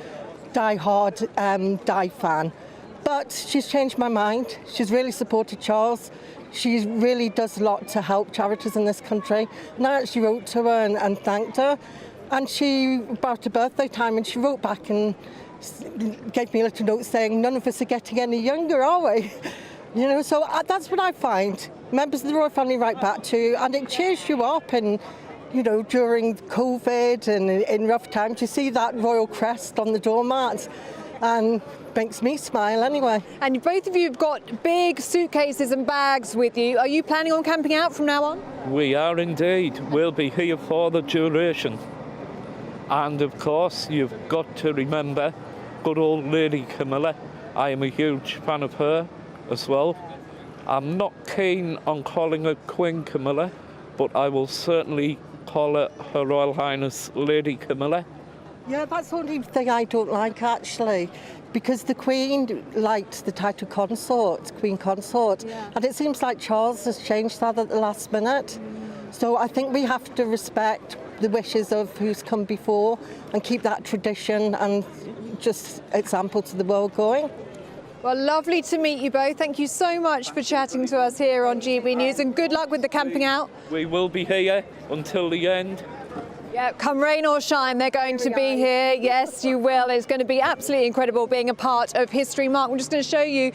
Speaker 3: die-hard Di fan. But she's changed my mind. She's really supported Charles. She really does a lot to help charities in this country. And I actually wrote to her and thanked her. And she, about her birthday time, and she wrote back and gave me a little note saying, none of us are getting any younger, are we? So that's what I find. Members of the royal family write back to you, and it cheers you up. And, during COVID and in rough times, you see that royal crest on the doormat, and makes me smile anyway.
Speaker 2: And both of you have got big suitcases and bags with you. Are you planning on camping out from now on?
Speaker 8: We are indeed. We'll be here for the duration. And of course, you've got to remember good old Lady Camilla. I am a huge fan of her as well. I'm not keen on calling her Queen Camilla, but I will certainly call her Her Royal Highness Lady Camilla.
Speaker 3: Yeah, that's the only thing I don't like, actually, because the Queen liked the title consort, Queen Consort, and it seems like Charles has changed that at the last minute. So I think we have to respect the wishes of who's come before and keep that tradition and just example to the world going.
Speaker 2: Well, lovely to meet you both. Thank you so much for chatting to us here on GB News, and good luck with the camping out.
Speaker 8: We will be here until the end.
Speaker 2: Yeah, come rain or shine, they're going to be here. Yes, you will. It's going to be absolutely incredible being a part of history. Mark, I'm just going to show you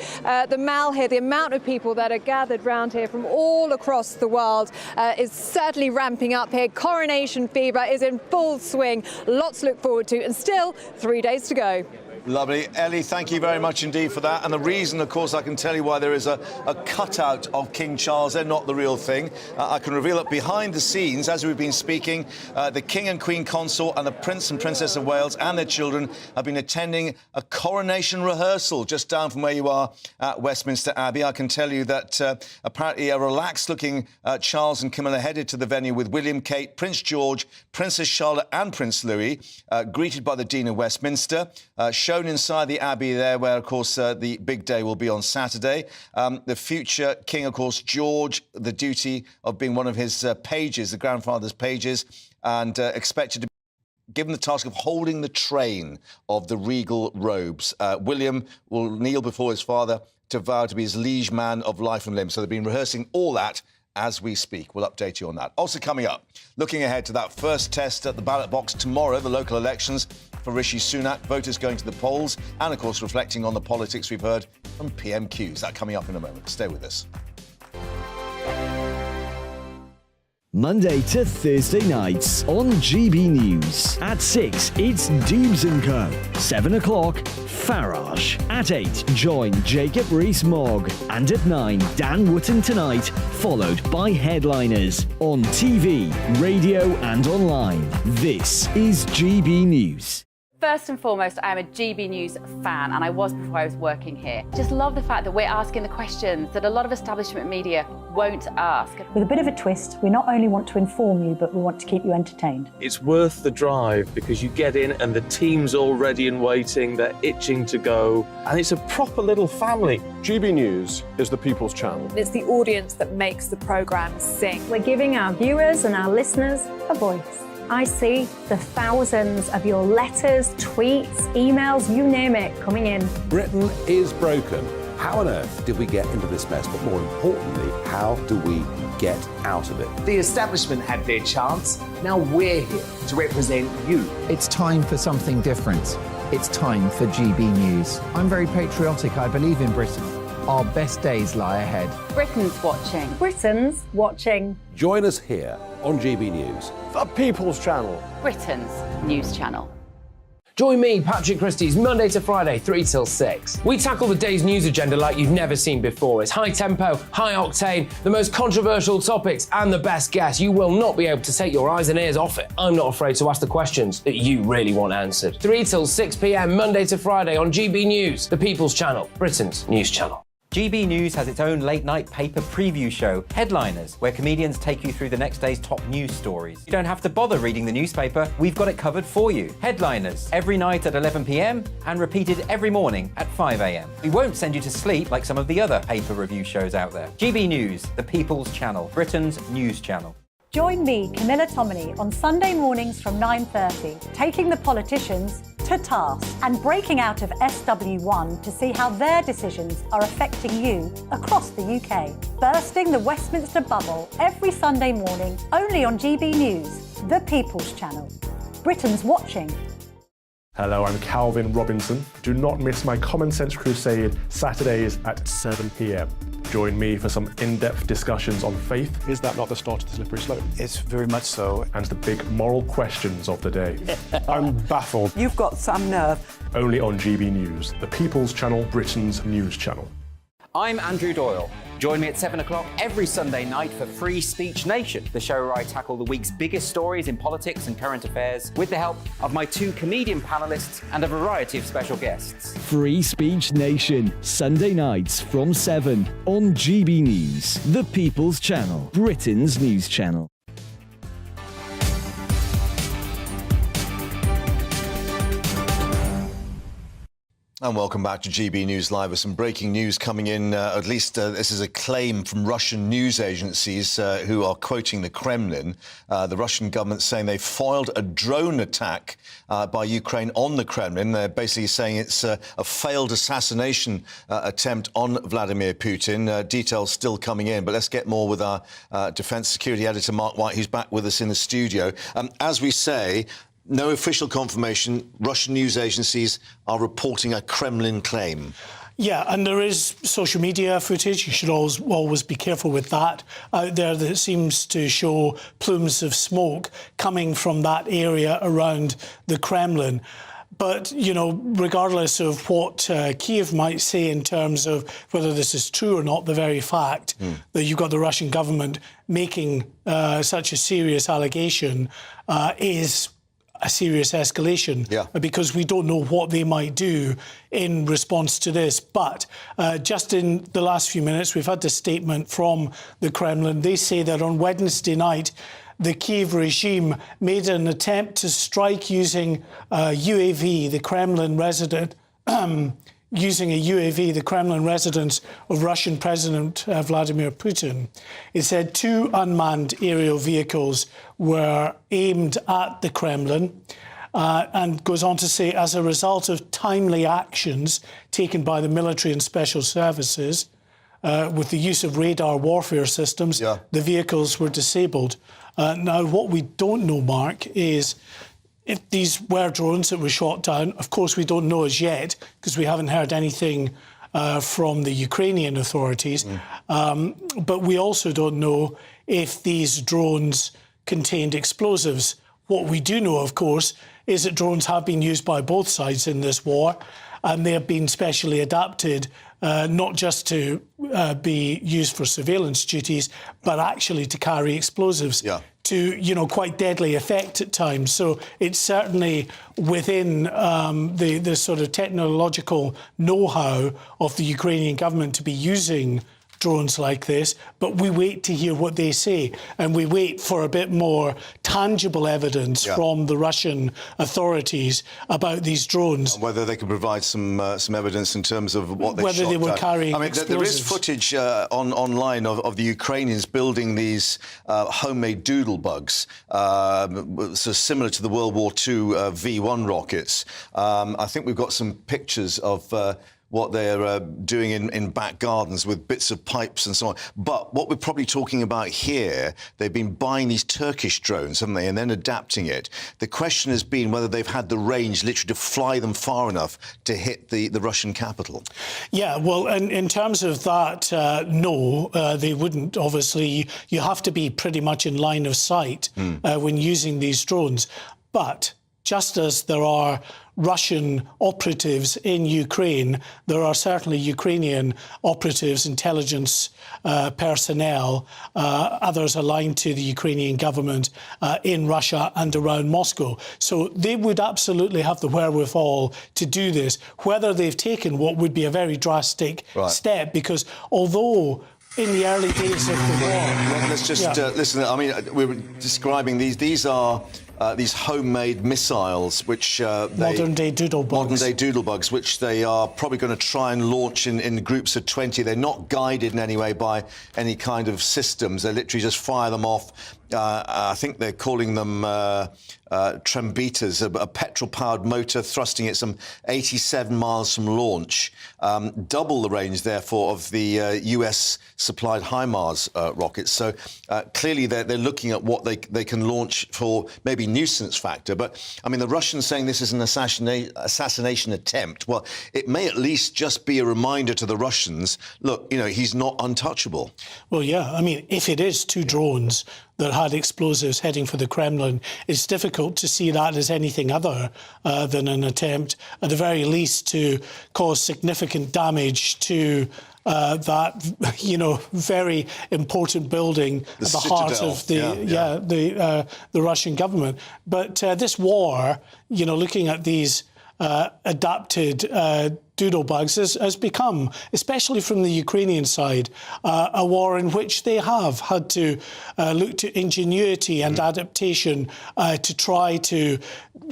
Speaker 2: the mall here. The amount of people that are gathered round here from all across the world is certainly ramping up here. Coronation fever is in full swing. Lots to look forward to, and still 3 days to go.
Speaker 1: Lovely. Ellie, thank you very much indeed for that. And the reason, of course, I can tell you why there is a cutout of King Charles. They're not the real thing. I can reveal that behind the scenes, as we've been speaking, the King and Queen Consort and the Prince and Princess of Wales and their children have been attending a coronation rehearsal just down from where you are at Westminster Abbey. I can tell you that apparently a relaxed-looking Charles and Camilla headed to the venue with William, Kate, Prince George, Princess Charlotte and Prince Louis, greeted by the Dean of Westminster, shown inside the Abbey there, where, of course, the big day will be on Saturday. The future King, of course, George, the duty of being one of his pages, the grandfather's pages, and expected to be given the task of holding the train of the regal robes. William will kneel before his father to vow to be his liege man of life and limb. So they've been rehearsing all that as we speak. We'll update you on that. Also coming up, looking ahead to that first test at the ballot box tomorrow, the local elections for Rishi Sunak, voters going to the polls, and, of course, reflecting on the politics we've heard from PMQs. That coming up in a moment. Stay with us.
Speaker 7: Monday to Thursday nights on GB News. At 6, it's Dubes & Co. 7 o'clock, Farage. At 8, join Jacob Rees-Mogg. And at 9, Dan Wootton Tonight, followed by Headliners. On TV, radio and online. This is GB News.
Speaker 16: First and foremost, I am a GB News fan, and I was before I was working here. Just love the fact that we're asking the questions that a lot of establishment media won't ask.
Speaker 17: With a bit of a twist, we not only want to inform you, but we want to keep you entertained.
Speaker 18: It's worth the drive because you get in and the team's all ready and waiting, they're itching to go, and it's a proper little family.
Speaker 26: GB News is the People's Channel.
Speaker 2: It's the audience that makes the programme sing.
Speaker 31: We're giving our viewers and our listeners a voice. I see the thousands of your letters, tweets, emails, you name it, coming in.
Speaker 29: Britain is broken. How on earth did we get into this mess? But more importantly, how do we get out of it?
Speaker 19: The establishment had their chance. Now we're here to represent you.
Speaker 20: It's time for something different. It's time for GB News. I'm very patriotic. I believe in Britain. Our best days lie ahead.
Speaker 16: Britain's watching.
Speaker 31: Britain's watching.
Speaker 29: Join us here on GB News.
Speaker 26: The People's Channel.
Speaker 16: Britain's news channel.
Speaker 32: Join me, Patrick Christie's, Monday to Friday, 3 till 6. We tackle the day's news agenda like you've never seen before. It's high tempo, high octane, the most controversial topics, and the best guests. You will not be able to take your eyes and ears off it. I'm not afraid to ask the questions that you really want answered. 3 till 6 p.m, Monday to Friday on GB News, the People's Channel, Britain's news channel.
Speaker 21: GB News has its own late-night paper preview show, Headliners, where comedians take you through the next day's top news stories. You don't have to bother reading the newspaper, we've got it covered for you. Headliners, every night at 11 p.m, and repeated every morning at 5 a.m. We won't send you to sleep like some of the other paper review shows out there. GB News, the People's Channel, Britain's news channel.
Speaker 31: Join me, Camilla Tominey, on Sunday mornings from 9:30, taking the politicians to task and breaking out of SW1 to see how their decisions are affecting you across the UK. Bursting the Westminster bubble every Sunday morning, only on GB News, the People's Channel. Britain's watching.
Speaker 22: Hello, I'm Calvin Robinson. Do not miss my Common Sense Crusade Saturdays at 7 p.m. Join me for some in-depth discussions on faith. Is that not the start of the slippery slope? It's very much so. And the big moral questions of the day. I'm baffled.
Speaker 23: You've got some nerve.
Speaker 22: Only on GB News, the People's Channel, Britain's news channel.
Speaker 21: I'm Andrew Doyle. Join me at 7 o'clock every Sunday night for Free Speech Nation, the show where I tackle the week's biggest stories in politics and current affairs with the help of my 2 comedian panellists and a variety of special guests.
Speaker 7: Free Speech Nation, Sunday nights from 7 on GB News, the People's Channel, Britain's news channel.
Speaker 1: And welcome back to GB News Live with some breaking news coming in. At least this is a claim from Russian news agencies who are quoting the Kremlin. The Russian government saying they foiled a drone attack by Ukraine on the Kremlin. They're basically saying it's a failed assassination attempt on Vladimir Putin. Details still coming in, but let's get more with our defence security editor, Mark White, who's back with us in the studio. As we say, no official confirmation. Russian news agencies are reporting a Kremlin claim.
Speaker 14: Yeah, and there is social media footage. You should always be careful with that out there that seems to show plumes of smoke coming from that area around the Kremlin. But, you know, regardless of what Kiev might say in terms of whether this is true or not, the very fact that you've got the Russian government making such a serious allegation is a serious escalation, because we don't know what they might do in response to this. But just in the last few minutes, we've had this statement from the Kremlin. They say that on Wednesday night, the Kiev regime made an attempt to strike using UAV, the Kremlin resident, using a UAV, the Kremlin residence of Russian President Vladimir Putin. It said 2 unmanned aerial vehicles were aimed at the Kremlin, and goes on to say, as a result of timely actions taken by the military and special services, with the use of radar warfare systems, the vehicles were disabled. Now, what we don't know, Mark, is if these were drones that were shot down. Of course, we don't know as yet, because we haven't heard anything from the Ukrainian authorities. But we also don't know if these drones contained explosives. What we do know, of course, is that drones have been used by both sides in this war. and they have been specially adapted not just to be used for surveillance duties, but actually to carry explosives to, quite deadly effect at times. So it's certainly within the sort of technological know-how of the Ukrainian government to be using drones like this, but we wait to hear what they say, and we wait for a bit more tangible evidence from the Russian authorities about these drones.
Speaker 1: And whether they can provide some evidence in terms of what they
Speaker 14: whether
Speaker 1: shot
Speaker 14: they were
Speaker 1: at.
Speaker 14: carrying
Speaker 1: there is footage online of the Ukrainians building these homemade doodle bugs, so similar to the World War II V1 rockets. I think we've got some pictures of what they're doing in back gardens with bits of pipes and so on. But what we're probably talking about here, they've been buying these Turkish drones, haven't they, and then adapting it. The question has been whether they've had the range literally to fly them far enough to hit the Russian capital.
Speaker 14: Yeah, well, in terms of that, no, they wouldn't, obviously. You have to be pretty much in line of sight when using these drones. But just as there are Russian operatives in Ukraine, there are certainly Ukrainian operatives, intelligence personnel, others aligned to the Ukrainian government in Russia and around Moscow. So they would absolutely have the wherewithal to do this, whether they've taken what would be a very drastic step, because although in the early days of the war...
Speaker 1: Let's just listen. I mean, we were describing these are these homemade missiles, which
Speaker 14: modern-day doodle
Speaker 1: bugs, which they are probably going to try and launch in groups of 20. They're not guided in any way by any kind of systems. They literally just fire them off. I think they're calling them Trembetas, a petrol-powered motor thrusting at some 87 miles from launch, double the range, therefore, of the US-supplied HIMARS rockets. So clearly they're looking at what they can launch for maybe nuisance factor. But, I mean, the Russians saying this is an assassination attempt. Well, it may at least just be a reminder to the Russians, look, he's not untouchable.
Speaker 14: Well, yeah, I mean, if it is two drones that had explosives heading for the Kremlin, it's difficult to see that as anything other than an attempt, at the very least, to cause significant damage to that, very important building at the heart of the Russian government. But this war, looking at these adapted doodle bugs has become, especially from the Ukrainian side, a war in which they have had to look to ingenuity and adaptation to try to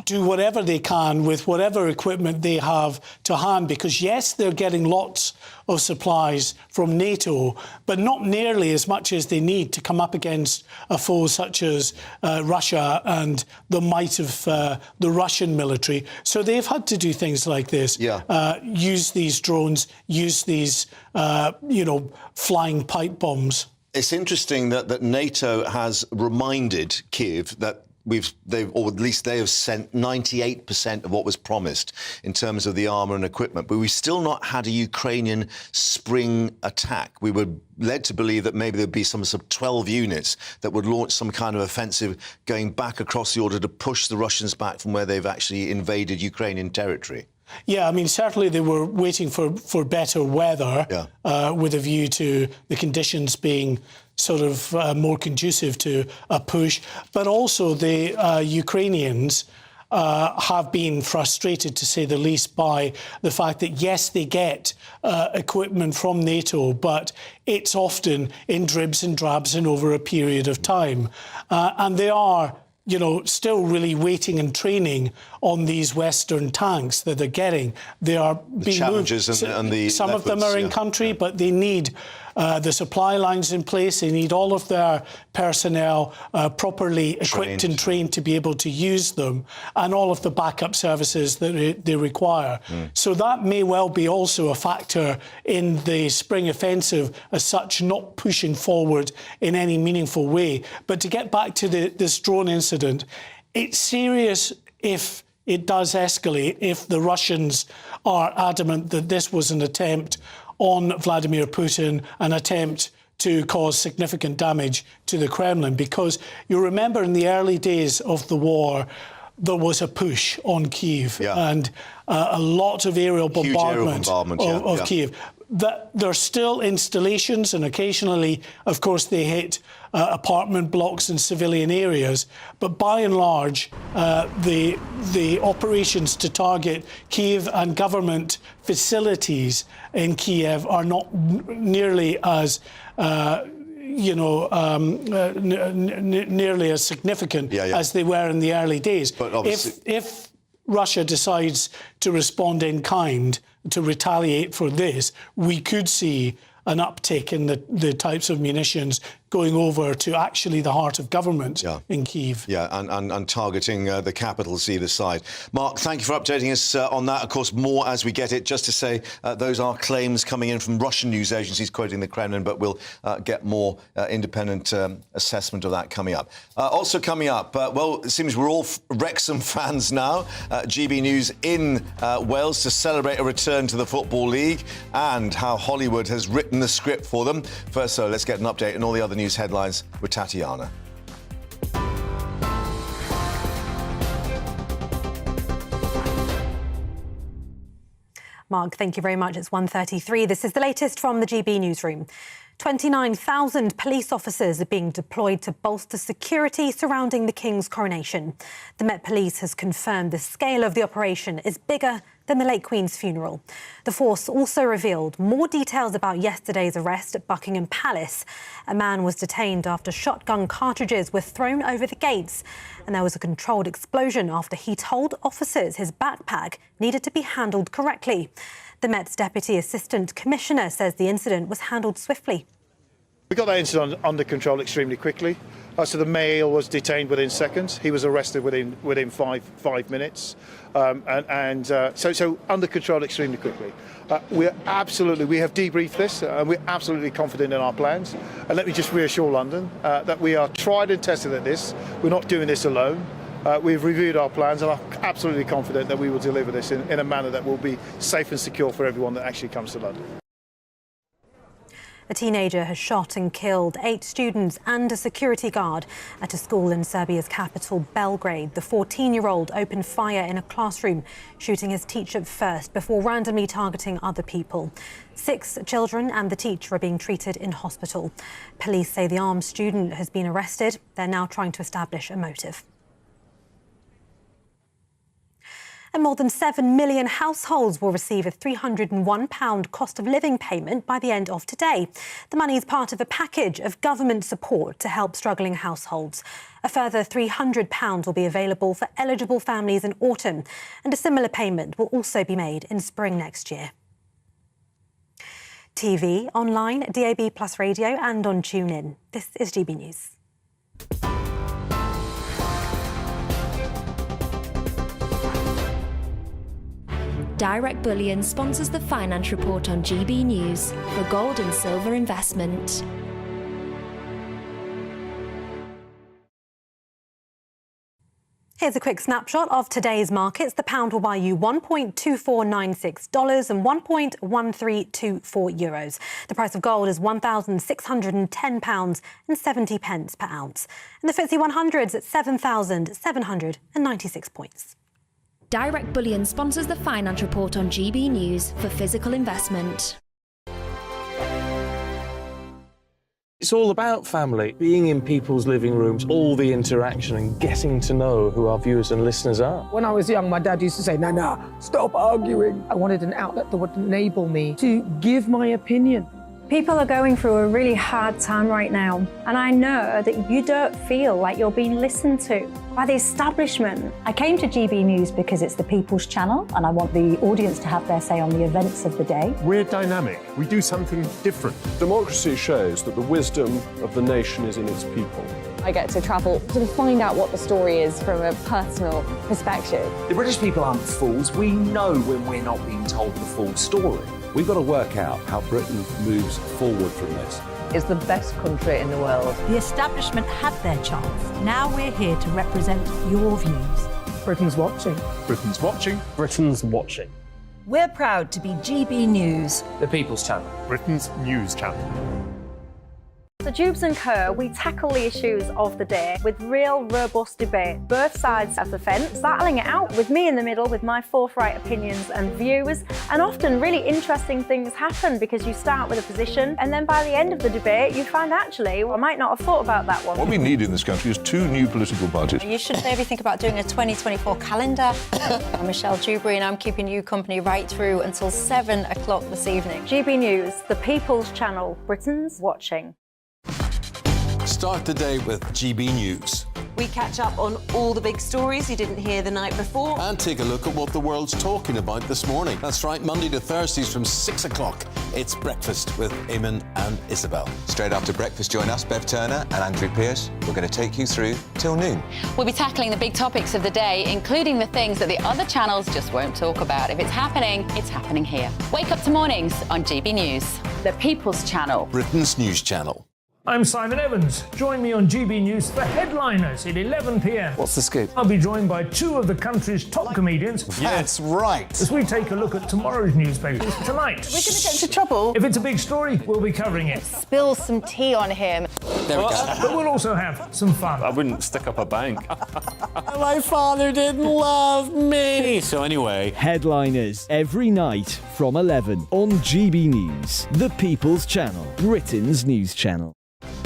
Speaker 14: do whatever they can with whatever equipment they have to hand, because yes, they're getting lots of supplies from NATO, but not nearly as much as they need to come up against a foe such as Russia and the might of the Russian military. So they've had to do things like this. Use these drones, use these, flying pipe bombs.
Speaker 1: It's interesting that NATO has reminded Kyiv that or at least they have sent 98% of what was promised in terms of the armour and equipment. But we've still not had a Ukrainian spring attack. We were led to believe that maybe there'd be some sort of 12 units that would launch some kind of offensive going back across the order to push the Russians back from where they've actually invaded Ukrainian territory.
Speaker 14: Yeah, I mean, certainly they were waiting for better weather with a view to the conditions being sort of more conducive to a push. But also the Ukrainians have been frustrated, to say the least, by the fact that, yes, they get equipment from NATO, but it's often in dribs and drabs and over a period of time. And they are still really waiting and training on these Western tanks that they're getting. They are being
Speaker 1: challenges
Speaker 14: moved.
Speaker 1: And the
Speaker 14: some
Speaker 1: leopards,
Speaker 14: of them are in country, but they need the supply lines in place. They need all of their personnel properly equipped and trained to be able to use them, and all of the backup services that they require. So that may well be also a factor in the spring offensive as such, not pushing forward in any meaningful way. But to get back to this drone incident, it's serious if it does escalate, if the Russians are adamant that this was an attempt on Vladimir Putin, an attempt to cause significant damage to the Kremlin. Because you remember in the early days of the war, there was a push on Kyiv and a lot of aerial bombardment of Kyiv. That there are still installations, and occasionally, of course, they hit apartment blocks and civilian areas. But by and large, the operations to target Kyiv and government facilities in Kiev are not nearly as nearly as significant as they were in the early days. But if Russia decides to respond in kind, to retaliate for this, we could see an uptick in the types of munitions going over to actually the heart of government in Kyiv.
Speaker 1: Yeah, and targeting the capitals either side. Mark, thank you for updating us on that. Of course, more as we get it. Just to say, those are claims coming in from Russian news agencies quoting the Kremlin, but we'll get more independent assessment of that coming up. Also coming up, well, it seems we're all Wrexham fans now. GB News in Wales to celebrate a return to the Football League and how Hollywood has written the script for them. First, so let's get an update on all the other news headlines with Tatiana.
Speaker 10: Mark, thank you very much. It's 1:33. This is the latest from the GB newsroom. 29,000 police officers are being deployed to bolster security surrounding the King's coronation. The Met Police has confirmed the scale of the operation is bigger than the late Queen's funeral. The force also revealed more details about yesterday's arrest at Buckingham Palace. A man was detained after shotgun cartridges were thrown over the gates, and there was a controlled explosion after he told officers his backpack needed to be handled correctly. The Met's Deputy Assistant Commissioner says the incident was handled swiftly.
Speaker 4: We got that incident under control extremely quickly. So the male was detained within seconds. He was arrested within five minutes, so under control extremely quickly. We have debriefed this, and we're absolutely confident in our plans. And let me just reassure London that we are tried and tested at this. We're not doing this alone. We've reviewed our plans and are absolutely confident that we will deliver this in a manner that will be safe and secure for everyone that actually comes to London.
Speaker 10: A teenager has shot and killed 8 students and a security guard at a school in Serbia's capital, Belgrade. The 14-year-old opened fire in a classroom, shooting his teacher first before randomly targeting other people. 6 children and the teacher are being treated in hospital. Police say the armed student has been arrested. They're now trying to establish a motive. And more than 7 million households will receive a £301 cost of living payment by the end of today. The money is part of a package of government support to help struggling households. A further £300 will be available for eligible families in autumn, and a similar payment will also be made in spring next year. TV, online, DAB+ radio and on TuneIn. This is GB News.
Speaker 5: Direct Bullion sponsors the Finance Report on GB News for gold and silver investment.
Speaker 10: Here's a quick snapshot of today's markets. The pound will buy you $1.2496 and €1.1324. The price of gold is £1,610.70 per ounce. And the FTSE 100's at 7,796 points.
Speaker 5: Direct Bullion sponsors the Finance Report on GB News for physical investment.
Speaker 18: It's all about family, being in people's living rooms, all the interaction and getting to know who our viewers and listeners are.
Speaker 6: When I was young, my dad used to say, Nana, stop arguing. I wanted an outlet that would enable me to give my opinion.
Speaker 17: People are going through a really hard time right now, and I know that you don't feel like you're being listened to by the establishment. I came to GB News because it's the people's channel, and I want the audience to have their say on the events of the day.
Speaker 22: We're dynamic. We do something different.
Speaker 26: Democracy shows that the wisdom of the nation is in its people.
Speaker 9: I get to travel to find out what the story is from a personal perspective.
Speaker 19: The British people aren't fools. We know when we're not being told the full story.
Speaker 29: We've got to work out how Britain moves forward from this.
Speaker 11: It's the best country in the world.
Speaker 31: The establishment had their chance. Now we're here to represent your views.
Speaker 6: Britain's watching.
Speaker 22: Britain's watching.
Speaker 18: Britain's watching.
Speaker 31: We're proud to be GB News,
Speaker 32: The People's Channel.
Speaker 22: Britain's news channel.
Speaker 17: So Dubes & Co, we tackle the issues of the day with real, robust debate. Both sides of the fence, battling it out with me in the middle with my forthright opinions and views. And often really interesting things happen because you start with a position and then by the end of the debate you find actually, well, I might not have thought about that one.
Speaker 2: What we need in this country is 2 new political parties.
Speaker 3: You should maybe think about doing a 2024 calendar. I'm Michelle Dewberry and I'm keeping you company right through until 7 o'clock this evening.
Speaker 17: GB News, the People's Channel, Britain's watching.
Speaker 8: Start the day with GB News.
Speaker 12: We catch up on all the big stories you didn't hear the night before.
Speaker 8: And take a look at what the world's talking about this morning. That's right, Monday to Thursdays from 6 o'clock. It's Breakfast with Eamon and Isabel.
Speaker 13: Straight after breakfast, join us, Bev Turner and Andrew Pearce. We're going to take you through till noon.
Speaker 16: We'll be tackling the big topics of the day, including the things that the other channels just won't talk about. If it's happening here. Wake up to mornings on GB News, the People's Channel.
Speaker 8: Britain's news channel.
Speaker 15: I'm Simon Evans. Join me on GB News for Headliners at 11 p.m.
Speaker 8: What's the scoop?
Speaker 15: I'll be joined by 2 of the country's top comedians.
Speaker 8: That's right.
Speaker 15: As we take a look at tomorrow's newspapers tonight.
Speaker 12: We're going to get into trouble.
Speaker 15: If it's a big story, we'll be covering it.
Speaker 12: Spill some tea on him.
Speaker 8: There we go.
Speaker 15: But we'll also have some fun.
Speaker 23: I wouldn't stick up a bank.
Speaker 8: My father didn't love me.
Speaker 23: So anyway.
Speaker 7: Headliners every night from 11 on GB News, the People's Channel, Britain's news channel.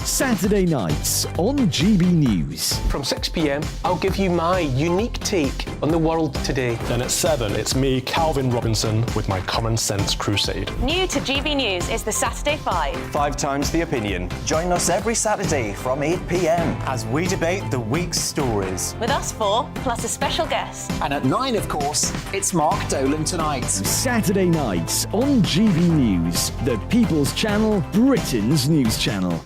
Speaker 7: Saturday nights on GB News.
Speaker 24: From 6 p.m, I'll give you my unique take on the world today.
Speaker 22: Then at 7, it's me, Calvin Robinson, with my Common Sense Crusade.
Speaker 25: New to GB News is the Saturday 5.
Speaker 27: 5 times the opinion. Join us every Saturday from 8 p.m. as we debate the week's stories.
Speaker 25: With us 4, plus a special guest.
Speaker 27: And at 9, of course, it's Mark Dolan Tonight.
Speaker 7: Saturday nights on GB News, the People's Channel, Britain's news channel.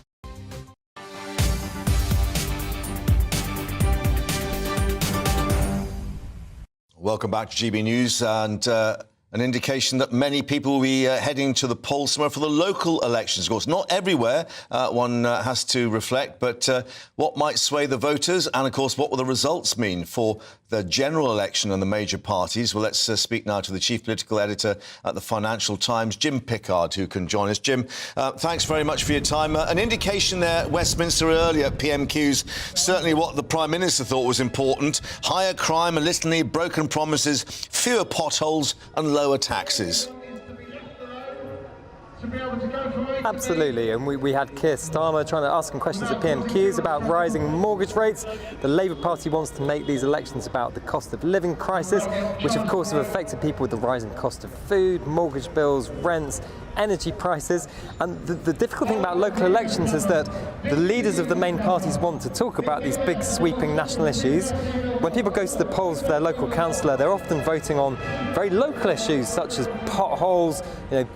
Speaker 1: Welcome back to GB News, and an indication that many people will be heading to the polls tomorrow for the local elections. Of course, not everywhere, one has to reflect, but what might sway the voters, and of course, what will the results mean for the general election and the major parties? Well, let's speak now to the chief political editor at the Financial Times, Jim Pickard, who can join us. Jim, thanks very much for your time. An indication there, Westminster earlier at PMQs, certainly what the Prime Minister thought was important: higher crime, a litany of broken promises, fewer potholes and lower taxes.
Speaker 28: Absolutely, and we had Keir Starmer trying to ask some questions at PMQs about rising mortgage rates. The Labour Party wants to make these elections about the cost of living crisis, which of course have affected people with the rising cost of food, mortgage bills, rents, energy prices. And the difficult thing about local elections is that the leaders of the main parties want to talk about these big sweeping national issues. When people go to the polls for their local councillor, they're often voting on very local issues such as potholes,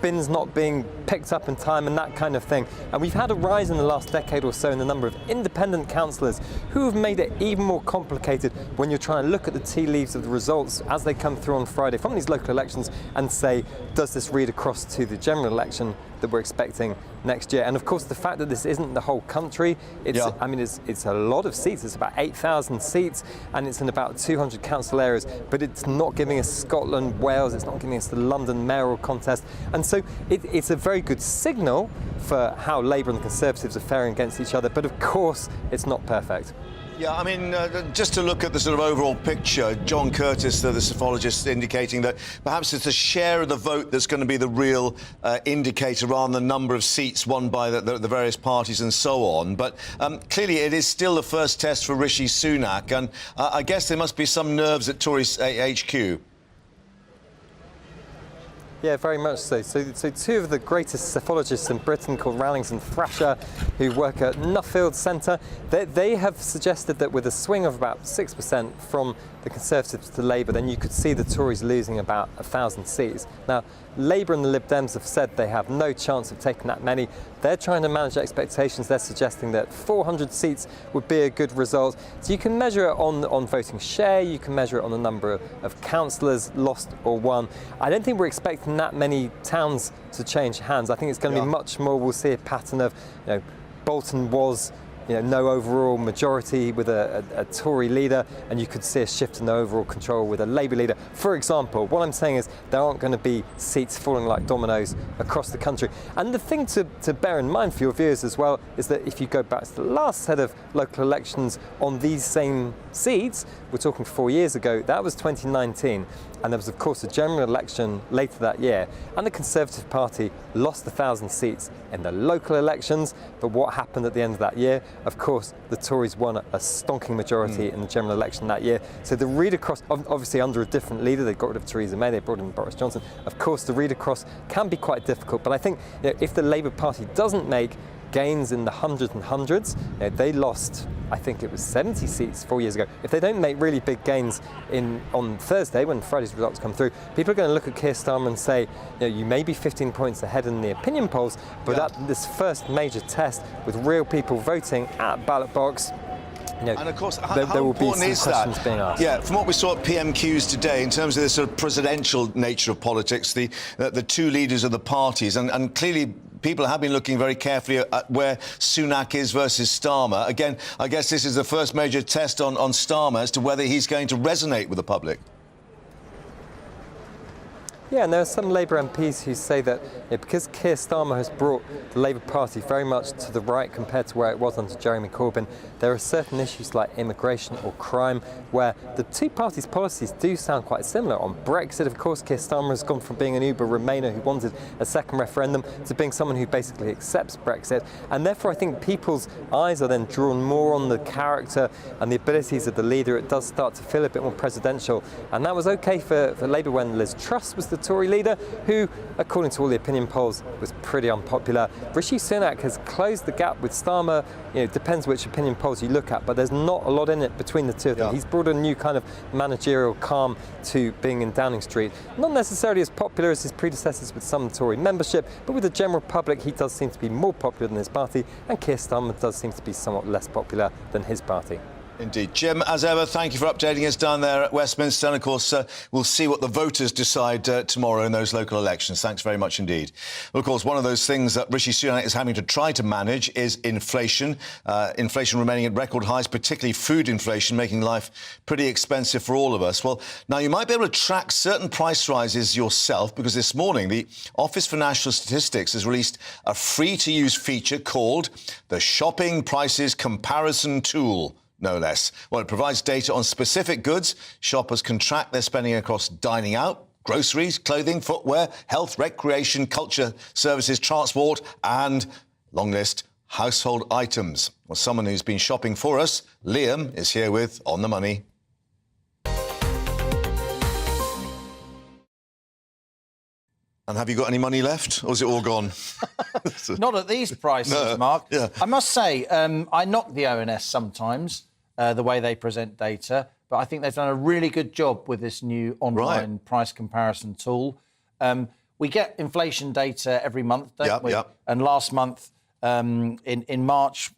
Speaker 28: bins not being picked up in time and that kind of thing. And we've had a rise in the last decade or so in the number of independent councillors who have made it even more complicated when you're trying to look at the tea leaves of the results as they come through on Friday from these local elections and say, does this read across to the general election that we're expecting next year? And of course, the fact that this isn't the whole country, it's a lot of seats. It's about 8,000 seats, and it's in about 200 council areas. But it's not giving us Scotland, Wales. It's not giving us the London mayoral contest. And so it's a very good signal for how Labour and the Conservatives are faring against each other. But of course, it's not perfect.
Speaker 1: Yeah, I mean, just to look at the sort of overall picture, John Curtis, the psephologist, indicating that perhaps it's the share of the vote that's going to be the real indicator rather than the number of seats won by the various parties and so on. But clearly it is still the first test for Rishi Sunak, and I guess there must be some nerves at Tory HQ.
Speaker 28: Yeah, very much so. So 2 of the greatest psephologists in Britain, called Rallings and Thrasher, who work at Nuffield Centre, they have suggested that with a swing of about 6% from the Conservatives to Labour, then you could see the Tories losing about 1,000 seats. Now, Labour and the Lib Dems have said they have no chance of taking that many. They're trying to manage expectations. They're suggesting that 400 seats would be a good result. So you can measure it on voting share, you can measure it on the number of councillors lost or won. I don't think we're expecting that many towns to change hands. I think it's going to be much more, we'll see a pattern of, Bolton was no overall majority with a Tory leader, and you could see a shift in the overall control with a Labour leader. For example, what I'm saying is there aren't going to be seats falling like dominoes across the country. And the thing to bear in mind for your viewers as well is that if you go back to the last set of local elections on these same seats, we're talking 4 years ago, that was 2019. And there was, of course, a general election later that year, and the Conservative Party lost 1,000 seats in the local elections. But what happened at the end of that year? Of course, the Tories won a stonking majority in the general election that year. So the read across, obviously under a different leader, they got rid of Theresa May, they brought in Boris Johnson. Of course, the read across can be quite difficult. But I think if the Labour Party doesn't make gains in the hundreds and hundreds, they lost, I think it was 70 seats 4 years ago. If they don't make really big gains on Thursday, when Friday's results come through, people are going to look at Keir Starmer and say, you may be 15 points ahead in the opinion polls, but at this first major test with real people voting at ballot box,
Speaker 1: and of course,
Speaker 28: there will be some questions being asked.
Speaker 1: Yeah, from what we saw at PMQs today, in terms of the sort of presidential nature of politics, the two leaders of the parties, and clearly people have been looking very carefully at where Sunak is versus Starmer. Again, I guess this is the first major test on Starmer as to whether he's going to resonate with the public.
Speaker 28: Yeah, and there are some Labour MPs who say that because Keir Starmer has brought the Labour Party very much to the right compared to where it was under Jeremy Corbyn, there are certain issues like immigration or crime where the two parties' policies do sound quite similar. On Brexit, of course, Keir Starmer has gone from being an Uber Remainer who wanted a second referendum to being someone who basically accepts Brexit. And therefore, I think people's eyes are then drawn more on the character and the abilities of the leader. It does start to feel a bit more presidential. And that was okay for Labour when Liz Truss was the Tory leader, who, according to all the opinion polls, was pretty unpopular. Rishi Sunak has closed the gap with Starmer. It depends which opinion polls you look at, but there's not a lot in it between the two of them. Yeah. He's brought a new kind of managerial calm to being in Downing Street. Not necessarily as popular as his predecessors with some Tory membership, but with the general public, he does seem to be more popular than his party, and Keir Starmer does seem to be somewhat less popular than his party.
Speaker 1: Indeed. Jim, as ever, thank you for updating us down there at Westminster. And, of course, we'll see what the voters decide tomorrow in those local elections. Thanks very much indeed. Well, of course, one of those things that Rishi Sunak is having to try to manage is inflation. Inflation remaining at record highs, particularly food inflation, making life pretty expensive for all of us. Well, now, you might be able to track certain price rises yourself, because this morning the Office for National Statistics has released a free-to-use feature called the Shopping Prices Comparison Tool. No less. Well, it provides data on specific goods. Shoppers can track their spending across dining out, groceries, clothing, footwear, health, recreation, culture, services, transport, and, long list, household items. Well, someone who's been shopping for us, Liam, is here with On the Money. And have you got any money left, or is it all gone?
Speaker 4: Not at these prices, no. Mark. Yeah. I must say, I knock the ONS sometimes, the way they present data, but I think they've done a really good job with this new online price comparison tool. We get inflation data every month, don't we? Yep. And last month, in March,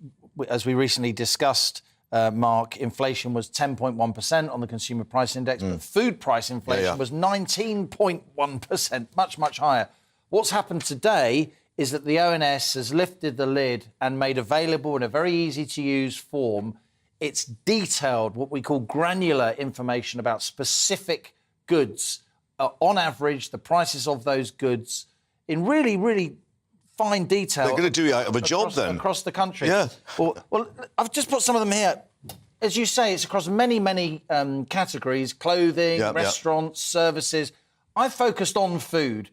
Speaker 4: as we recently discussed, Mark, inflation was 10.1% on the Consumer Price Index, but food price inflation was 19.1%, much, much higher. What's happened today is that the ONS has lifted the lid and made available in a very easy-to-use form, it's detailed, what we call granular information about specific goods, on average, the prices of those goods, in really, really fine detail.
Speaker 1: They're going to do you out of a job, then.
Speaker 4: Across the country.
Speaker 1: Yeah.
Speaker 4: Well, I've just put some of them here. As you say, it's across many, many categories, clothing, restaurants, services. I've focused on food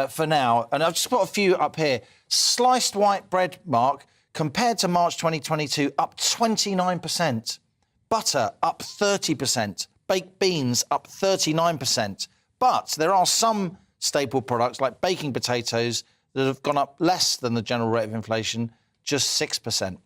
Speaker 4: for now, and I've just put a few up here. Sliced white bread, Mark, compared to March 2022, up 29%. Butter, up 30%. Baked beans, up 39%. But there are some staple products, like baking potatoes, that have gone up less than the general rate of inflation, just 6%.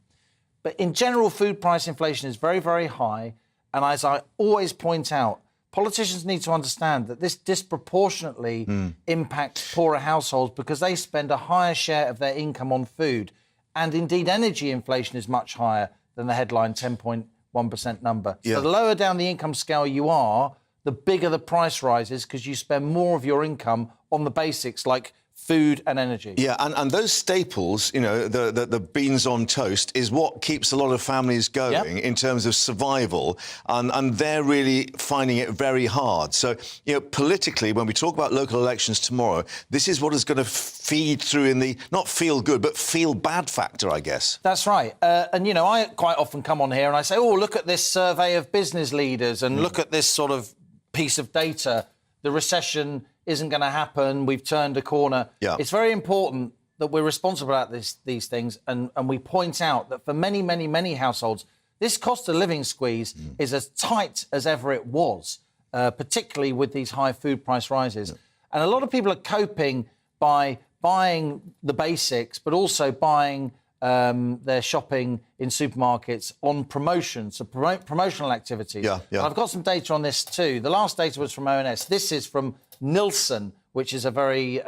Speaker 4: But in general, food price inflation is very, very high. And as I always point out, politicians need to understand that this disproportionately impacts poorer households because they spend a higher share of their income on food. And indeed, energy inflation is much higher than the headline 10.1% number. So the lower down the income scale you are, the bigger the price rises because you spend more of your income on the basics like food and energy.
Speaker 1: Yeah, and those staples, you know, the beans on toast is what keeps a lot of families going in terms of survival, and they're really finding it very hard. So, you know, politically, when we talk about local elections tomorrow, this is what is going to feed through in the, not feel good, but feel bad factor, I guess.
Speaker 4: That's right. And, you know, I quite often come on here and I say, oh, look at this survey of business leaders and look at this sort of piece of data. The recession isn't going to happen. We've turned a corner.
Speaker 1: Yeah.
Speaker 4: It's very important that we're responsible about these things and we point out that for many, many, many households, this cost of living squeeze is as tight as ever it was, particularly with these high food price rises. Yeah. And a lot of people are coping by buying the basics, but also buying their shopping in supermarkets on promotions, so promotional activities.
Speaker 1: Yeah.
Speaker 4: And I've got some data on this too. The last data was from ONS. This is from Nielsen, which is a very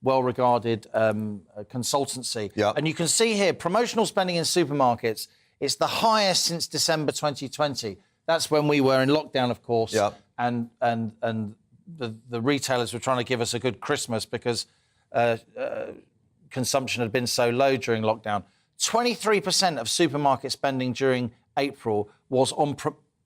Speaker 4: well-regarded consultancy.
Speaker 1: Yeah.
Speaker 4: And you can see here, promotional spending in supermarkets, it's the highest since December 2020. That's when we were in lockdown, of course.
Speaker 1: Yeah.
Speaker 4: And the retailers were trying to give us a good Christmas because consumption had been so low during lockdown. 23% of supermarket spending during April was on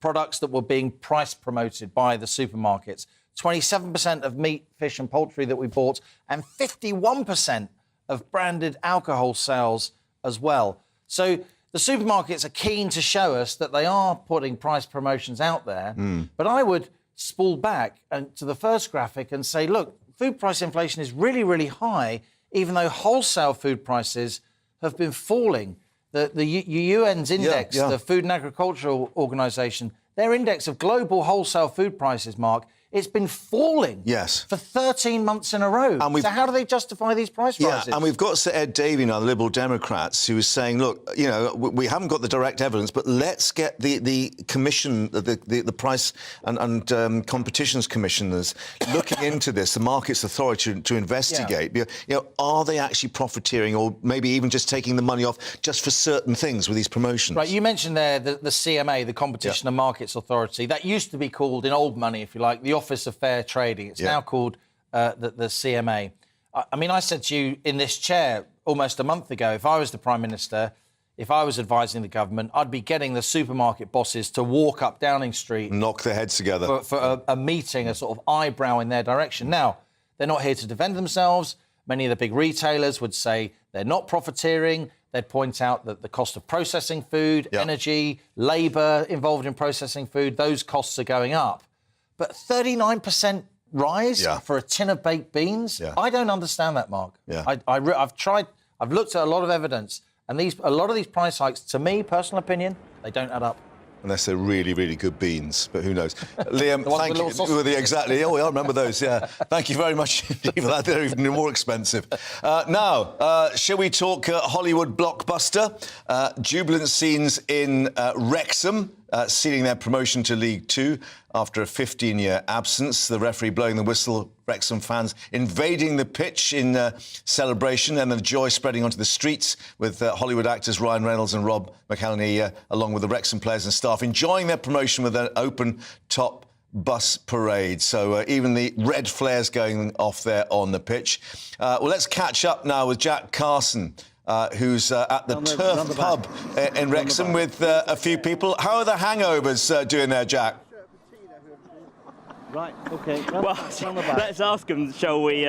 Speaker 4: products that were being price promoted by the supermarkets. 27% of meat, fish and poultry that we bought, and 51% of branded alcohol sales as well. So the supermarkets are keen to show us that they are putting price promotions out there. But I would spool back to the first graphic and say, look, food price inflation is really, really high, even though wholesale food prices have been falling. The UN's index, the Food and Agricultural Organization, their index of global wholesale food prices, Mark, it's been falling for 13 months in a row. So how do they justify these price rises?
Speaker 1: Yeah, and we've got Sir Ed Davey now, the Liberal Democrats, who is saying, look, you know, we haven't got the direct evidence, but let's get the commission, the Price and Competitions Commissioners looking into this, the Markets Authority, to investigate. You know, are they actually profiteering or maybe even just taking the money off just for certain things with these promotions?
Speaker 4: Right, you mentioned there the CMA, the Competition and Markets Authority. That used to be called, in old money, if you like, the Office of Fair Trading. It's now called the CMA. I mean, I said to you in this chair almost a month ago, if I was the Prime Minister, if I was advising the government, I'd be getting the supermarket bosses to walk up Downing Street...
Speaker 1: Knock their heads together.
Speaker 4: For a meeting, a sort of eyebrow in their direction. Now, they're not here to defend themselves. Many of the big retailers would say they're not profiteering. They'd point out that the cost of processing food, energy, labour involved in processing food, those costs are going up. But 39% rise for a tin of baked beans? I don't understand that, Mark. I've looked at a lot of evidence, and a lot of these price hikes, to me, personal opinion, they don't add up.
Speaker 1: Unless they're really, really good beans, but who knows? Liam, thank you. Exactly. Oh, I remember those, Thank you very much for that. They're even more expensive. Now, shall we talk Hollywood blockbuster? Jubilant scenes in Wrexham, sealing their promotion to League Two after a 15-year absence. The referee blowing the whistle, Wrexham fans invading the pitch in celebration, and the joy spreading onto the streets with Hollywood actors Ryan Reynolds and Rob McElhenney, along with the Wrexham players and staff, enjoying their promotion with an open-top bus parade. So even the red flares going off there on the pitch. Well, let's catch up now with Jack Carson, who's at the Turf Pub in Wrexham with a few people. How are the hangovers doing there, Jack?
Speaker 5: Right, OK. Well, let's ask them, shall we,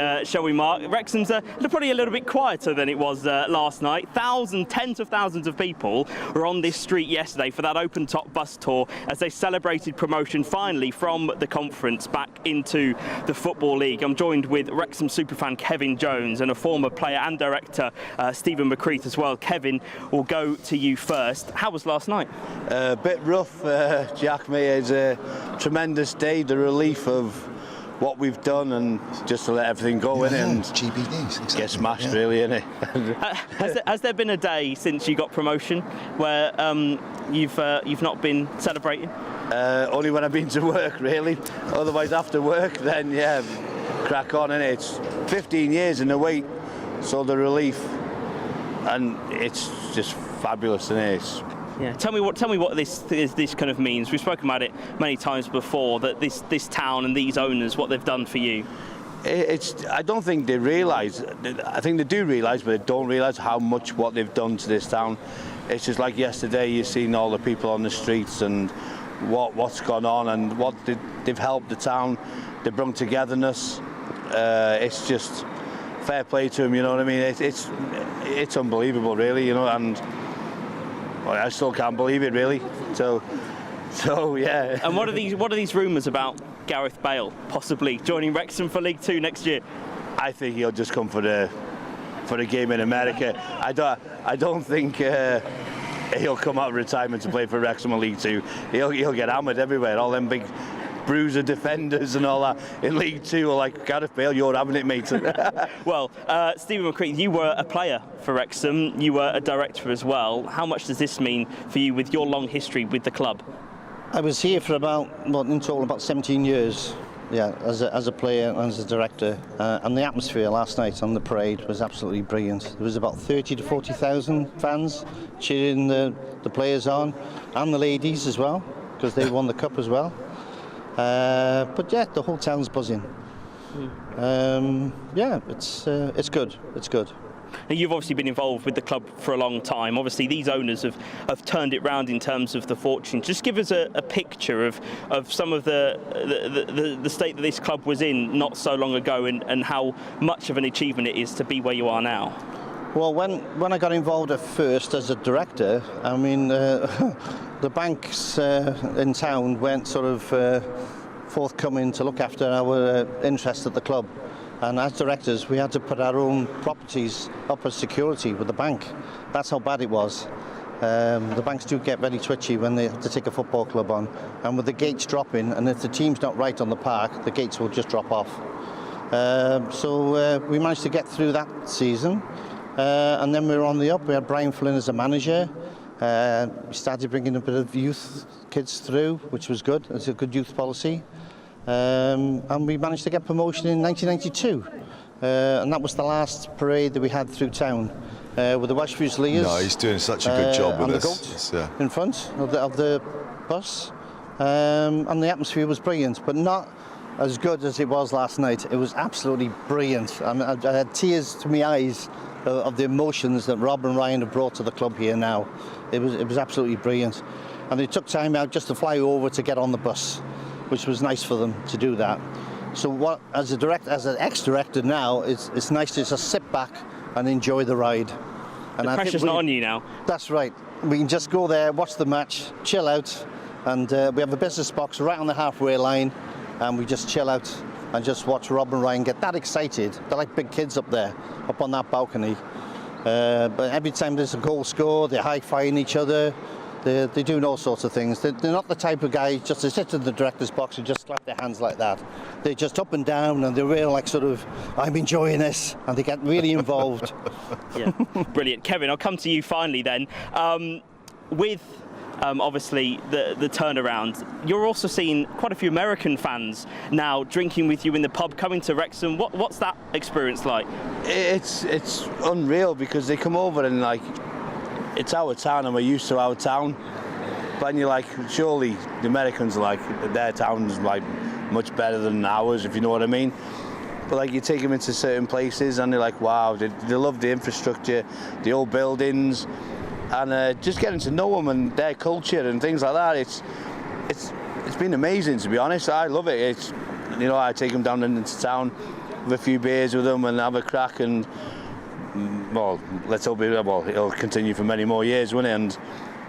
Speaker 5: Mark? Wrexham's probably a little bit quieter than it was last night. Tens of thousands of people were on this street yesterday for that open-top bus tour as they celebrated promotion finally from the conference back into the Football League. I'm joined with Wrexham superfan Kevin Jones and a former player and director, Stephen McCreath, as well. Kevin, we'll go to you first. How was last night?
Speaker 9: A bit rough, Jack, mate. It's a tremendous day, the relief of what we've done, and just to let everything go in and
Speaker 1: GBNews, exactly.
Speaker 9: Get smashed, really, innit?
Speaker 5: Has there been a day since you got promotion where you've not been celebrating?
Speaker 9: Only when I've been to work, really. Otherwise, after work, then crack on, innit? It's 15 years in the wait, so the relief, and it's just fabulous, innit?
Speaker 5: Yeah, tell me what this kind of means. We've spoken about it many times before, that this town and these owners, what they've done for you.
Speaker 9: I don't think they realise. I think they do realise, but they don't realise how much what they've done to this town. It's just like yesterday, you've seen all the people on the streets and what's gone on and what they've helped the town. They've brought togetherness. It's just fair play to them, you know what I mean? It's unbelievable, really, you know, and well, I still can't believe it, really. So yeah.
Speaker 5: And what are these rumours about Gareth Bale possibly joining Wrexham for League Two next year?
Speaker 9: I think he'll just come for the game in America. I don't think he'll come out of retirement to play for Wrexham in League Two. He'll get hammered everywhere. All them big bruiser defenders and all that in League Two are like, Gareth Bale, you're having it, mate.
Speaker 5: Well, Stephen McCreath, you were a player for Wrexham. You were a director as well. How much does this mean for you with your long history with the club?
Speaker 6: I was here for in total about 17 years. Yeah, as a player and as a director, and the atmosphere last night on the parade was absolutely brilliant. There was about 30 to 40,000 fans cheering the players on, and the ladies as well, because they won the cup as well. But yeah, the whole town's buzzing. Yeah, it's good. It's good.
Speaker 5: Now, you've obviously been involved with the club for a long time. Obviously, these owners have turned it round in terms of the fortune. Just give us a picture of some of the state that this club was in not so long ago, and how much of an achievement it is to be where you are now.
Speaker 6: Well, when I got involved at first as a director, I mean, the banks in town weren't sort of forthcoming to look after our interests at the club. And as directors, we had to put our own properties up as security with the bank. That's how bad it was. The banks do get very twitchy when they have to take a football club on. And with the gates dropping, and if the team's not right on the park, the gates will just drop off. So we managed to get through that season. And then we were on the up. We had Brian Flynn as a manager. We started bringing a bit of youth kids through, which was good. It's a good youth policy. And we managed to get promotion in 1992, and that was the last parade that we had through town with the Welsh Fusiliers.
Speaker 1: No, he's doing such a good job with
Speaker 6: and
Speaker 1: this.
Speaker 6: The goat in front of the bus, and the atmosphere was brilliant, but not as good as it was last night. It was absolutely brilliant. I had tears to my eyes of the emotions that Rob and Ryan have brought to the club here now. It was absolutely brilliant, and they took time out just to fly over to get on the bus, which was nice for them to do that. So as an ex-director now, it's nice to just sit back and enjoy the ride.
Speaker 5: And the pressure's not on you now.
Speaker 6: That's right. We can just go there, watch the match, chill out, and we have a business box right on the halfway line, and we just chill out and just watch Rob and Ryan get that excited. They're like big kids up there, up on that balcony. But every time there's a goal score, they're high-fiving each other. They're doing all sorts of things. They're not the type of guys just to sit in the director's box and just clap their hands like that. They're just up and down, and they're real like sort of, I'm enjoying this, and they get really involved.
Speaker 5: Yeah, brilliant. Kevin, I'll come to you finally then. With obviously the turnaround, you're also seeing quite a few American fans now drinking with you in the pub, coming to Wrexham. What's that experience like?
Speaker 9: It's unreal, because they come over and like, it's our town and we're used to our town, but you're like, surely the Americans are like, their town's like much better than ours, if you know what I mean. But like, you take them into certain places and they're like, wow, they love the infrastructure, the old buildings, and just getting to know them and their culture and things like that. It's been amazing, to be honest. I love it. It's, you know, I take them down into town, have a few beers with them and have a crack, and well, let's hope it'll continue for many more years, won't it? And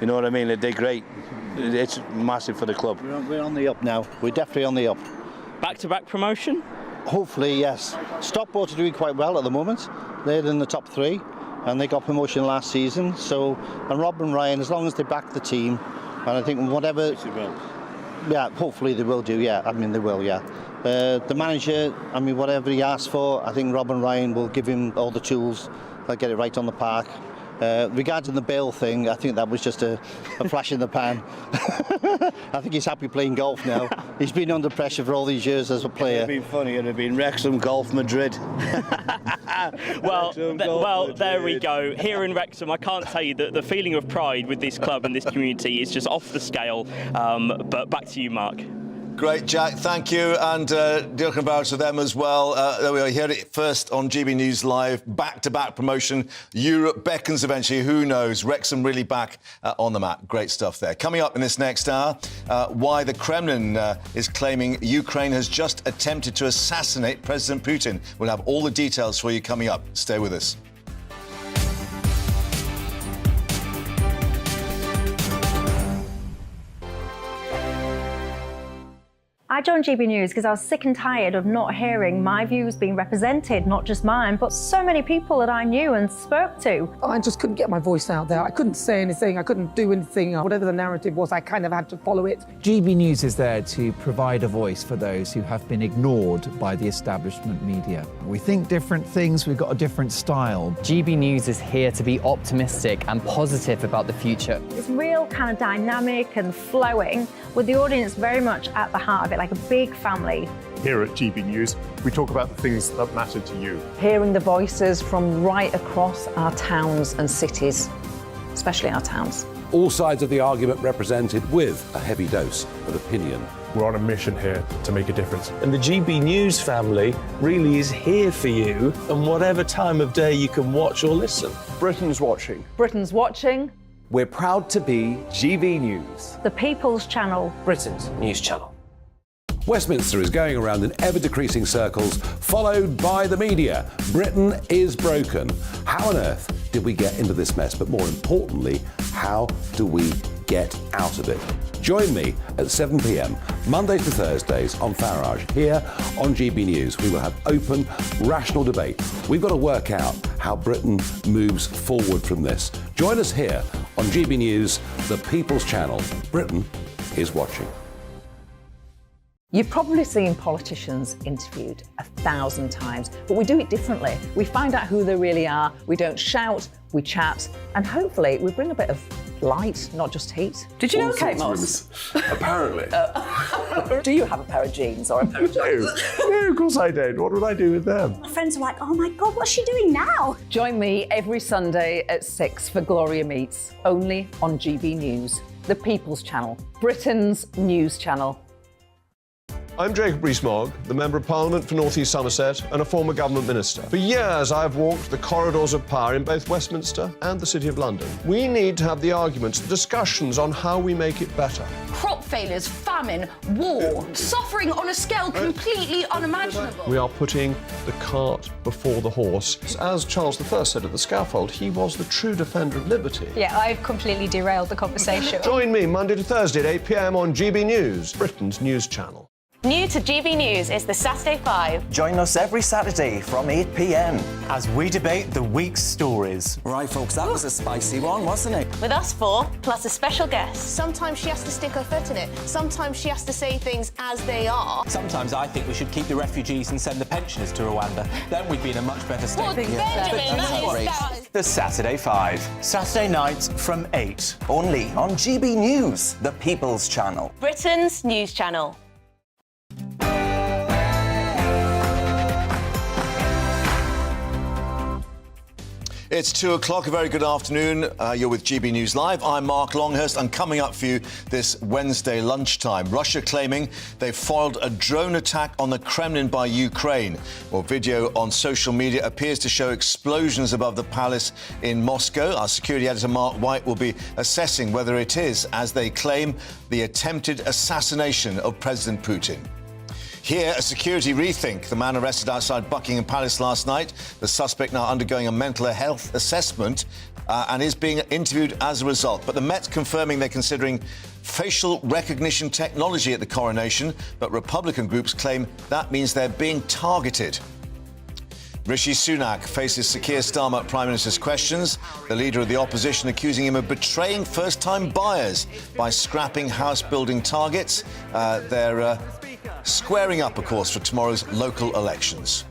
Speaker 9: you know what I mean? They're great. It's massive for the club.
Speaker 6: We're on the up now. We're definitely on the up.
Speaker 5: Back-to-back promotion?
Speaker 6: Hopefully, yes. Stockport are doing quite well at the moment. They're in the top 3, and they got promotion last season. So, and Rob and Ryan, as long as they back the team, and I think whatever, yeah, hopefully they will do. Yeah, I mean they will. Yeah. The manager, I mean, whatever he asks for, I think Rob and Ryan will give him all the tools. They'll get it right on the park. Regarding the Bale thing, I think that was just a flash in the pan. I think he's happy playing golf now. He's been under pressure for all these years as a player.
Speaker 9: It'd been funny. It'd have been Wrexham, Golf, Madrid.
Speaker 5: Well, there we go. Here in Wrexham, I can't tell you that the feeling of pride with this club and this community is just off the scale. But back to you, Mark.
Speaker 1: Great, Jack. Thank you. And Dirk Bauer to them as well. There we are. You heard it first on GB News Live. Back-to-back promotion. Europe beckons eventually. Who knows? Wrexham really back on the map. Great stuff there. Coming up in this next hour, why the Kremlin is claiming Ukraine has just attempted to assassinate President Putin. We'll have all the details for you coming up. Stay with us.
Speaker 17: I joined GB News because I was sick and tired of not hearing my views being represented, not just mine, but so many people that I knew and spoke to.
Speaker 10: I just couldn't get my voice out there. I couldn't say anything. I couldn't do anything. Whatever the narrative was, I kind of had to follow it.
Speaker 11: GB News is there to provide a voice for those who have been ignored by the establishment media. We think different things. We've got a different style.
Speaker 14: GB News is here to be optimistic and positive about the future.
Speaker 17: It's real kind of dynamic and flowing, with the audience very much at the heart of it, like a big family.
Speaker 22: Here at GB News, we talk about the things that matter to you.
Speaker 18: Hearing the voices from right across our towns and cities, especially our towns.
Speaker 19: All sides of the argument represented with a heavy dose of opinion.
Speaker 22: We're on a mission here to make a difference.
Speaker 20: And the GB News family really is here for you, and whatever time of day you can watch or listen.
Speaker 22: Britain's watching.
Speaker 18: Britain's watching.
Speaker 27: We're proud to be GB News.
Speaker 17: The People's Channel.
Speaker 20: Britain's news channel.
Speaker 19: Westminster is going around in ever-decreasing circles, followed by the media. Britain is broken. How on earth did we get into this mess? But more importantly, how do we get out of it? Join me at 7 p.m, Mondays to Thursdays on Farage, here on GB News. We will have open, rational debate. We've got to work out how Britain moves forward from this. Join us here on GB News, the People's Channel. Britain is watching.
Speaker 18: You've probably seen politicians interviewed 1,000 times, but we do it differently. We find out who they really are, we don't shout, we chat, and hopefully we bring a bit of light, not just heat. Did you know, Kate Moss?
Speaker 22: Apparently.
Speaker 18: Do you have a pair of jeans or a pair of jeans?
Speaker 22: No, of course I don't. What would I do with them?
Speaker 21: My friends are like, oh my God, what's she doing now?
Speaker 18: Join me every Sunday at 6 for Gloria Meets, only on GB News, the People's Channel, Britain's news channel.
Speaker 23: I'm Jacob Rees-Mogg, the Member of Parliament for North East Somerset and a former government minister. For years, I've walked the corridors of power in both Westminster and the City of London. We need to have the arguments, the discussions on how we make it better.
Speaker 26: Crop failures, famine, war, suffering on a scale completely unimaginable.
Speaker 23: We are putting the cart before the horse. As Charles I said at the scaffold, he was the true defender of liberty.
Speaker 21: Yeah, I've completely derailed the conversation.
Speaker 23: Join me Monday to Thursday at 8 p.m. on GB News, Britain's news channel.
Speaker 25: New to GB News is the Saturday 5.
Speaker 27: Join us every Saturday from 8 p.m. as we debate the week's stories. Right, folks, that was a spicy one, wasn't it?
Speaker 25: With us four, plus a special guest.
Speaker 29: Sometimes she has to stick her foot in it. Sometimes she has to say things as they are.
Speaker 27: Sometimes I think we should keep the refugees and send the pensioners to Rwanda. Then we'd be in a much better state.
Speaker 29: Well, Benjamin, that is...
Speaker 27: The Saturday 5. Saturday nights from 8. Only on GB News, the People's Channel.
Speaker 25: Britain's news channel.
Speaker 1: It's 2 o'clock. A very good afternoon. You're with GB News Live. I'm Mark Longhurst. And coming up for you this Wednesday lunchtime, Russia claiming they foiled a drone attack on the Kremlin by Ukraine. Well, video on social media appears to show explosions above the palace in Moscow. Our security editor, Mark White, will be assessing whether it is, as they claim, the attempted assassination of President Putin. Here, a security rethink. The man arrested outside Buckingham Palace last night. The suspect now undergoing a mental health assessment and is being interviewed as a result. But the Met confirming they're considering facial recognition technology at the coronation. But Republican groups claim that means they're being targeted. Rishi Sunak faces Sir Keir Starmer Prime Minister's questions. The leader of the opposition accusing him of betraying first-time buyers by scrapping house-building targets. They're squaring up, of course, for tomorrow's local elections.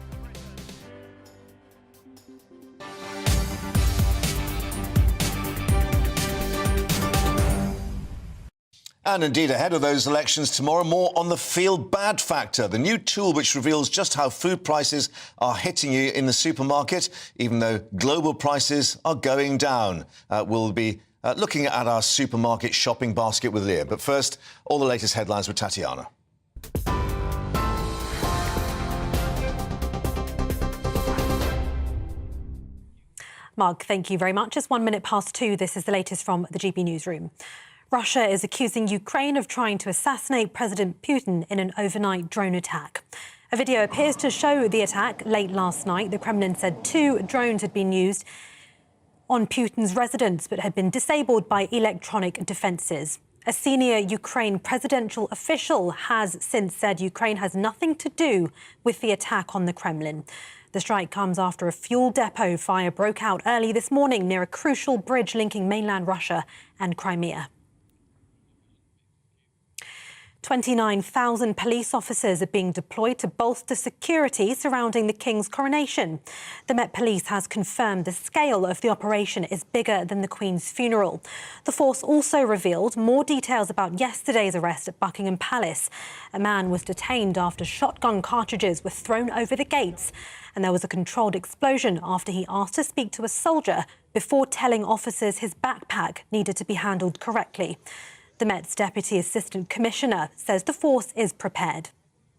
Speaker 1: And indeed, ahead of those elections tomorrow, more on the feel bad factor, the new tool which reveals just how food prices are hitting you in the supermarket, even though global prices are going down. We'll be looking at our supermarket shopping basket with Leah. But first, all the latest headlines with Tatiana.
Speaker 2: Mark, thank you very much. It's 2:01. This is the latest from the GB Newsroom. Russia is accusing Ukraine of trying to assassinate President Putin in an overnight drone attack. A video appears to show the attack late last night. The Kremlin said 2 drones had been used on Putin's residence but had been disabled by electronic defences. A senior Ukraine presidential official has since said Ukraine has nothing to do with the attack on the Kremlin. The strike comes after a fuel depot fire broke out early this morning near a crucial bridge linking mainland Russia and Crimea. 29,000 police officers are being deployed to bolster security surrounding the King's coronation. The Met Police has confirmed the scale of the operation is bigger than the Queen's funeral. The force also revealed more details about yesterday's arrest at Buckingham Palace. A man was detained after shotgun cartridges were thrown over the gates, and there was a controlled explosion after he asked to speak to a soldier before telling officers his backpack needed to be handled correctly. The Met's Deputy Assistant Commissioner says the force is prepared.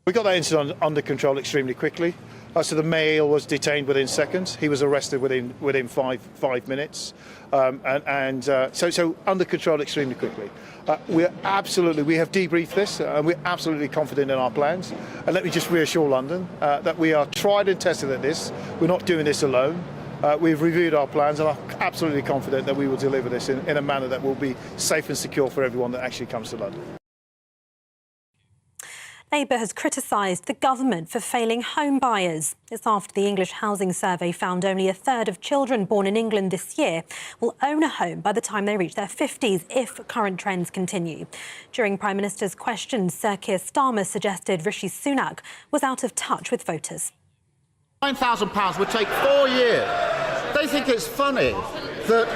Speaker 3: We got that incident under control extremely quickly. So the male was detained within seconds. He was arrested within five minutes, so under control extremely quickly. We have debriefed this, and we're absolutely confident in our plans. And let me just reassure London that we are tried and tested at this. We're not doing this alone. We've reviewed our plans and are absolutely confident that we will deliver this in a manner that will be safe and secure for everyone that actually comes to London.
Speaker 2: Labour has criticised the government for failing home buyers. It's after the English Housing Survey found only a third of children born in England this year will own a home by the time they reach their 50s if current trends continue. During Prime Minister's questions, Sir Keir Starmer suggested Rishi Sunak was out of touch with voters.
Speaker 7: £9,000 would take 4 years. They think it's funny that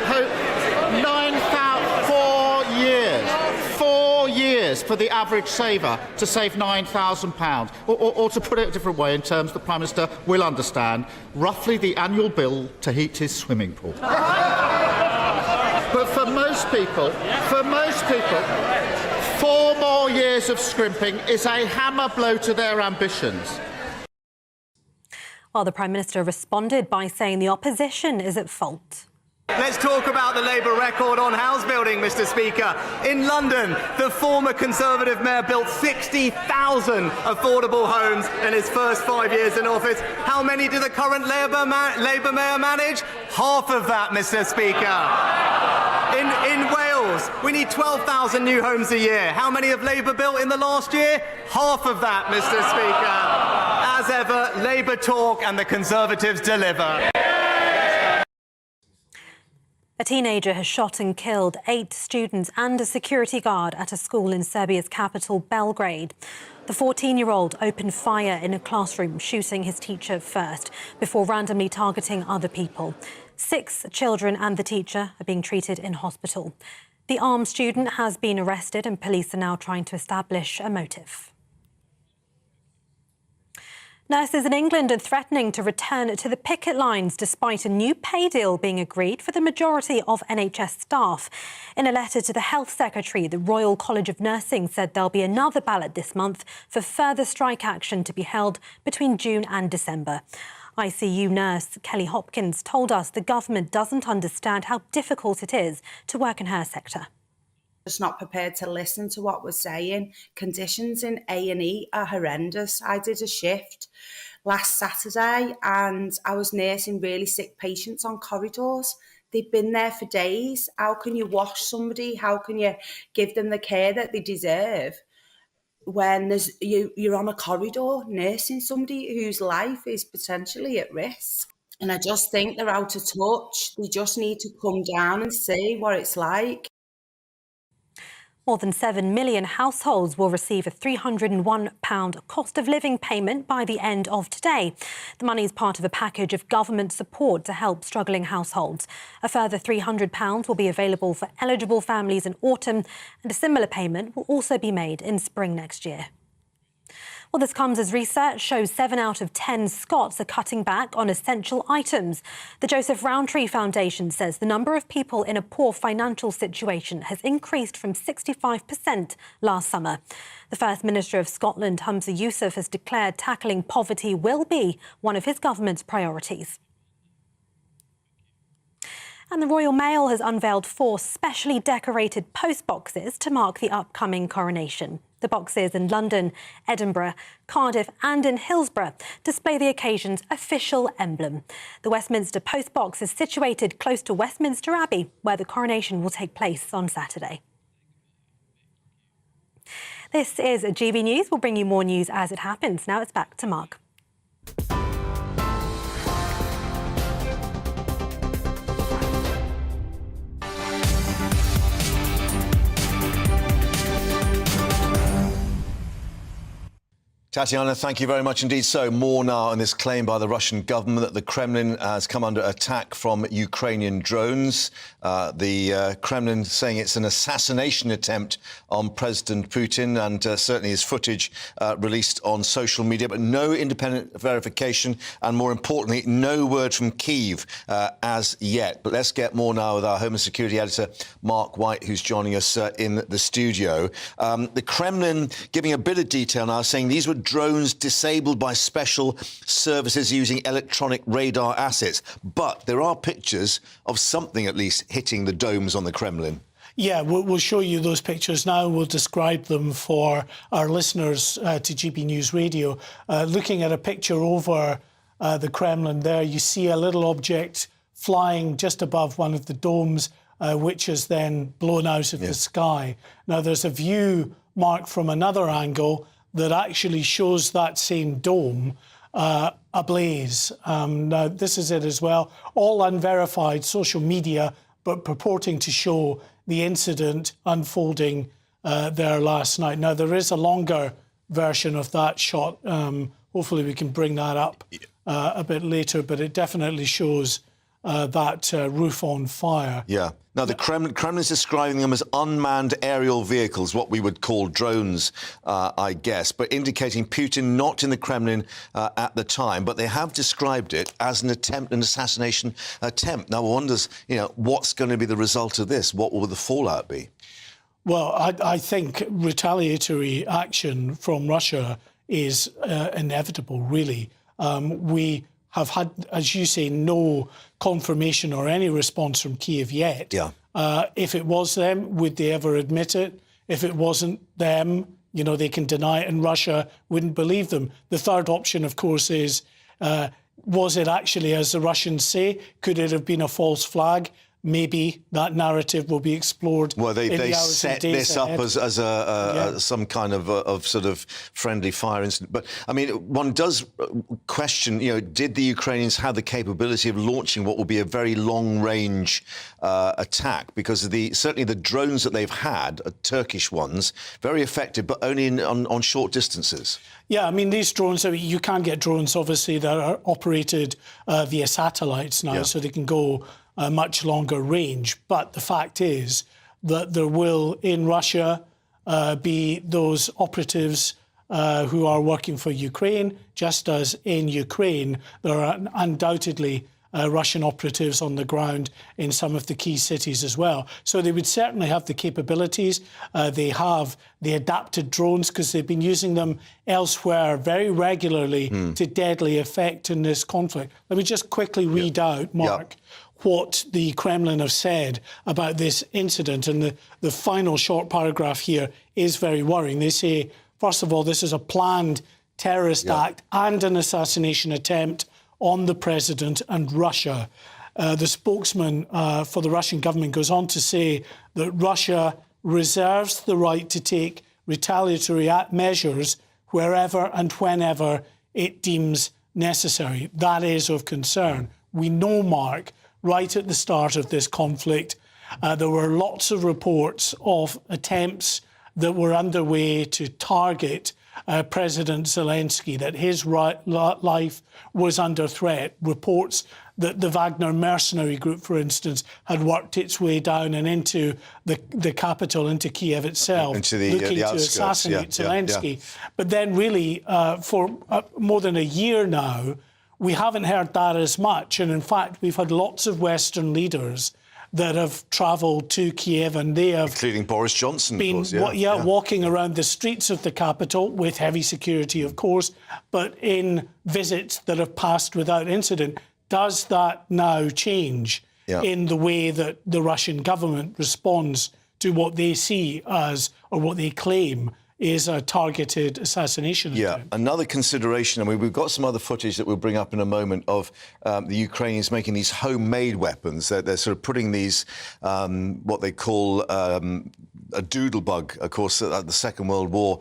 Speaker 7: 4 years for the average saver to save £9,000, or to put it a different way in terms the Prime Minister will understand, roughly the annual bill to heat his swimming pool. But for most people, 4 more years of scrimping is a hammer blow to their ambitions.
Speaker 2: Well, the Prime Minister responded by saying the opposition is at fault.
Speaker 8: Let's talk about the Labour record on house building, Mr. Speaker. In London, the former Conservative mayor built 60,000 affordable homes in his first 5 years in office. How many did the current Labour mayor manage? Half of that, Mr. Speaker. In Wales, we need 12,000 new homes a year. How many have Labour built in the last year? Half of that, Mr. Speaker. As ever, Labour talk and the Conservatives deliver.
Speaker 2: A teenager has shot and killed 8 students and a security guard at a school in Serbia's capital, Belgrade. The 14-year-old opened fire in a classroom, shooting his teacher first, before randomly targeting other people. 6 children and the teacher are being treated in hospital. The armed student has been arrested and police are now trying to establish a motive. Nurses in England are threatening to return to the picket lines despite a new pay deal being agreed for the majority of NHS staff. In a letter to the Health Secretary, the Royal College of Nursing said there'll be another ballot this month for further strike action to be held between June and December. ICU nurse Kelly Hopkins told us the government doesn't understand how difficult it is to work in her sector.
Speaker 12: Just not prepared to listen to what we're saying. Conditions in A&E are horrendous. I did a shift last Saturday and I was nursing really sick patients on corridors. They've been there for days. How can you wash somebody? How can you give them the care that they deserve when you're on a corridor nursing somebody whose life is potentially at risk? And I just think they're out of touch. They just need to come down and see what it's like.
Speaker 2: More than 7 million households will receive a £301 cost of living payment by the end of today. The money is part of a package of government support to help struggling households. A further £300 will be available for eligible families in autumn, and a similar payment will also be made in spring next year. Well, this comes as research shows 7 out of 10 Scots are cutting back on essential items. The Joseph Rowntree Foundation says the number of people in a poor financial situation has increased from 65% last summer. The First Minister of Scotland, Humza Yousaf, has declared tackling poverty will be one of his government's priorities. And the Royal Mail has unveiled 4 specially decorated postboxes to mark the upcoming coronation. The boxes in London, Edinburgh, Cardiff and in Hillsborough display the occasion's official emblem. The Westminster postbox is situated close to Westminster Abbey, where the coronation will take place on Saturday. This is GB News. We'll bring you more news as it happens. Now it's back to Mark.
Speaker 1: Tatiana, thank you very much indeed. So, more now on this claim by the Russian government that the Kremlin has come under attack from Ukrainian drones. The Kremlin saying it's an assassination attempt on President Putin, and certainly his footage released on social media, but no independent verification and, more importantly, no word from Kyiv as yet. But let's get more now with our Home and Security Editor, Mark White, who's joining us in the studio. The Kremlin giving a bit of detail now, saying these were drones disabled by special services using electronic radar assets. But there are pictures of something at least hitting the domes on the Kremlin.
Speaker 4: Yeah, we'll show you those pictures now. We'll describe them for our listeners to GB News Radio. Looking at a picture over the Kremlin there, you see a little object flying just above one of the domes, which is then blown out of the sky. Now, there's a view, Mark, from another angle that actually shows that same dome ablaze. Now, this is it as well. All unverified social media, but purporting to show the incident unfolding there last night. Now, there is a longer version of that shot. Hopefully we can bring that up a bit later, but it definitely shows that roof on fire.
Speaker 1: Yeah. Now, the Kremlin's describing them as unmanned aerial vehicles, what we would call drones, I guess, but indicating Putin not in the Kremlin at the time. But they have described it as an attempt, an assassination attempt. Now, one wonders, what's going to be the result of this? What will the fallout be?
Speaker 4: Well, I think retaliatory action from Russia is inevitable, really. We have had, as you say, no confirmation or any response from Kyiv yet.
Speaker 1: Yeah.
Speaker 4: If it was them, would they ever admit it? If it wasn't them, they can deny it and Russia wouldn't believe them. The third option, of course, is was it actually, as the Russians say, could it have been a false flag? Maybe that narrative will be explored.
Speaker 1: Well, they
Speaker 4: in the hours
Speaker 1: set
Speaker 4: and days
Speaker 1: this up
Speaker 4: ahead.
Speaker 1: as some kind of sort of friendly fire incident. But I mean, one does question, did the Ukrainians have the capability of launching what will be a very long-range attack? Because certainly the drones that they've had, Turkish ones, very effective, but only on short distances.
Speaker 4: Yeah, I mean, these drones, you can get drones, obviously, that are operated via satellites now, so they can go a much longer range. But the fact is that there will, in Russia, be those operatives who are working for Ukraine, just as in Ukraine, there are undoubtedly Russian operatives on the ground in some of the key cities as well. So they would certainly have the capabilities. They have the adapted drones because they've been using them elsewhere very regularly to deadly effect in this conflict. Let me just quickly read out, Mark, what the Kremlin have said about this incident. And the final short paragraph here is very worrying. They say, first of all, this is a planned terrorist act and an assassination attempt on the president and Russia. The spokesman for the Russian government goes on to say that Russia reserves the right to take retaliatory measures wherever and whenever it deems necessary. That is of concern. We know, Mark, right at the start of this conflict, there were lots of reports of attempts that were underway to target President Zelensky, that his life was under threat. Reports that the Wagner mercenary group, for instance, had worked its way down and into the capital, into Kiev itself,
Speaker 1: into the
Speaker 4: looking to
Speaker 1: outskirts,
Speaker 4: assassinate Zelensky. But then really, for more than a year now, we haven't heard that as much. And in fact, we've had lots of Western leaders that have travelled to Kiev, and they have...
Speaker 1: Including Boris Johnson,
Speaker 4: been,
Speaker 1: of course,
Speaker 4: walking around the streets of the capital with heavy security, of course, but in visits that have passed without incident. Does that now change in the way that the Russian government responds to what they see as, or what they claim is a targeted assassination attempt?
Speaker 1: Another consideration, I mean, we've got some other footage that we'll bring up in a moment of the Ukrainians making these homemade weapons. They're sort of putting these, what they call a doodlebug, of course, the Second World War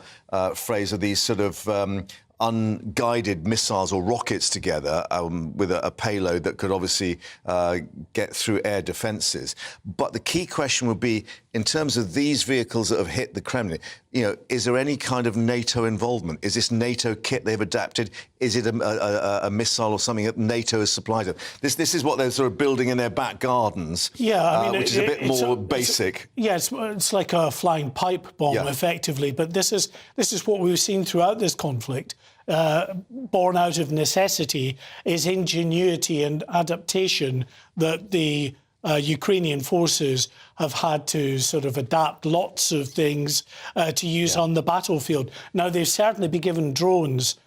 Speaker 1: phrase, of these sort of unguided missiles or rockets together with a payload that could obviously get through air defences. But the key question would be, in terms of these vehicles that have hit the Kremlin, is there any kind of NATO involvement? Is this NATO kit they've adapted? Is it a missile or something that NATO has supplied them? This is what they're sort of building in their back gardens, which is a bit more basic.
Speaker 4: It's like a flying pipe bomb, effectively. But this is what we've seen throughout this conflict. Born out of necessity is ingenuity and adaptation that the Ukrainian forces have had to sort of adapt lots of things to use on the battlefield. Now, they've certainly been given drones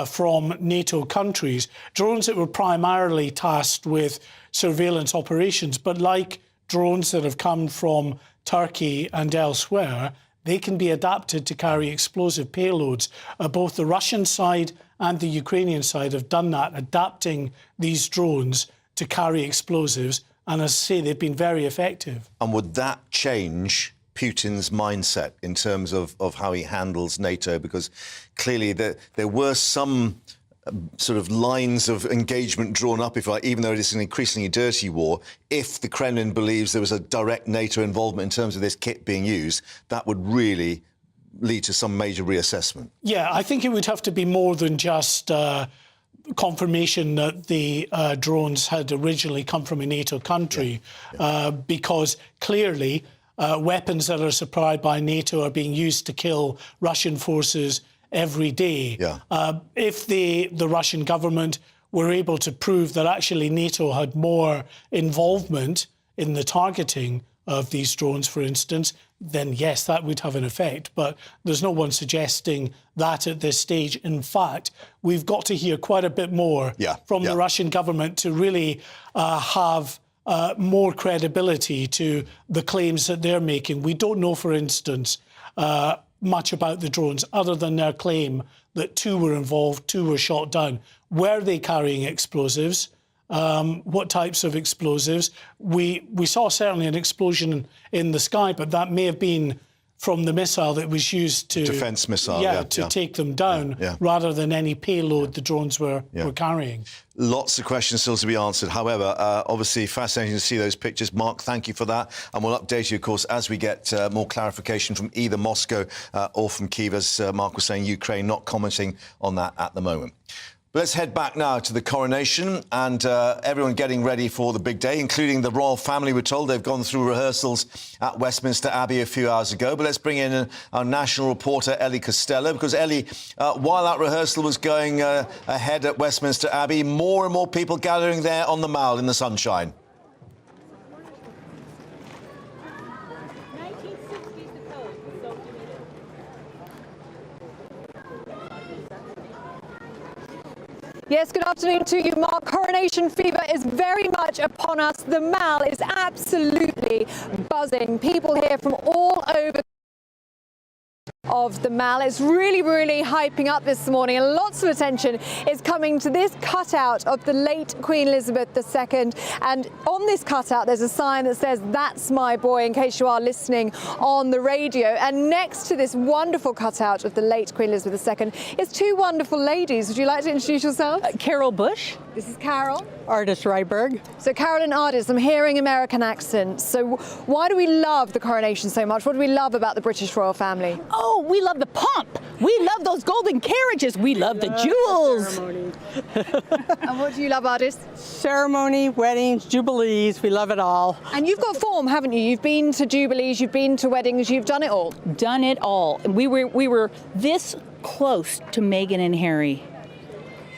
Speaker 4: from NATO countries, drones that were primarily tasked with surveillance operations, but like drones that have come from Turkey and elsewhere, they can be adapted to carry explosive payloads. Both the Russian side and the Ukrainian side have done that, adapting these drones to carry explosives. And as I say, they've been very effective.
Speaker 1: And would that change Putin's mindset in terms of how he handles NATO? Because clearly there were some sort of lines of engagement drawn up, if you like, even though it is an increasingly dirty war. If the Kremlin believes there was a direct NATO involvement in terms of this kit being used, that would really lead to some major reassessment.
Speaker 4: Yeah, I think it would have to be more than just confirmation that the drones had originally come from a NATO country, because clearly weapons that are supplied by NATO are being used to kill Russian forces every day. If the Russian government were able to prove that actually NATO had more involvement in the targeting of these drones, for instance, then yes, that would have an effect. But there's no one suggesting that at this stage. In fact, we've got to hear quite a bit more from the Russian government to really have more credibility to the claims that they're making. We don't know, for instance, much about the drones other than their claim that 2 were involved, 2 were shot down. Were they carrying explosives? What types of explosives? We saw certainly an explosion in the sky, but that may have been from the missile that was used to...
Speaker 1: Defence missile,
Speaker 4: to take them down, rather than any payload the drones were carrying.
Speaker 1: Lots of questions still to be answered. However, obviously fascinating to see those pictures. Mark, thank you for that. And we'll update you, of course, as we get more clarification from either Moscow or from Kyiv. As Mark was saying, Ukraine not commenting on that at the moment. But let's head back now to the coronation and everyone getting ready for the big day, including the royal family. We're told they've gone through rehearsals at Westminster Abbey a few hours ago. But let's bring in our national reporter, Ellie Costello, because, Ellie, while that rehearsal was going ahead at Westminster Abbey, more and more people gathering there on the Mall in the sunshine.
Speaker 5: Yes, good afternoon to you, Mark. Coronation fever is very much upon us. The Mall is absolutely buzzing. People here from all over of the Mall. It's really, really hyping up this morning, and lots of attention is coming to this cutout of the late Queen Elizabeth II. And on this cutout, there's a sign that says, "That's my boy," in case you are listening on the radio. And next to this wonderful cutout of the late Queen Elizabeth II is 2 wonderful ladies. Would you like to introduce yourself?
Speaker 6: Carol Bush.
Speaker 5: This is Carol.
Speaker 6: Ardis Ryberg.
Speaker 5: So Carol and Ardis, I'm hearing American accents. So why do we love the coronation so much? What do we love about the British royal family?
Speaker 6: Oh,
Speaker 9: Oh, we love the pomp. We love those golden carriages. We love the jewels.
Speaker 5: And what do you love, Ardis?
Speaker 6: Ceremony, weddings, jubilees, we love it all.
Speaker 5: And you've got form, haven't you? You've been to jubilees, you've been to weddings, you've done it all.
Speaker 9: Done it all. We were this close to Meghan and Harry.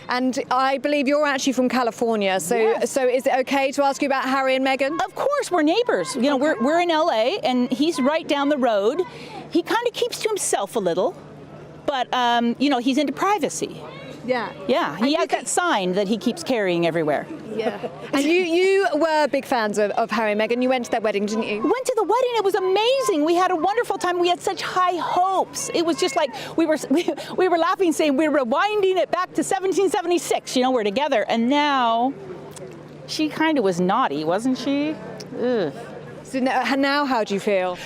Speaker 5: And I believe you're actually from California, so
Speaker 9: Yes.
Speaker 5: so is it okay to ask you about Harry and Meghan?
Speaker 9: Of course, we're neighbors. You know, we're in LA, and he's right down the road. He kind of keeps to himself a little, but you know, he's into privacy.
Speaker 5: Yeah.
Speaker 9: Yeah, he has that sign that he keeps carrying everywhere.
Speaker 5: Yeah. And you were big fans of Harry and Meghan. You went to their wedding, didn't you?
Speaker 9: Went to the wedding. It was amazing. We had a wonderful time. We had such high hopes. It was just like we were laughing, saying we're rewinding it back to 1776. You know, we're together. And now, she kind of was naughty, wasn't she? Ugh.
Speaker 5: So now how do you feel?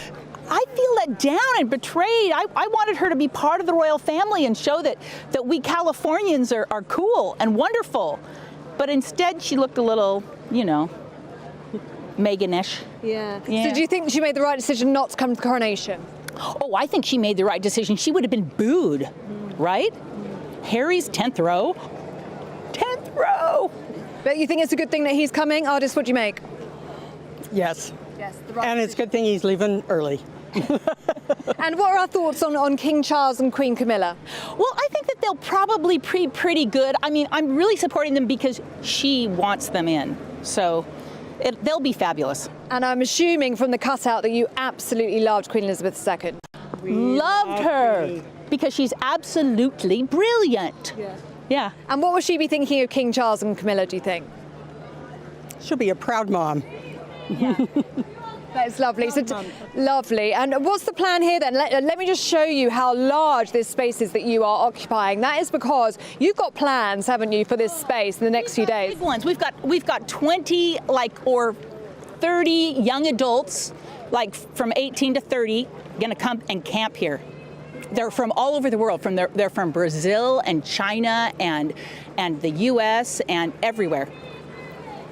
Speaker 9: I feel let down and betrayed. I wanted her to be part of the royal family and show that we Californians are cool and wonderful. But instead, she looked a little, you know, Meghan-ish.
Speaker 5: Yeah.
Speaker 9: Yeah.
Speaker 5: So do you think she made the right decision not to come to the coronation?
Speaker 9: Oh, I think she made the right decision. She would have been booed, right? Harry's 10th row. 10th row.
Speaker 5: But you think it's a good thing that he's coming? Ardis, what do you make?
Speaker 6: Yes.
Speaker 5: Yes, the right
Speaker 6: And it's a good thing he's leaving early.
Speaker 5: And what are our thoughts on King Charles and Queen Camilla?
Speaker 9: Well, I think that they'll probably be pretty good. I mean, I'm really supporting them because she wants them in. So they'll be fabulous.
Speaker 5: And I'm assuming from the cutout that you absolutely loved Queen Elizabeth II.
Speaker 9: Loved her because she's absolutely brilliant.
Speaker 5: Yeah.
Speaker 9: Yeah.
Speaker 5: And what will she be thinking of King Charles and Camilla, do you think?
Speaker 6: She'll be a proud mom.
Speaker 5: That's lovely. Lovely. And what's the plan here then? Let me just show you how large this space is that you are occupying. That is because you've got plans, haven't you, for this space in the next few days?
Speaker 9: Big ones. We've got 20 or 30 young adults, like from 18 to 30, going to come and camp here. They're from all over the world. They're from Brazil and China and the U.S. and everywhere.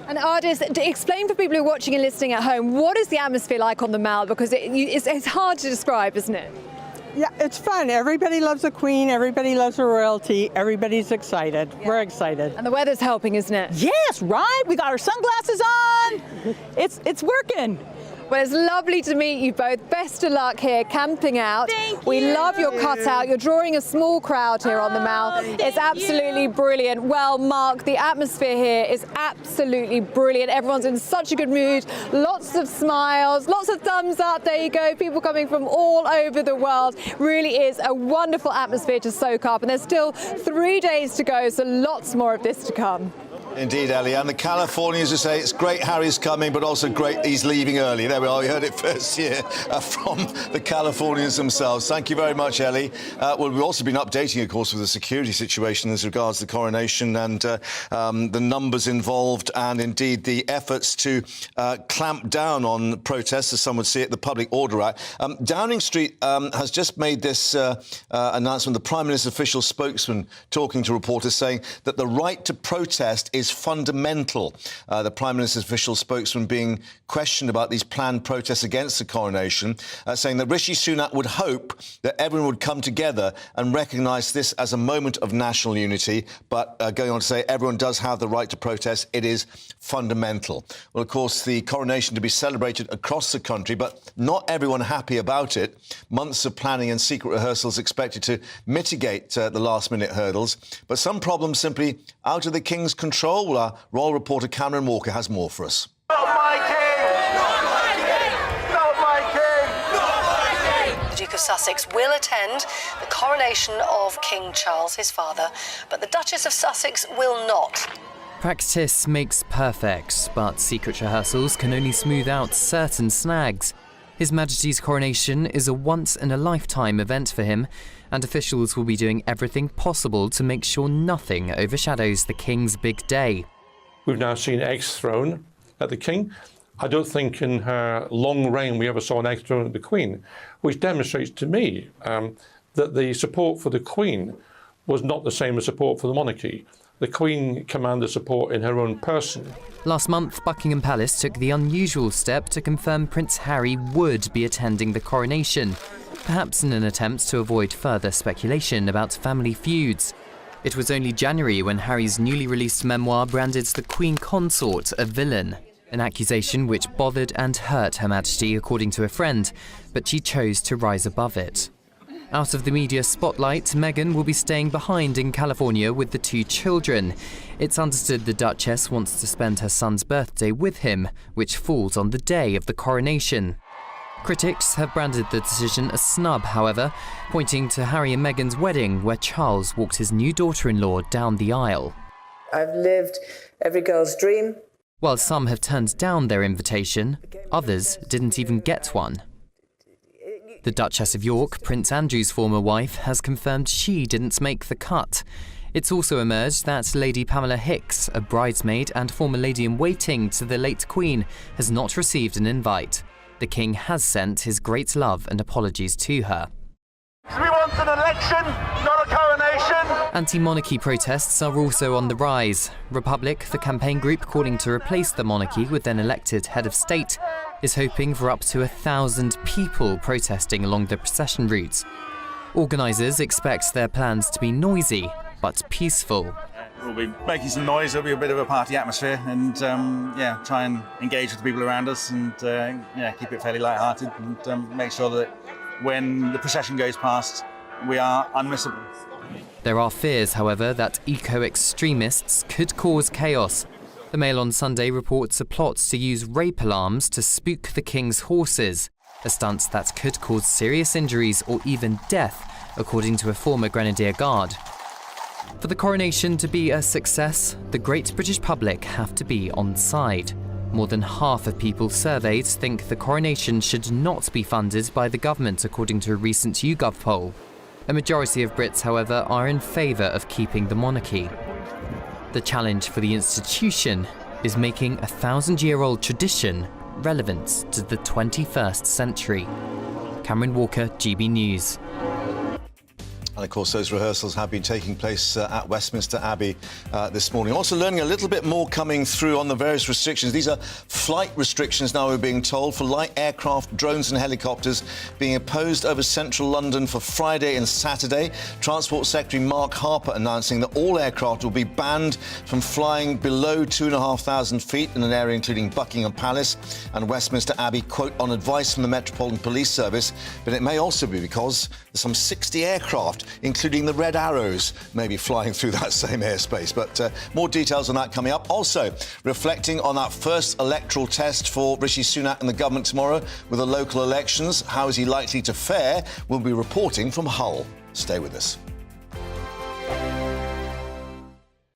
Speaker 5: And Ardis, explain for people who are watching and listening at home, what is the atmosphere like on the Mall? Because it's hard to describe, isn't it?
Speaker 6: Yeah, it's fun. Everybody loves the Queen. Everybody loves the royalty. Everybody's excited. Yeah. We're excited.
Speaker 5: And the weather's helping, isn't it?
Speaker 9: Yes, right. We got our sunglasses on. It's working.
Speaker 5: Well, it's lovely to meet you both. Best of luck here, camping out.
Speaker 9: Thank you.
Speaker 5: We love your cutout. You're drawing a small crowd here on the Mall. It's absolutely brilliant. Well, Mark, the atmosphere here is absolutely brilliant. Everyone's in such a good mood. Lots of smiles, lots of thumbs up. There you go. People coming from all over the world. Really is a wonderful atmosphere to soak up. And there's still 3 days to go, so lots more of this to come.
Speaker 1: Indeed, Ellie. And the Californians will say it's great Harry's coming, but also great he's leaving early. There we are. You heard it first here from the Californians themselves. Thank you very much, Ellie. Well, we've also been updating, of course, with the security situation as regards the coronation and the numbers involved and, indeed, the efforts to clamp down on protests, as some would see it, the Public Order Act. Downing Street has just made this announcement. The Prime Minister's official spokesman talking to reporters saying that the right to protest is fundamental. The Prime Minister's official spokesman being questioned about these planned protests against the coronation, saying that Rishi Sunak would hope that everyone would come together and recognise this as a moment of national unity, but going on to say everyone does have the right to protest. It is fundamental. Well, of course, the coronation to be celebrated across the country, but not everyone happy about it. Months of planning and secret rehearsals expected to mitigate the last-minute hurdles, but some problems simply out of the King's control. Well, our royal reporter Cameron Walker has more for us.
Speaker 10: Not my king! Not my king! Not my king! Not my king!
Speaker 11: The Duke of Sussex will attend the coronation of King Charles, his father, but the Duchess of Sussex will not.
Speaker 13: Practice makes perfect, but secret rehearsals can only smooth out certain snags. His Majesty's coronation is a once-in-a-lifetime event for him, and officials will be doing everything possible to make sure nothing overshadows the King's big day.
Speaker 23: We've now seen eggs thrown at the King. I don't think in her long reign we ever saw an egg thrown at the Queen, which demonstrates to me that the support for the Queen was not the same as support for the monarchy. The Queen commanded support in her own person.
Speaker 13: Last month, Buckingham Palace took the unusual step to confirm Prince Harry would be attending the coronation. perhaps in an attempt to avoid further speculation about family feuds. It was only January when Harry's newly released memoir branded the Queen Consort a villain, an accusation which bothered and hurt Her Majesty, according to a friend, but she chose to rise above it. Out of the media spotlight, Meghan will be staying behind in California with the 2 children. It's understood the Duchess wants to spend her son's birthday with him, which falls on the day of the coronation. Critics have branded the decision a snub, however, pointing to Harry and Meghan's wedding where Charles walked his new daughter-in-law down the aisle.
Speaker 14: I've lived every girl's dream.
Speaker 13: While some have turned down their invitation, others didn't even get one. The Duchess of York, Prince Andrew's former wife, has confirmed she didn't make the cut. It's also emerged that Lady Pamela Hicks, a bridesmaid and former lady-in-waiting to the late Queen, has not received an invite. The King has sent his great love and apologies to her.
Speaker 10: We want an election, not a coronation.
Speaker 13: Anti-monarchy protests are also on the rise. Republic, the campaign group calling to replace the monarchy with an elected head of state, is hoping for up to 1,000 people protesting along the procession route. Organisers expect their plans to be noisy, but peaceful.
Speaker 15: We'll be making some noise, there'll be a bit of a party atmosphere, and try and engage with the people around us and keep it fairly light-hearted and make sure that when the procession goes past, we are unmissable.
Speaker 13: There are fears, however, that eco-extremists could cause chaos. The Mail on Sunday reports a plot to use rape alarms to spook the King's horses, a stunt that could cause serious injuries or even death, according to a former Grenadier Guard. For the coronation to be a success, the great British public have to be on side. More than half of people surveyed think the coronation should not be funded by the government, according to a recent YouGov poll. A majority of Brits, however, are in favour of keeping the monarchy. The challenge for the institution is making a 1,000-year-old tradition relevant to the 21st century. Cameron Walker, GB News.
Speaker 1: And of course, those rehearsals have been taking place at Westminster Abbey this morning. Also learning a little bit more coming through on the various restrictions. These are flight restrictions now, we're being told, for light aircraft, drones and helicopters being imposed over central London for Friday and Saturday. Transport Secretary Mark Harper announcing that all aircraft will be banned from flying below 2,500 feet in an area including Buckingham Palace and Westminster Abbey, quote, on advice from the Metropolitan Police Service. But it may also be because there's some 60 aircraft, including the Red Arrows, maybe flying through that same airspace. But more details on that coming up. Also, reflecting on that first electoral test for Rishi Sunak and the government tomorrow with the local elections. How is he likely to fare? We'll be reporting from Hull. Stay with us.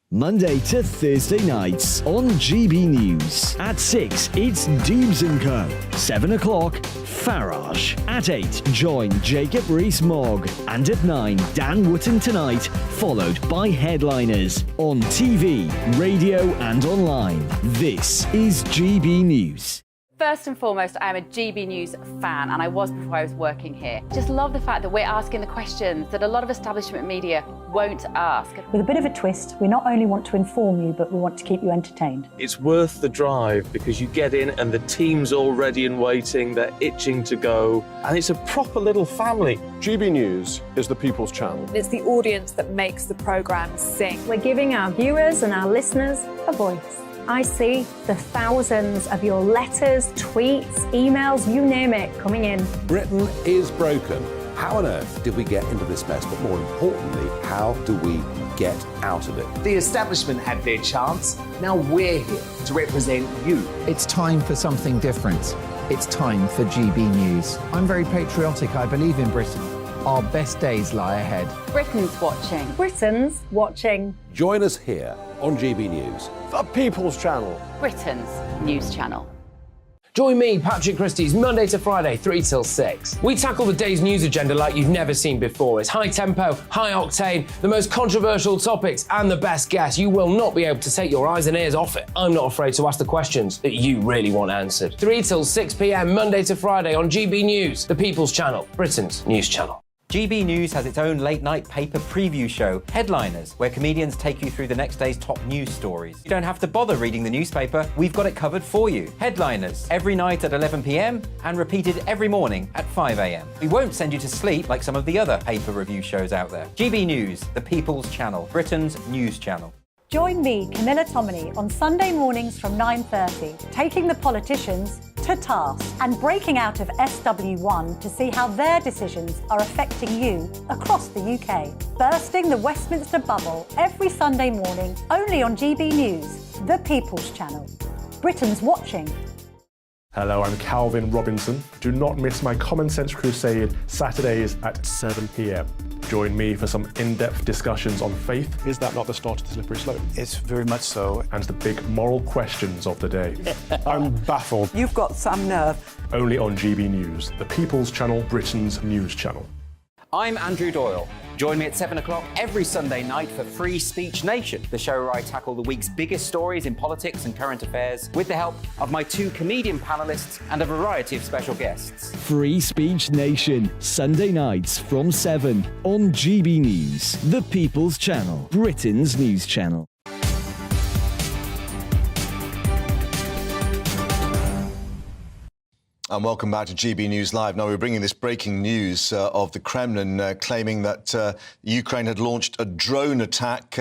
Speaker 16: Monday to Thursday nights on GB News. At 6, it's Dubes & Co. 7 o'clock, Farage. At 8, join Jacob Rees-Mogg. And at 9, Dan Wootton Tonight, followed by Headliners. On TV, radio and online. This is GB News.
Speaker 17: First and foremost, I am a GB News fan, and I was before I was working here. Just love the fact that we're asking the questions that a lot of establishment media won't ask.
Speaker 19: With a bit of a twist, we not only want to inform you, but we want to keep you entertained.
Speaker 20: It's worth the drive because you get in and the team's all ready and waiting, they're itching to go, and it's a proper little family.
Speaker 23: GB News is the People's Channel.
Speaker 22: It's the audience that makes the programme sing.
Speaker 19: We're giving our viewers and our listeners a voice. I see the thousands of your letters, tweets, emails, you name it, coming in.
Speaker 24: Britain is broken. How on earth did we get into this mess? But more importantly, how do we get out of it?
Speaker 28: The establishment had their chance. Now we're here to represent you.
Speaker 30: It's time for something different. It's time for GB News. I'm very patriotic. I believe in Britain. Our best days lie ahead.
Speaker 17: Britain's watching.
Speaker 19: Britain's watching.
Speaker 24: Join us here on GB News.
Speaker 23: The People's Channel.
Speaker 17: Britain's news channel.
Speaker 31: Join me, Patrick Christie's, Monday to Friday, 3 till 6. We tackle the day's news agenda like you've never seen before. It's high tempo, high octane, the most controversial topics, and the best guests. You will not be able to take your eyes and ears off it. I'm not afraid to ask the questions that you really want answered. 3 till 6 p.m, Monday to Friday on GB News, the People's Channel, Britain's news channel.
Speaker 2: GB News has its own late-night paper preview show, Headliners, where comedians take you through the next day's top news stories. You don't have to bother reading the newspaper, we've got it covered for you. Headliners, every night at 11 p.m. and repeated every morning at 5 a.m. We won't send you to sleep like some of the other paper review shows out there. GB News, the People's Channel, Britain's news channel.
Speaker 3: Join me, Camilla Tominey, on Sunday mornings from 9:30, taking the politicians to task and breaking out of SW1 to see how their decisions are affecting you across the UK. Bursting the Westminster bubble every Sunday morning, only on GB News, the People's Channel. Britain's watching.
Speaker 7: Hello, I'm Calvin Robinson. Do not miss my Common Sense Crusade Saturdays at 7 p.m. Join me for some in-depth discussions on faith. Is that not the start of the slippery slope? It's very much so. And the big moral questions of the day. I'm baffled.
Speaker 8: You've got some nerve.
Speaker 7: Only on GB News, the People's Channel, Britain's news channel.
Speaker 2: I'm Andrew Doyle. Join me at 7 o'clock every Sunday night for Free Speech Nation, the show where I tackle the week's biggest stories in politics and current affairs with the help of my 2 comedian panellists and a variety of special guests.
Speaker 16: Free Speech Nation, Sunday nights from 7 on GB News, the People's Channel, Britain's news channel.
Speaker 1: And welcome back to GB News Live. Now, we're bringing this breaking news of the Kremlin claiming that Ukraine had launched a drone attack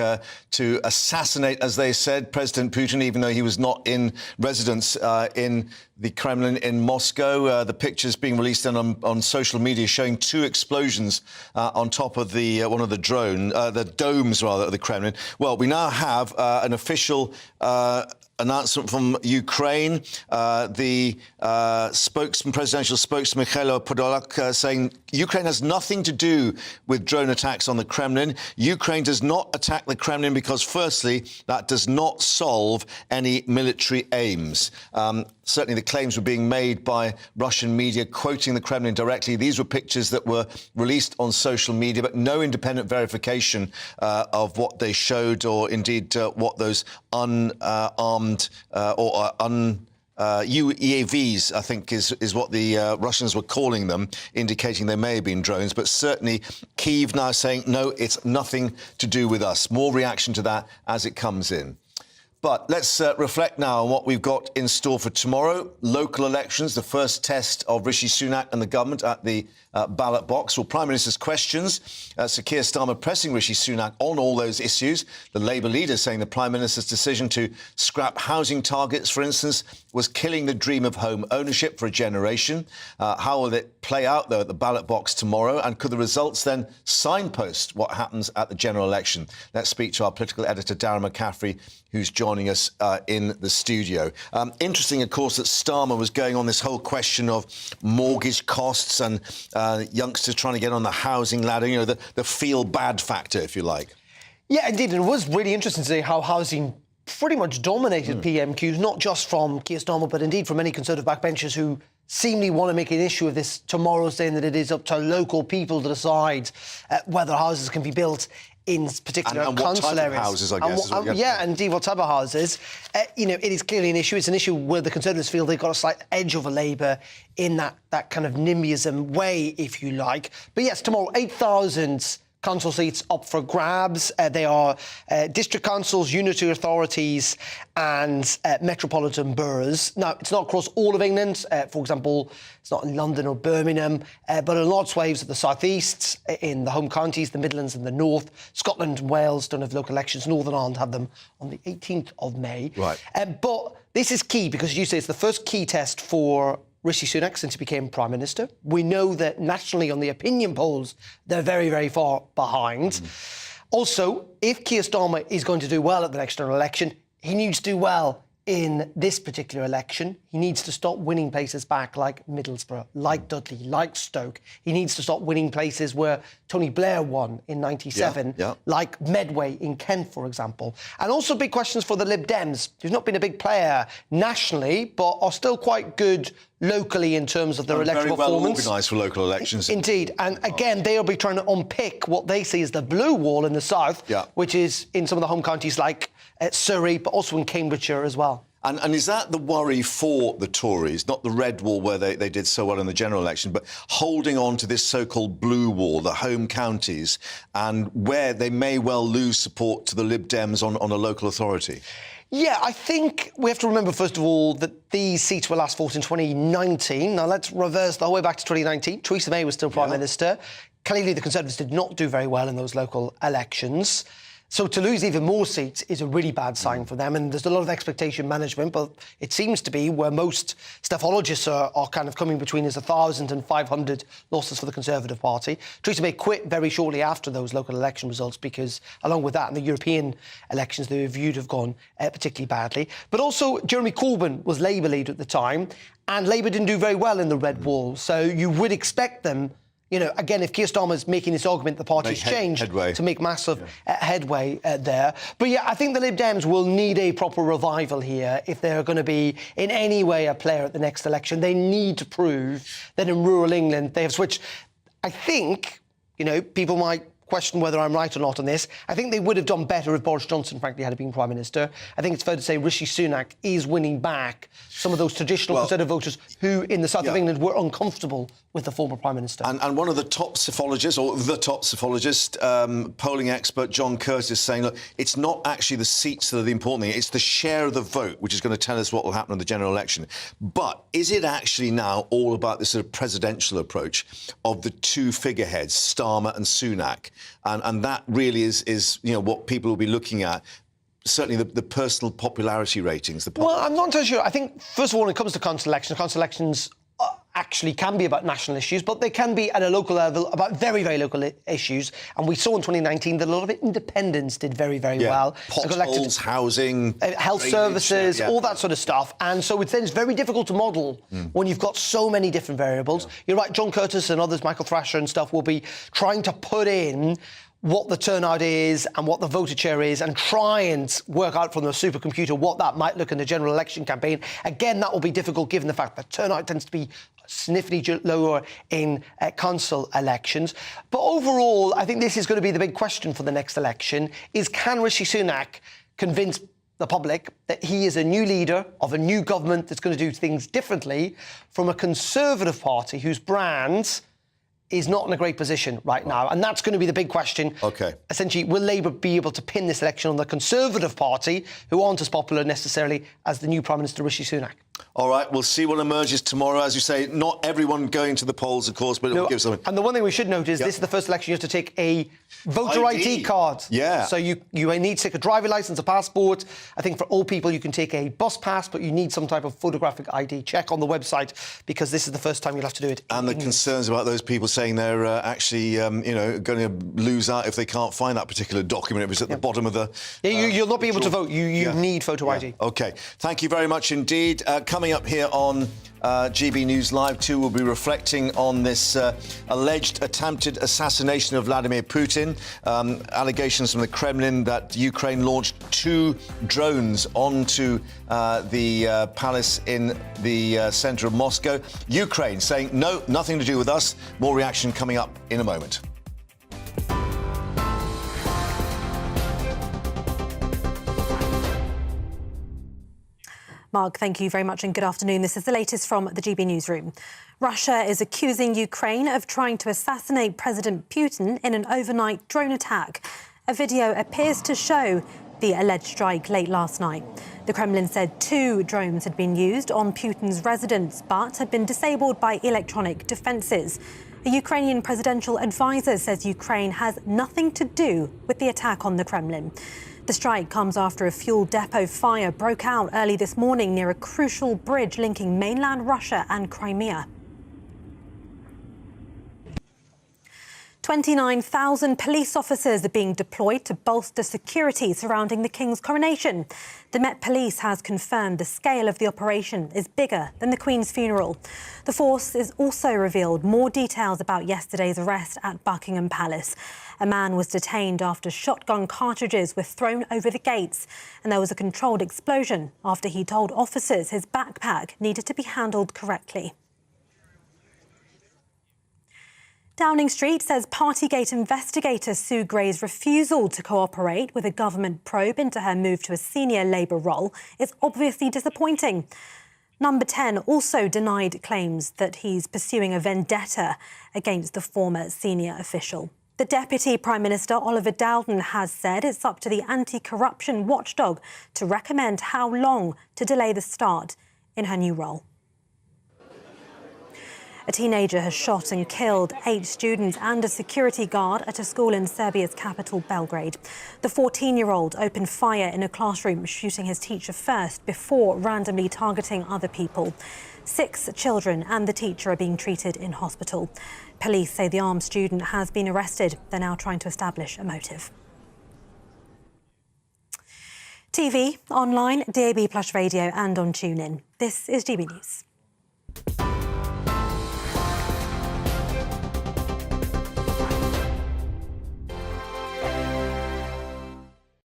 Speaker 1: to assassinate, as they said, President Putin, even though he was not in residence in the Kremlin in Moscow. The pictures being released on social media showing 2 explosions on top of the one of the domes, rather, of the Kremlin. Well, we now have an official announcement from Ukraine. The presidential spokesman, Mikhailo Podolyak, saying Ukraine has nothing to do with drone attacks on the Kremlin. Ukraine does not attack the Kremlin because, firstly, that does not solve any military aims. Certainly the claims were being made by Russian media, quoting the Kremlin directly. These were pictures that were released on social media, but no independent verification of what they showed, or indeed what those unarmed UAVs, I think, is what the Russians were calling them, indicating they may have been drones. But certainly Kyiv now saying, no, it's nothing to do with us. More reaction to that as it comes in. But let's reflect now on what we've got in store for tomorrow. Local elections, the first test of Rishi Sunak and the government at the ballot box. Well, Prime Minister's questions. Sir Keir Starmer pressing Rishi Sunak on all those issues. The Labour leader saying the Prime Minister's decision to scrap housing targets, for instance, was killing the dream of home ownership for a generation. How will it play out, though, at the ballot box tomorrow? And could the results then signpost what happens at the general election? Let's speak to our political editor, Darren McCaffrey, who's joining us in the studio. Interesting, of course, that Starmer was going on this whole question of mortgage costs and youngsters trying to get on the housing ladder, you know, the feel-bad factor, if you like.
Speaker 12: Yeah, indeed. And it was really interesting to see how housing pretty much dominated PMQs, not just from Keir Starmer, but indeed from many Conservative backbenchers who seemingly want to make an issue of this tomorrow, saying that it is up to local people to decide whether houses can be built in particular
Speaker 1: and what
Speaker 12: council
Speaker 1: type
Speaker 12: areas.
Speaker 1: of houses, I guess.
Speaker 12: Yeah, and indeed what type of houses. You know, it is clearly an issue. It's an issue where the Conservatives feel they've got a slight edge over Labour in that kind of NIMBYism way, if you like. But yes, tomorrow, 8,000 council seats up for grabs. They are district councils, unitary authorities and metropolitan boroughs. Now, it's not across all of England. For example, it's not in London or Birmingham, but in large swathes of the South East, in the home counties, the Midlands and the North. Scotland and Wales don't have local elections. Northern Ireland have them on the 18th of May.
Speaker 1: Right.
Speaker 12: But this is key because, as you say, it's the first key test for Rishi Sunak since he became Prime Minister. We know that nationally on the opinion polls, they're very, very far behind. Also, if Keir Starmer is going to do well at the next general election, he needs to do well in this particular election. He needs to stop winning places back like Middlesbrough, like Dudley, like Stoke. He needs to stop winning places where Tony Blair won in 97, like Medway in Kent, for example. And also big questions for the Lib Dems, who've not been a big player nationally, but are still quite good locally in terms of their electoral performance. Very well
Speaker 1: organised for local elections.
Speaker 12: Indeed. And again, they'll be trying to unpick what they see as the blue wall in the south, which is in some of the home counties like Surrey, but also in Cambridgeshire as well.
Speaker 1: And is that the worry for the Tories, not the red wall where they did so well in the general election, but holding on to this so-called blue wall, the home counties, and where they may well lose support to the Lib Dems on a local authority?
Speaker 12: Yeah, I think we have to remember, first of all, that these seats were last fought in 2019. Now, let's reverse the whole way back to 2019. Theresa May was still Prime Minister. Clearly, the Conservatives did not do very well in those local elections. So to lose even more seats is a really bad sign for them, and there's a lot of expectation management, but it seems to be where most staffologists are kind of coming between is 1,000 and 500 losses for the Conservative Party. Theresa May quit very shortly after those local election results because, along with that, in the European elections, the review have gone particularly badly. But also, Jeremy Corbyn was Labour leader at the time, and Labour didn't do very well in the red wall, so you would expect them, you know, again, if Keir Starmer's making this argument, the party's changed to make massive headway there. But yeah, I think the Lib Dems will need a proper revival here if they're going to be in any way a player at the next election. They need to prove that in rural England they have switched. I think, you know, people might question whether I'm right or not on this. I think they would have done better if Boris Johnson, frankly, had been Prime Minister. I think it's fair to say Rishi Sunak is winning back some of those traditional Conservative voters who, in the south of England, were uncomfortable with the former Prime Minister.
Speaker 1: And one of the top psephologists, or the top psephologist, polling expert John Curtis, saying, look, it's not actually the seats that are the important thing, it's the share of the vote which is going to tell us what will happen in the general election. But is it actually now all about this sort of presidential approach of the two figureheads, Starmer and Sunak? And that really is you know, what people will be looking at. Certainly the personal popularity ratings.
Speaker 12: Well, I'm not entirely sure. I think, first of all, when it comes to council elections actually can be about national issues, but they can be at a local level about very, very local issues. And we saw in 2019 that a lot of independents did very, very well.
Speaker 1: Potholes, housing,
Speaker 12: health services, all that sort of stuff. And so it's very difficult to model when you've got so many different variables. You're right, John Curtis and others, Michael Thrasher and stuff, will be trying to put in what the turnout is and what the voter share is and try and work out from the supercomputer what that might look in the general election campaign. Again, that will be difficult given the fact that turnout tends to be significantly lower in council elections. But overall, I think this is going to be the big question for the next election, is can Rishi Sunak convince the public that he is a new leader of a new government that's going to do things differently from a Conservative Party whose brand is not in a great position right now. And that's going to be the big question.
Speaker 1: OK.
Speaker 12: Essentially, will Labour be able to pin this election on the Conservative Party, who aren't as popular necessarily as the new Prime Minister, Rishi Sunak?
Speaker 1: All right, we'll see what emerges tomorrow. As you say, not everyone going to the polls, of course, but it will give something.
Speaker 12: And the one thing we should note is this is the first election you have to take a voter ID card.
Speaker 1: Yeah.
Speaker 12: So you need to take a driving licence, a passport. I think for old people, you can take a bus pass, but you need some type of photographic ID. Check on the website, because this is the first time you'll have to do it.
Speaker 1: And the concerns about those people saying they're actually, you know, going to lose out if they can't find that particular document. It was at the bottom of the...
Speaker 12: you'll not be able to vote. You need photo ID.
Speaker 1: OK. Thank you very much indeed. Coming up here on GB News Live 2, we'll be reflecting on this alleged attempted assassination of Vladimir Putin. Allegations from the Kremlin that Ukraine launched 2 drones onto the palace in the centre of Moscow. Ukraine saying, no, nothing to do with us. More reaction coming up in a moment.
Speaker 4: Mark, thank you very much and good afternoon. This is the latest from the GB Newsroom. Russia is accusing Ukraine of trying to assassinate President Putin in an overnight drone attack. A video appears to show the alleged strike late last night. The Kremlin said 2 drones had been used on Putin's residence, but had been disabled by electronic defences. A Ukrainian presidential advisor says Ukraine has nothing to do with the attack on the Kremlin. The strike comes after a fuel depot fire broke out early this morning near a crucial bridge linking mainland Russia and Crimea. 29,000 police officers are being deployed to bolster security surrounding the King's coronation. The Met Police has confirmed the scale of the operation is bigger than the Queen's funeral. The force has also revealed more details about yesterday's arrest at Buckingham Palace. A man was detained after shotgun cartridges were thrown over the gates, and there was a controlled explosion after he told officers his backpack needed to be handled correctly. Downing Street says Partygate investigator Sue Gray's refusal to cooperate with a government probe into her move to a senior Labour role is obviously disappointing. Number 10 also denied claims that he's pursuing a vendetta against the former senior official. The Deputy Prime Minister, Oliver Dowden, has said it's up to the anti-corruption watchdog to recommend how long to delay the start in her new role. A teenager has shot and killed 8 students and a security guard at a school in Serbia's capital, Belgrade. The 14-year-old opened fire in a classroom, shooting his teacher first before randomly targeting other people. 6 children and the teacher are being treated in hospital. Police say the armed student has been arrested. They're now trying to establish a motive. TV, online, DAB+ radio and on TuneIn. This is GB News.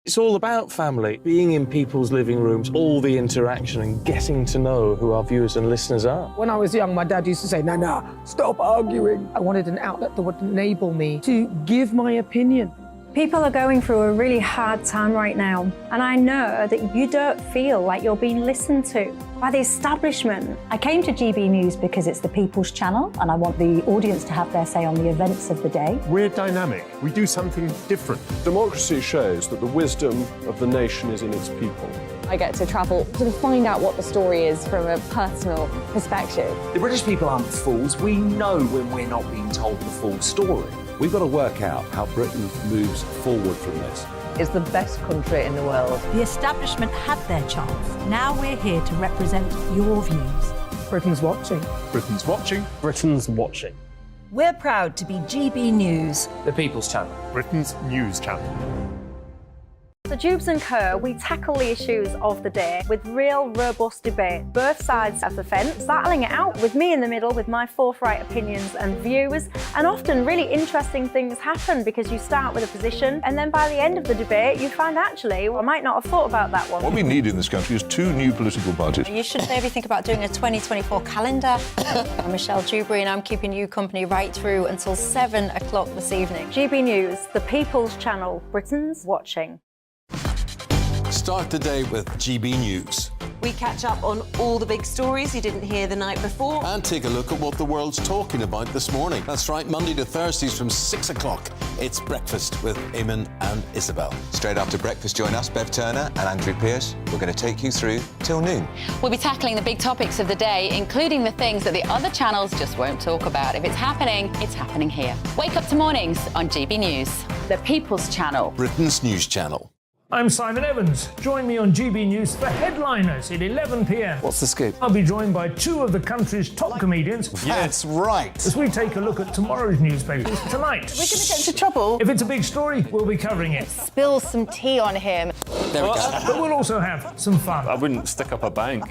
Speaker 20: It's all about family, being in people's living rooms, all the interaction and getting to know who our viewers and listeners are.
Speaker 5: When I was young, my dad used to say, no, stop arguing. I wanted an outlet that would enable me to give my opinion.
Speaker 19: People are going through a really hard time right now, and I know that you don't feel like you're being listened to by the establishment.
Speaker 3: I came to GB News because it's the People's Channel, and I want the audience to have their say on the events of the day.
Speaker 7: We're dynamic. We do something different.
Speaker 23: Democracy shows that the wisdom of the nation is in its people.
Speaker 6: I get to travel to find out what the story is from a personal perspective.
Speaker 28: The British people aren't fools. We know when we're not being told the full story.
Speaker 24: We've got to work out how Britain moves forward from this.
Speaker 6: It's the best country in the world.
Speaker 3: The establishment had their chance. Now we're here to represent your views.
Speaker 5: Britain's watching.
Speaker 7: Britain's watching.
Speaker 31: Britain's watching.
Speaker 3: We're proud to be GB News.
Speaker 31: The People's Channel.
Speaker 7: Britain's news channel.
Speaker 19: So Dubes & Co, we tackle the issues of the day with real, robust debate, both sides of the fence, battling it out with me in the middle with my forthright opinions and views. And often really interesting things happen because you start with a position and then by the end of the debate you find actually, well, I might not have thought about that one.
Speaker 8: What we need in this country is 2 new political parties.
Speaker 9: You should maybe think about doing a 2024 calendar. I'm Michelle Dewberry and I'm keeping you company right through until 7 o'clock this evening.
Speaker 19: GB News, the People's Channel, Britain's watching.
Speaker 11: Start the day with GB News.
Speaker 18: We catch up on all the big stories you didn't hear the night before.
Speaker 11: And take a look at what the world's talking about this morning. That's right, Monday to Thursdays from 6 o'clock. It's Breakfast with Eamon and Isabel.
Speaker 21: Straight after breakfast, join us, Bev Turner and Andrew Pearce. We're going to take you through till noon.
Speaker 17: We'll be tackling the big topics of the day, including the things that the other channels just won't talk about. If it's happening here. Wake up to mornings on GB News. The People's Channel.
Speaker 11: Britain's news channel.
Speaker 31: I'm Simon Evans. Join me on GB News for Headliners at 11 p.m.
Speaker 21: What's the scoop?
Speaker 31: I'll be joined by 2 of the country's top comedians.
Speaker 11: That's right.
Speaker 31: As we take a look at tomorrow's newspapers tonight.
Speaker 18: We're going to get into trouble.
Speaker 31: If it's a big story, we'll be covering it.
Speaker 18: Spill some tea on him.
Speaker 11: There we go.
Speaker 31: But we'll also have some fun.
Speaker 7: I wouldn't stick up a bank.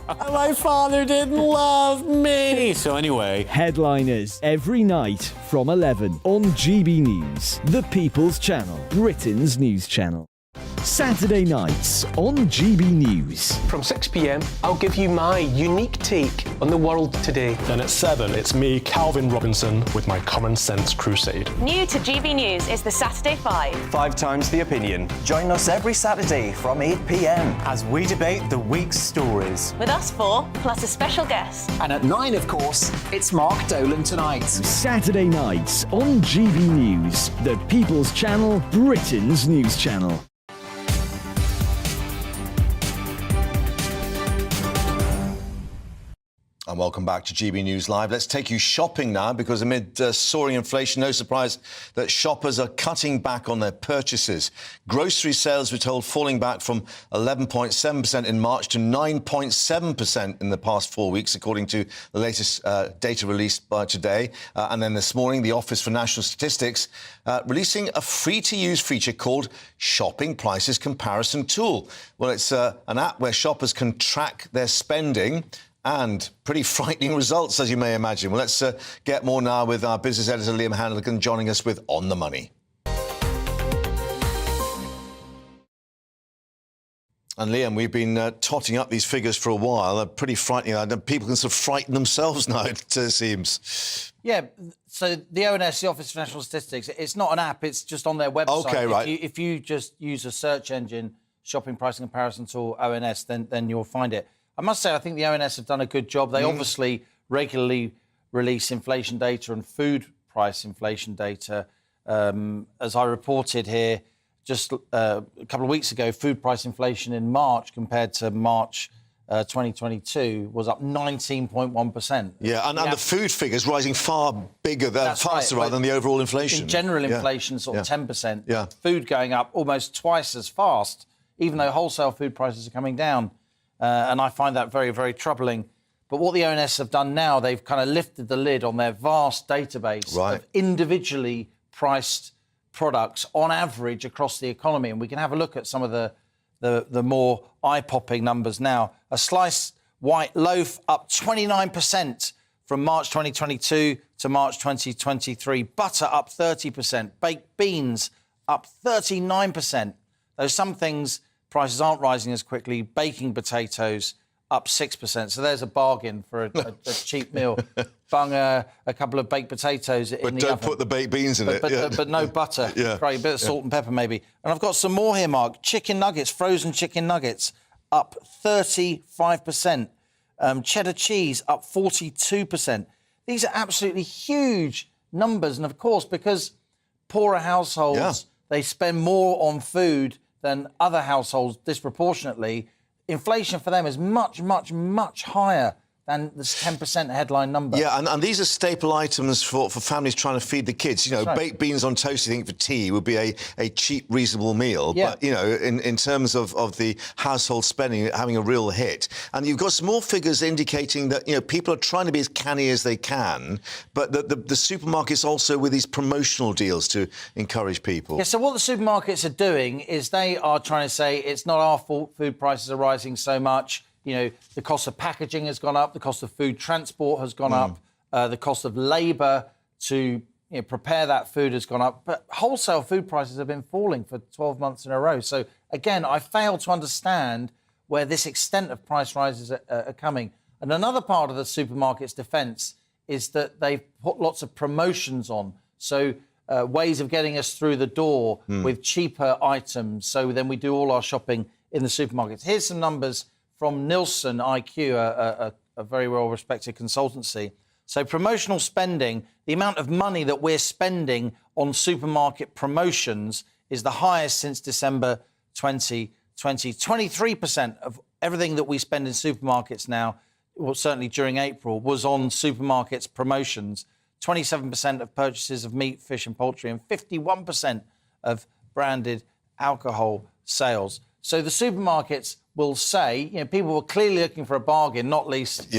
Speaker 18: My father didn't love me.
Speaker 11: So anyway,
Speaker 16: Headliners every night from 11 on GB News, the People's Channel, Britain's news channel. Saturday nights on GB News.
Speaker 31: From 6 p.m, I'll give you my unique take on the world today.
Speaker 7: Then at 7, it's me, Calvin Robinson, with my Common Sense Crusade.
Speaker 18: New to GB News is the Saturday 5.
Speaker 25: 5 times the opinion. Join us every Saturday from 8 p.m. as we debate the week's stories.
Speaker 18: With us 4, plus a special guest.
Speaker 28: And at 9, of course, it's Mark Dolan Tonight.
Speaker 16: Saturday nights on GB News, the People's Channel, Britain's news channel.
Speaker 1: And welcome back to GB News Live. Let's take you shopping now, because amid soaring inflation, no surprise that shoppers are cutting back on their purchases. Grocery sales, we're told, falling back from 11.7% in March to 9.7% in the past 4 weeks, according to the latest data released by today. And then this morning, the Office for National Statistics releasing a free-to-use feature called Shopping Prices Comparison Tool. Well, it's an app where shoppers can track their spending, and pretty frightening results, as you may imagine. Well, let's get more now with our business editor, Liam Hannigan, joining us with On the Money. And Liam, we've been totting up these figures for a while. They're pretty frightening. People can sort of frighten themselves now, it seems.
Speaker 2: Yeah, so the ONS, the Office for National Statistics, it's not an app, it's just on their website.
Speaker 1: OK, right.
Speaker 2: If you just use a search engine, shopping price and comparison tool, ONS, then you'll find it. I must say, I think the ONS have done a good job. They obviously regularly release inflation data and food price inflation data. As I reported here, just a couple of weeks ago, food price inflation in March compared to March 2022 was up 19.1%.
Speaker 1: Yeah, and the food figures rising far bigger, faster rather than the overall inflation.
Speaker 2: In general inflation, sort of 10%.
Speaker 1: Yeah.
Speaker 2: Food going up almost twice as fast, even though wholesale food prices are coming down. And I find that very, very troubling. But what the ONS have done now, they've kind of lifted the lid on their vast database of individually priced products on average across the economy. And we can have a look at some of the more eye-popping numbers now. A sliced white loaf up 29% from March 2022 to March 2023. Butter up 30%. Baked beans up 39%. Though some things, prices aren't rising as quickly. Baking potatoes up 6%. So there's a bargain for a cheap meal. Bung a couple of baked potatoes in the oven.
Speaker 1: But don't put the baked beans in it.
Speaker 2: But no butter. Right, a bit of salt and pepper maybe. And I've got some more here, Mark. Chicken nuggets, frozen chicken nuggets, up 35%. Cheddar cheese up 42%. These are absolutely huge numbers. And, of course, because poorer households, they spend more on food than other households disproportionately. Inflation for them is much, much, much higher than this 10% headline number.
Speaker 1: Yeah, and these are staple items for families trying to feed the kids. You know, baked beans on toast, you think, for tea would be a cheap, reasonable meal.
Speaker 2: Yeah.
Speaker 1: But, you know, in terms of the household spending, having a real hit. And you've got some more figures indicating that, you know, people are trying to be as canny as they can, but the supermarkets also with these promotional deals to encourage people.
Speaker 2: Yeah, so what the supermarkets are doing is they are trying to say it's not our fault food prices are rising so much. You know, the cost of packaging has gone up, the cost of food transport has gone up, the cost of labour to prepare that food has gone up. But wholesale food prices have been falling for 12 months in a row. So, again, I fail to understand where this extent of price rises are coming. And another part of the supermarket's defence is that they've put lots of promotions on. So ways of getting us through the door with cheaper items. So then we do all our shopping in the supermarkets. Here's some numbers from Nielsen IQ, a very well-respected consultancy. So promotional spending, the amount of money that we're spending on supermarket promotions is the highest since December 2020. 23% of everything that we spend in supermarkets now, well, certainly during April, was on supermarkets promotions. 27% of purchases of meat, fish and poultry, and 51% of branded alcohol sales. So the supermarkets will say, you know, people were clearly looking for a bargain, not least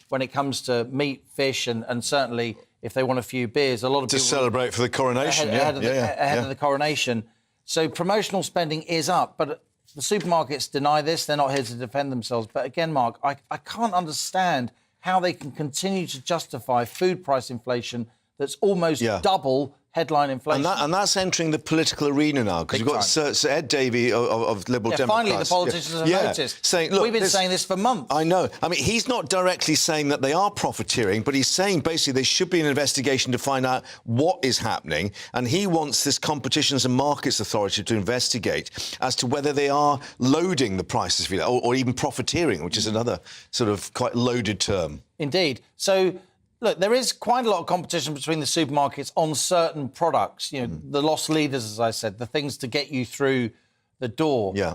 Speaker 2: when it comes to meat, fish, and certainly if they want a few beers. A lot of people
Speaker 1: celebrate for the coronation,
Speaker 2: ahead of the coronation. So promotional spending is up, but the supermarkets deny this. They're not here to defend themselves. But again, Mark, I can't understand how they can continue to justify food price inflation that's almost double headline inflation.
Speaker 1: And that's entering the political arena now, because you've got Sir Ed Davey of Liberal Democrats.
Speaker 2: Finally, the politicians have noticed.
Speaker 1: Saying, look,
Speaker 2: we've been saying this for months.
Speaker 1: I know. I mean, he's not directly saying that they are profiteering, but he's saying basically there should be an investigation to find out what is happening, and he wants this Competitions and Markets Authority to investigate as to whether they are loading the prices, if you like, or even profiteering, which is another sort of quite loaded term.
Speaker 2: Indeed. So, look, there is quite a lot of competition between the supermarkets on certain products. You know, the loss leaders, as I said, the things to get you through the door.
Speaker 1: Yeah.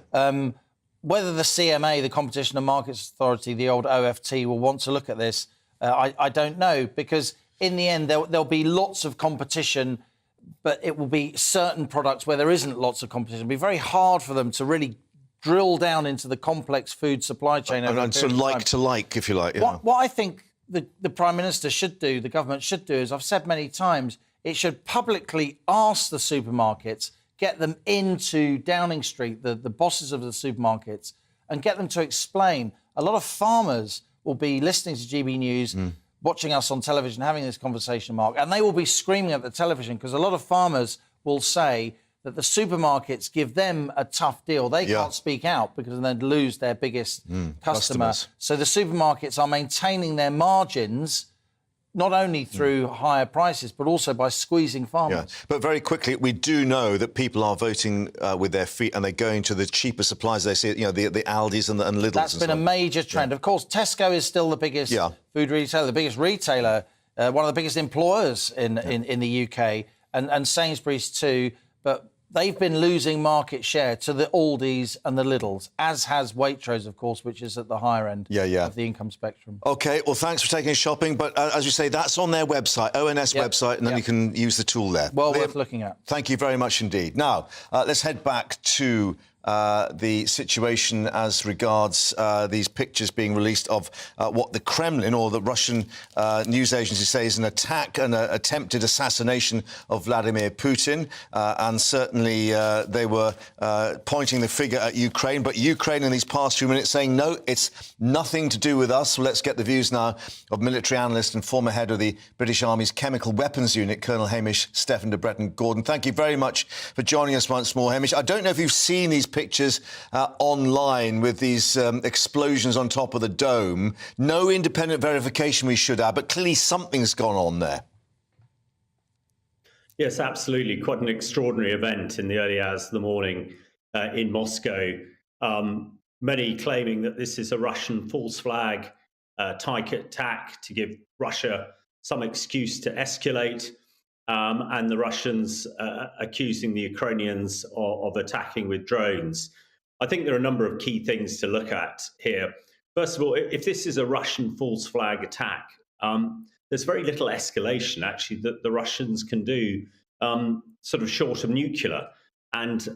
Speaker 2: Whether the CMA, the Competition and Markets Authority, the old OFT, will want to look at this, I don't know, because in the end there'll be lots of competition, but it will be certain products where there isn't lots of competition. It'll be very hard for them to really drill down into the complex food supply chain.
Speaker 1: And sort of like to like, if you like. Yeah.
Speaker 2: What I think the Prime Minister should do, the government should do, as I've said many times, it should publicly ask the supermarkets, get them into Downing Street, the bosses of the supermarkets, and get them to explain. A lot of farmers will be listening to GB News, watching us on television, having this conversation, Mark, and they will be screaming at the television because a lot of farmers will say that the supermarkets give them a tough deal. They can't speak out because they'd lose their biggest customer.
Speaker 1: Customers.
Speaker 2: So the supermarkets are maintaining their margins not only through higher prices, but also by squeezing farmers.
Speaker 1: Yeah. But very quickly, we do know that people are voting with their feet and they're going to the cheaper suppliers. They see, the Aldis and Lidls.
Speaker 2: That's been a major trend. Of course, Tesco is still the biggest food retailer, the biggest retailer, one of the biggest employers in the UK, and Sainsbury's too. But they've been losing market share to the Aldis and the Lidls, as has Waitrose, of course, which is at the higher end of the income spectrum.
Speaker 1: OK, well, thanks for taking us shopping. But as you say, that's on their website, ONS website, and then you can use the tool there.
Speaker 2: Well worth looking at.
Speaker 1: Thank you very much indeed. Now, let's head back to the situation as regards these pictures being released of what the Kremlin or the Russian news agency say is an attack, an attempted assassination of Vladimir Putin. And certainly they were pointing the finger at Ukraine. But Ukraine in these past few minutes saying, no, it's nothing to do with us. So let's get the views now of military analyst and former head of the British Army's Chemical Weapons Unit, Colonel Hamish Stephen de Breton-Gordon. Thank you very much for joining us once more, Hamish. I don't know if you've seen these pictures online with these explosions on top of the dome. No independent verification, we should add, but clearly something's gone on there.
Speaker 4: Yes, absolutely. Quite an extraordinary event in the early hours of the morning in Moscow. Many claiming that this is a Russian false flag type attack to give Russia some excuse to escalate. And the Russians accusing the Ukrainians of attacking with drones. I think there are a number of key things to look at here. First of all, if this is a Russian false flag attack, there's very little escalation, actually, that the Russians can do sort of short of nuclear. And,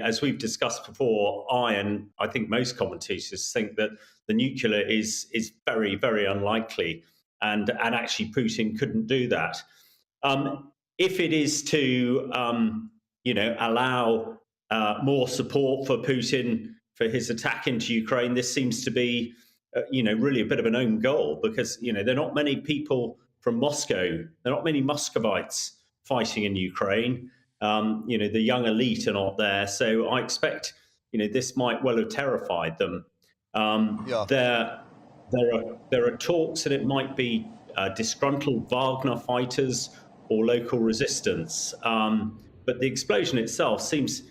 Speaker 4: as we've discussed before, I think most commentators think that the nuclear is very, very unlikely. And actually, Putin couldn't do that. If it is to, allow more support for Putin for his attack into Ukraine, this seems to be, really a bit of an own goal because, there are not many people from Moscow, there are not many Muscovites fighting in Ukraine. The young elite are not there. So I expect, this might well have terrified them. There are talks that it might be disgruntled Wagner fighters or local resistance. But the explosion itself seems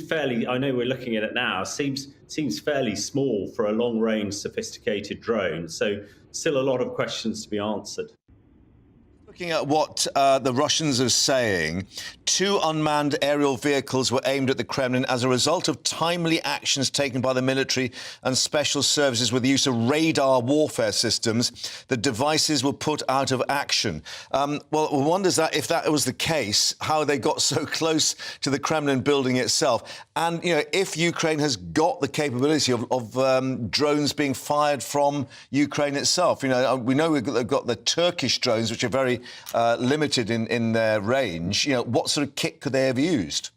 Speaker 4: fairly, I know we're looking at it now, seems fairly small for a long-range sophisticated drone. So still a lot of questions to be answered.
Speaker 1: Looking at what the Russians are saying, 2 unmanned aerial vehicles were aimed at the Kremlin as a result of timely actions taken by the military and special services with the use of radar warfare systems. The devices were put out of action. Well, one wonders that if that was the case, how they got so close to the Kremlin building itself. And, if Ukraine has got the capability of drones being fired from Ukraine itself. We know they've got the Turkish drones, which are very limited in their range. What sort of kit could they have used?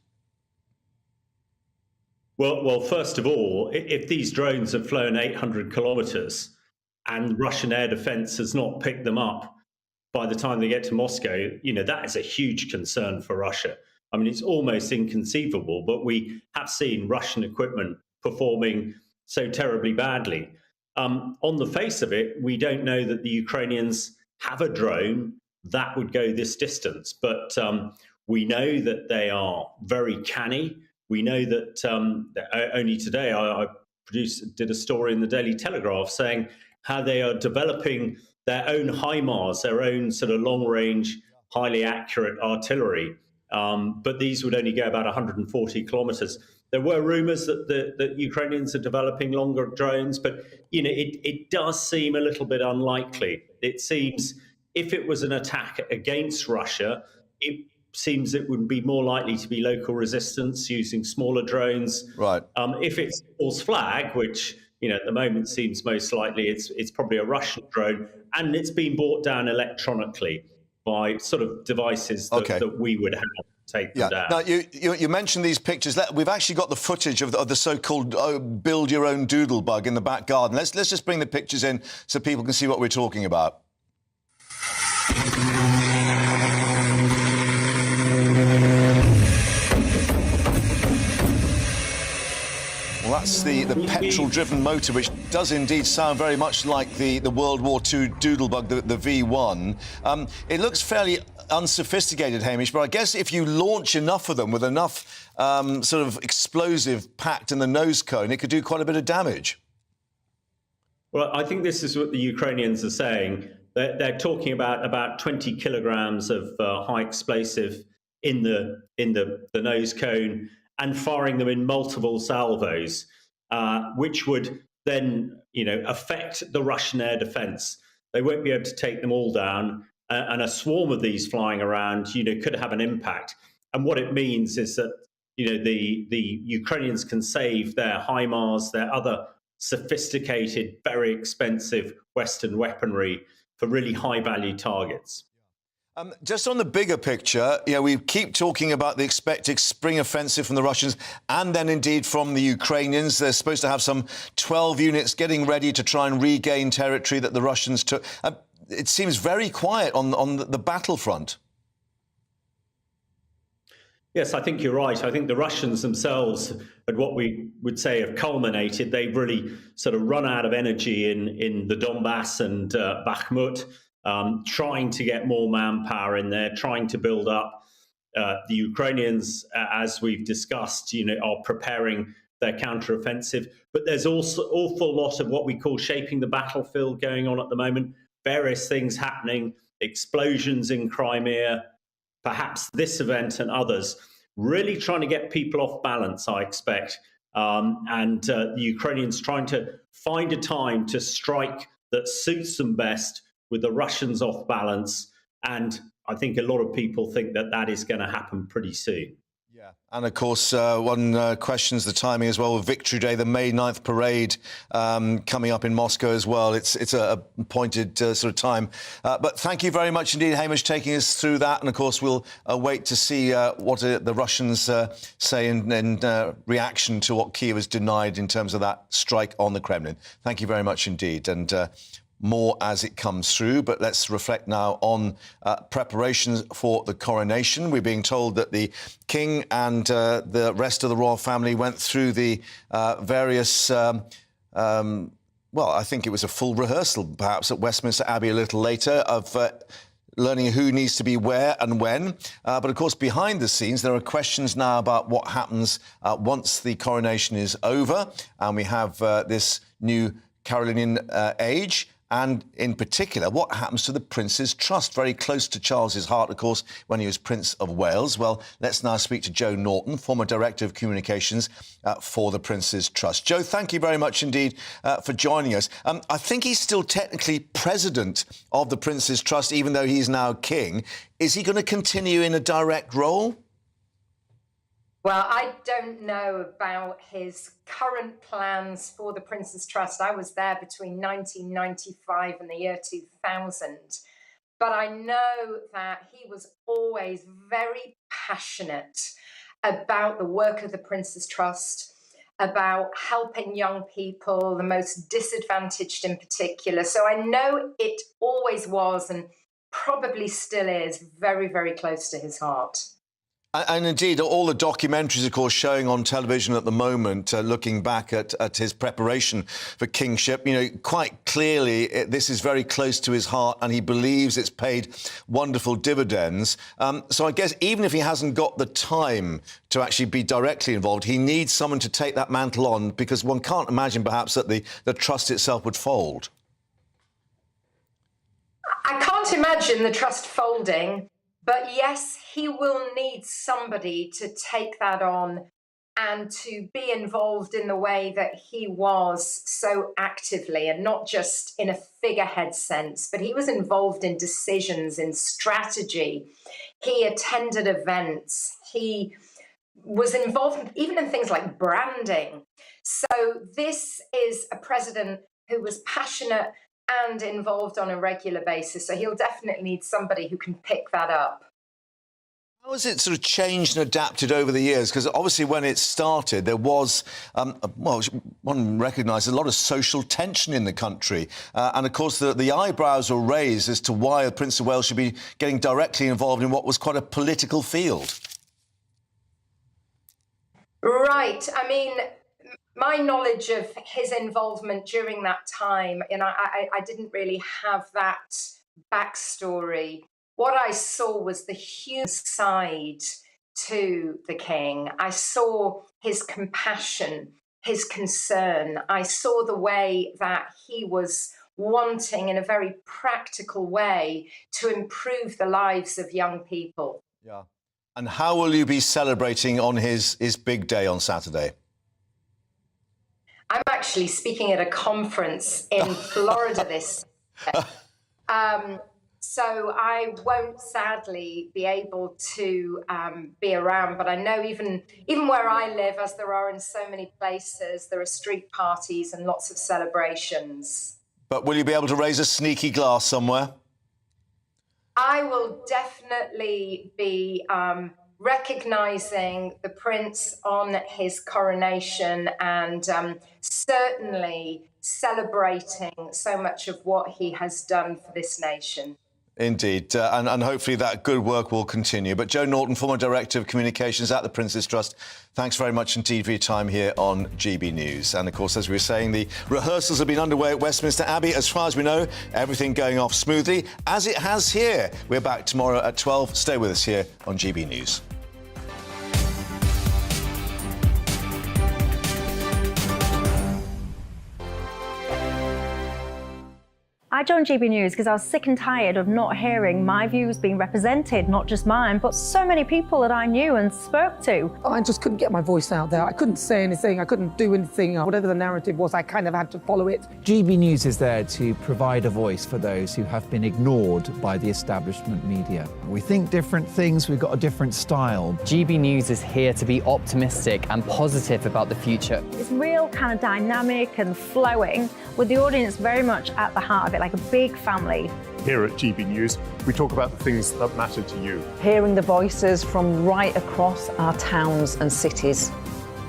Speaker 4: Well, first of all, if these drones have flown 800 kilometres and Russian air defence has not picked them up by the time they get to Moscow, that is a huge concern for Russia. I mean, it's almost inconceivable, but we have seen Russian equipment performing so terribly badly. On the face of it, we don't know that the Ukrainians have a drone that would go this distance. But we know that they are very canny. We know that only today I did a story in the Daily Telegraph saying how they are developing their own HIMARS, their own sort of long-range, highly accurate artillery. But these would only go about 140 kilometres. There were rumours that the Ukrainians are developing longer drones, but it does seem a little bit unlikely. It seems if it was an attack against Russia, it seems it would be more likely to be local resistance using smaller drones.
Speaker 1: Right.
Speaker 4: If it's false flag, which at the moment seems most likely, it's probably a Russian drone, and it's been brought down electronically by sort of devices that we would have to take them down.
Speaker 1: Now, you mentioned these pictures. We've actually got the footage of the so-called build your own doodle bug in the back garden. Let's just bring the pictures in so people can see what we're talking about. that's the petrol-driven motor, which does indeed sound very much like the World War II doodlebug, the V1. It looks fairly unsophisticated, Hamish, but I guess if you launch enough of them with enough sort of explosive packed in the nose cone, it could do quite a bit of damage.
Speaker 4: Well, I think this is what the Ukrainians are saying. They're talking about 20 kilograms of high explosive in the nose cone and firing them in multiple salvos, which would then, affect the Russian air defense. They won't be able to take them all down, and a swarm of these flying around, could have an impact. And what it means is that, the Ukrainians can save their HIMARS, their other sophisticated, very expensive Western weaponry for really high-value targets.
Speaker 1: Just on the bigger picture, we keep talking about the expected spring offensive from the Russians and then indeed from the Ukrainians. They're supposed to have some 12 units getting ready to try and regain territory that the Russians took. It seems very quiet on the battlefront.
Speaker 4: Yes, I think you're right. I think the Russians themselves, at what we would say have culminated, they've really sort of run out of energy in the Donbass and Bakhmut. Trying to get more manpower in there, trying to build up. The Ukrainians, as we've discussed, are preparing their counteroffensive. But there's also an awful lot of what we call shaping the battlefield going on at the moment. Various things happening, explosions in Crimea, perhaps this event and others. Really trying to get people off balance, I expect. And the Ukrainians trying to find a time to strike that suits them best, with the Russians off balance. And I think a lot of people think that is going to happen pretty soon.
Speaker 1: Yeah, and of course, one questions the timing as well with Victory Day, the May 9th parade coming up in Moscow as well. It's a appointed sort of time. But thank you very much indeed, Hamish, taking us through that. And of course, we'll wait to see what the Russians say in reaction to what Kyiv has denied in terms of that strike on the Kremlin. Thank you very much indeed. And more as it comes through, but let's reflect now on preparations for the coronation. We're being told that the King and the rest of the royal family went through the various, well, I think it was a full rehearsal, perhaps, at Westminster Abbey a little later, of learning who needs to be where and when. But, of course, behind the scenes, there are questions now about what happens once the coronation is over, and we have this new Carolingian age. And in particular, what happens to the Prince's Trust? Very close to Charles's heart, of course, when he was Prince of Wales. Well, let's now speak to Joe Norton, former Director of Communications for the Prince's Trust. Joe, thank you very much indeed for joining us. I think he's still technically president of the Prince's Trust, even though he's now king. Is he going to continue in a direct role?
Speaker 10: Well, I don't know about his current plans for the Prince's Trust. I was there between 1995 and the year 2000. But I know that he was always very passionate about the work of the Prince's Trust, about helping young people, the most disadvantaged in particular. So I know it always was and probably still is very, very close to his heart.
Speaker 1: And indeed, all the documentaries, of course, showing on television at the moment, looking back at his preparation for kingship, quite clearly this is very close to his heart and he believes it's paid wonderful dividends. So I guess even if he hasn't got the time to actually be directly involved, he needs someone to take that mantle on, because one can't imagine perhaps that the trust itself would fold.
Speaker 10: I can't imagine the trust folding. But yes, he will need somebody to take that on and to be involved in the way that he was so actively, and not just in a figurehead sense, but he was involved in decisions, in strategy. He attended events. He was involved even in things like branding. So this is a president who was passionate and involved on a regular basis. So he'll definitely need somebody who can pick that up.
Speaker 1: How has it sort of changed and adapted over the years? Because obviously when it started, there was, well, one recognises a lot of social tension in the country. And, of course, the eyebrows were raised as to why the Prince of Wales should be getting directly involved in what was quite a political field.
Speaker 10: Right. I mean, my knowledge of his involvement during that time, and I didn't really have that backstory. What I saw was the human side to the king. I saw his compassion, his concern. I saw the way that he was wanting, in a very practical way, to improve the lives of young people.
Speaker 1: Yeah. And how will you be celebrating on his big day on Saturday?
Speaker 10: I'm actually speaking at a conference in Florida this day. So I won't sadly be able to be around, but I know even where I live, as there are in so many places, there are street parties and lots of celebrations.
Speaker 1: But will you be able to raise a sneaky glass somewhere?
Speaker 10: I will definitely be recognising the Prince on his coronation and certainly celebrating so much of what he has done for this nation.
Speaker 1: Indeed, and hopefully that good work will continue. But Jo Norton, former Director of Communications at the Prince's Trust, thanks very much indeed for your time here on GB News. And, of course, as we were saying, the rehearsals have been underway at Westminster Abbey. As far as we know, everything going off smoothly, as it has here. We're back tomorrow at 12. Stay with us here on GB News.
Speaker 19: I joined GB News because I was sick and tired of not hearing my views being represented, not just mine, but so many people that I knew and spoke to.
Speaker 5: I just couldn't get my voice out there. I couldn't say anything. I couldn't do anything. Whatever the narrative was, I kind of had to follow it.
Speaker 12: GB News is there to provide a voice for those who have been ignored by the establishment media. We think different things, we've got a different style.
Speaker 13: GB News is here to be optimistic and positive about the future.
Speaker 19: It's real kind of dynamic and flowing, with the audience very much at the heart of it, like a big family.
Speaker 7: Here at GB News, we talk about the things that matter to you.
Speaker 14: Hearing the voices from right across our towns and cities,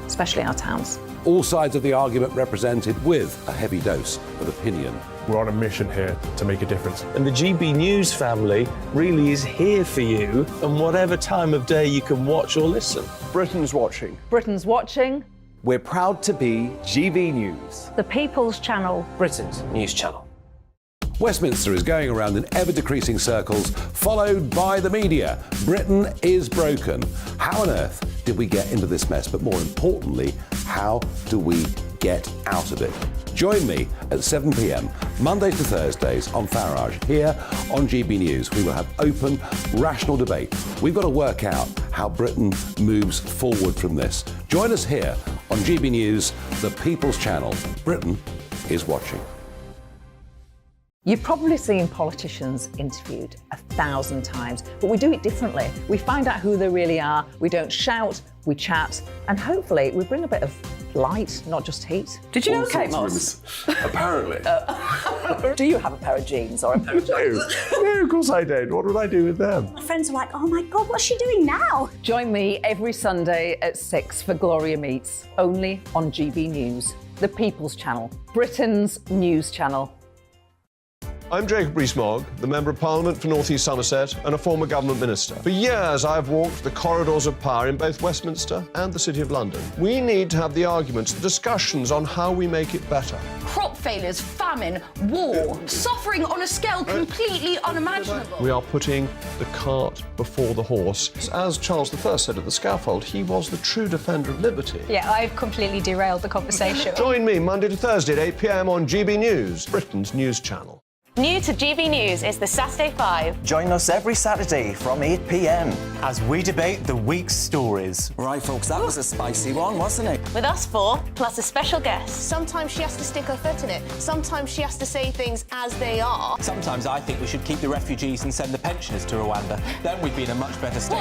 Speaker 14: especially our towns.
Speaker 24: All sides of the argument represented with a heavy dose of opinion.
Speaker 7: We're on a mission here to make a difference.
Speaker 15: And the GB News family really is here for you, and whatever time of day you can watch or listen.
Speaker 20: Britain's watching.
Speaker 14: Britain's watching.
Speaker 20: We're proud to be GB News.
Speaker 19: The People's Channel.
Speaker 15: Britain's news channel.
Speaker 24: Westminster is going around in ever-decreasing circles, followed by the media. Britain is broken. How on earth did we get into this mess? But more importantly, how do we get out of it? Join me at 7 p.m, Mondays to Thursdays on Farage, here on GB News. We will have open, rational debate. We've got to work out how Britain moves forward from this. Join us here on GB News, the People's Channel. Britain is watching.
Speaker 14: You've probably seen politicians interviewed 1,000 times, but we do it differently. We find out who they really are, we don't shout, we chat, and hopefully we bring a bit of light, not just heat. Did you know Kate Moss?
Speaker 7: Apparently.
Speaker 14: Do you have a pair of jeans or a pair of jeans?
Speaker 7: No, of course I don't. What would I do with them?
Speaker 22: My friends are like, oh my God, what's she doing now?
Speaker 14: Join me every Sunday at 6 for Gloria Meets, only on GB News, the People's Channel, Britain's news channel.
Speaker 20: I'm Jacob Rees-Mogg, the Member of Parliament for North East Somerset and a former government minister. For years, I've walked the corridors of power in both Westminster and the City of London. We need to have the arguments, the discussions on how we make it better.
Speaker 23: Crop failures, famine, war, suffering on a scale completely unimaginable.
Speaker 20: We are putting the cart before the horse. As Charles I said at the scaffold, he was the true defender of liberty.
Speaker 22: Yeah, I've completely derailed the conversation.
Speaker 20: Join me Monday to Thursday at 8 p.m. on GB News, Britain's news channel.
Speaker 17: New to GB News is the Saturday 5.
Speaker 25: Join us every Saturday from 8 p.m. as we debate the week's stories.
Speaker 21: Right, folks, that was a spicy one, wasn't it?
Speaker 17: With us four, plus a special guest.
Speaker 26: Sometimes she has to stick her foot in it. Sometimes she has to say things as they are.
Speaker 21: Sometimes I think we should keep the refugees and send the pensioners to Rwanda. Then we'd be in a much better state.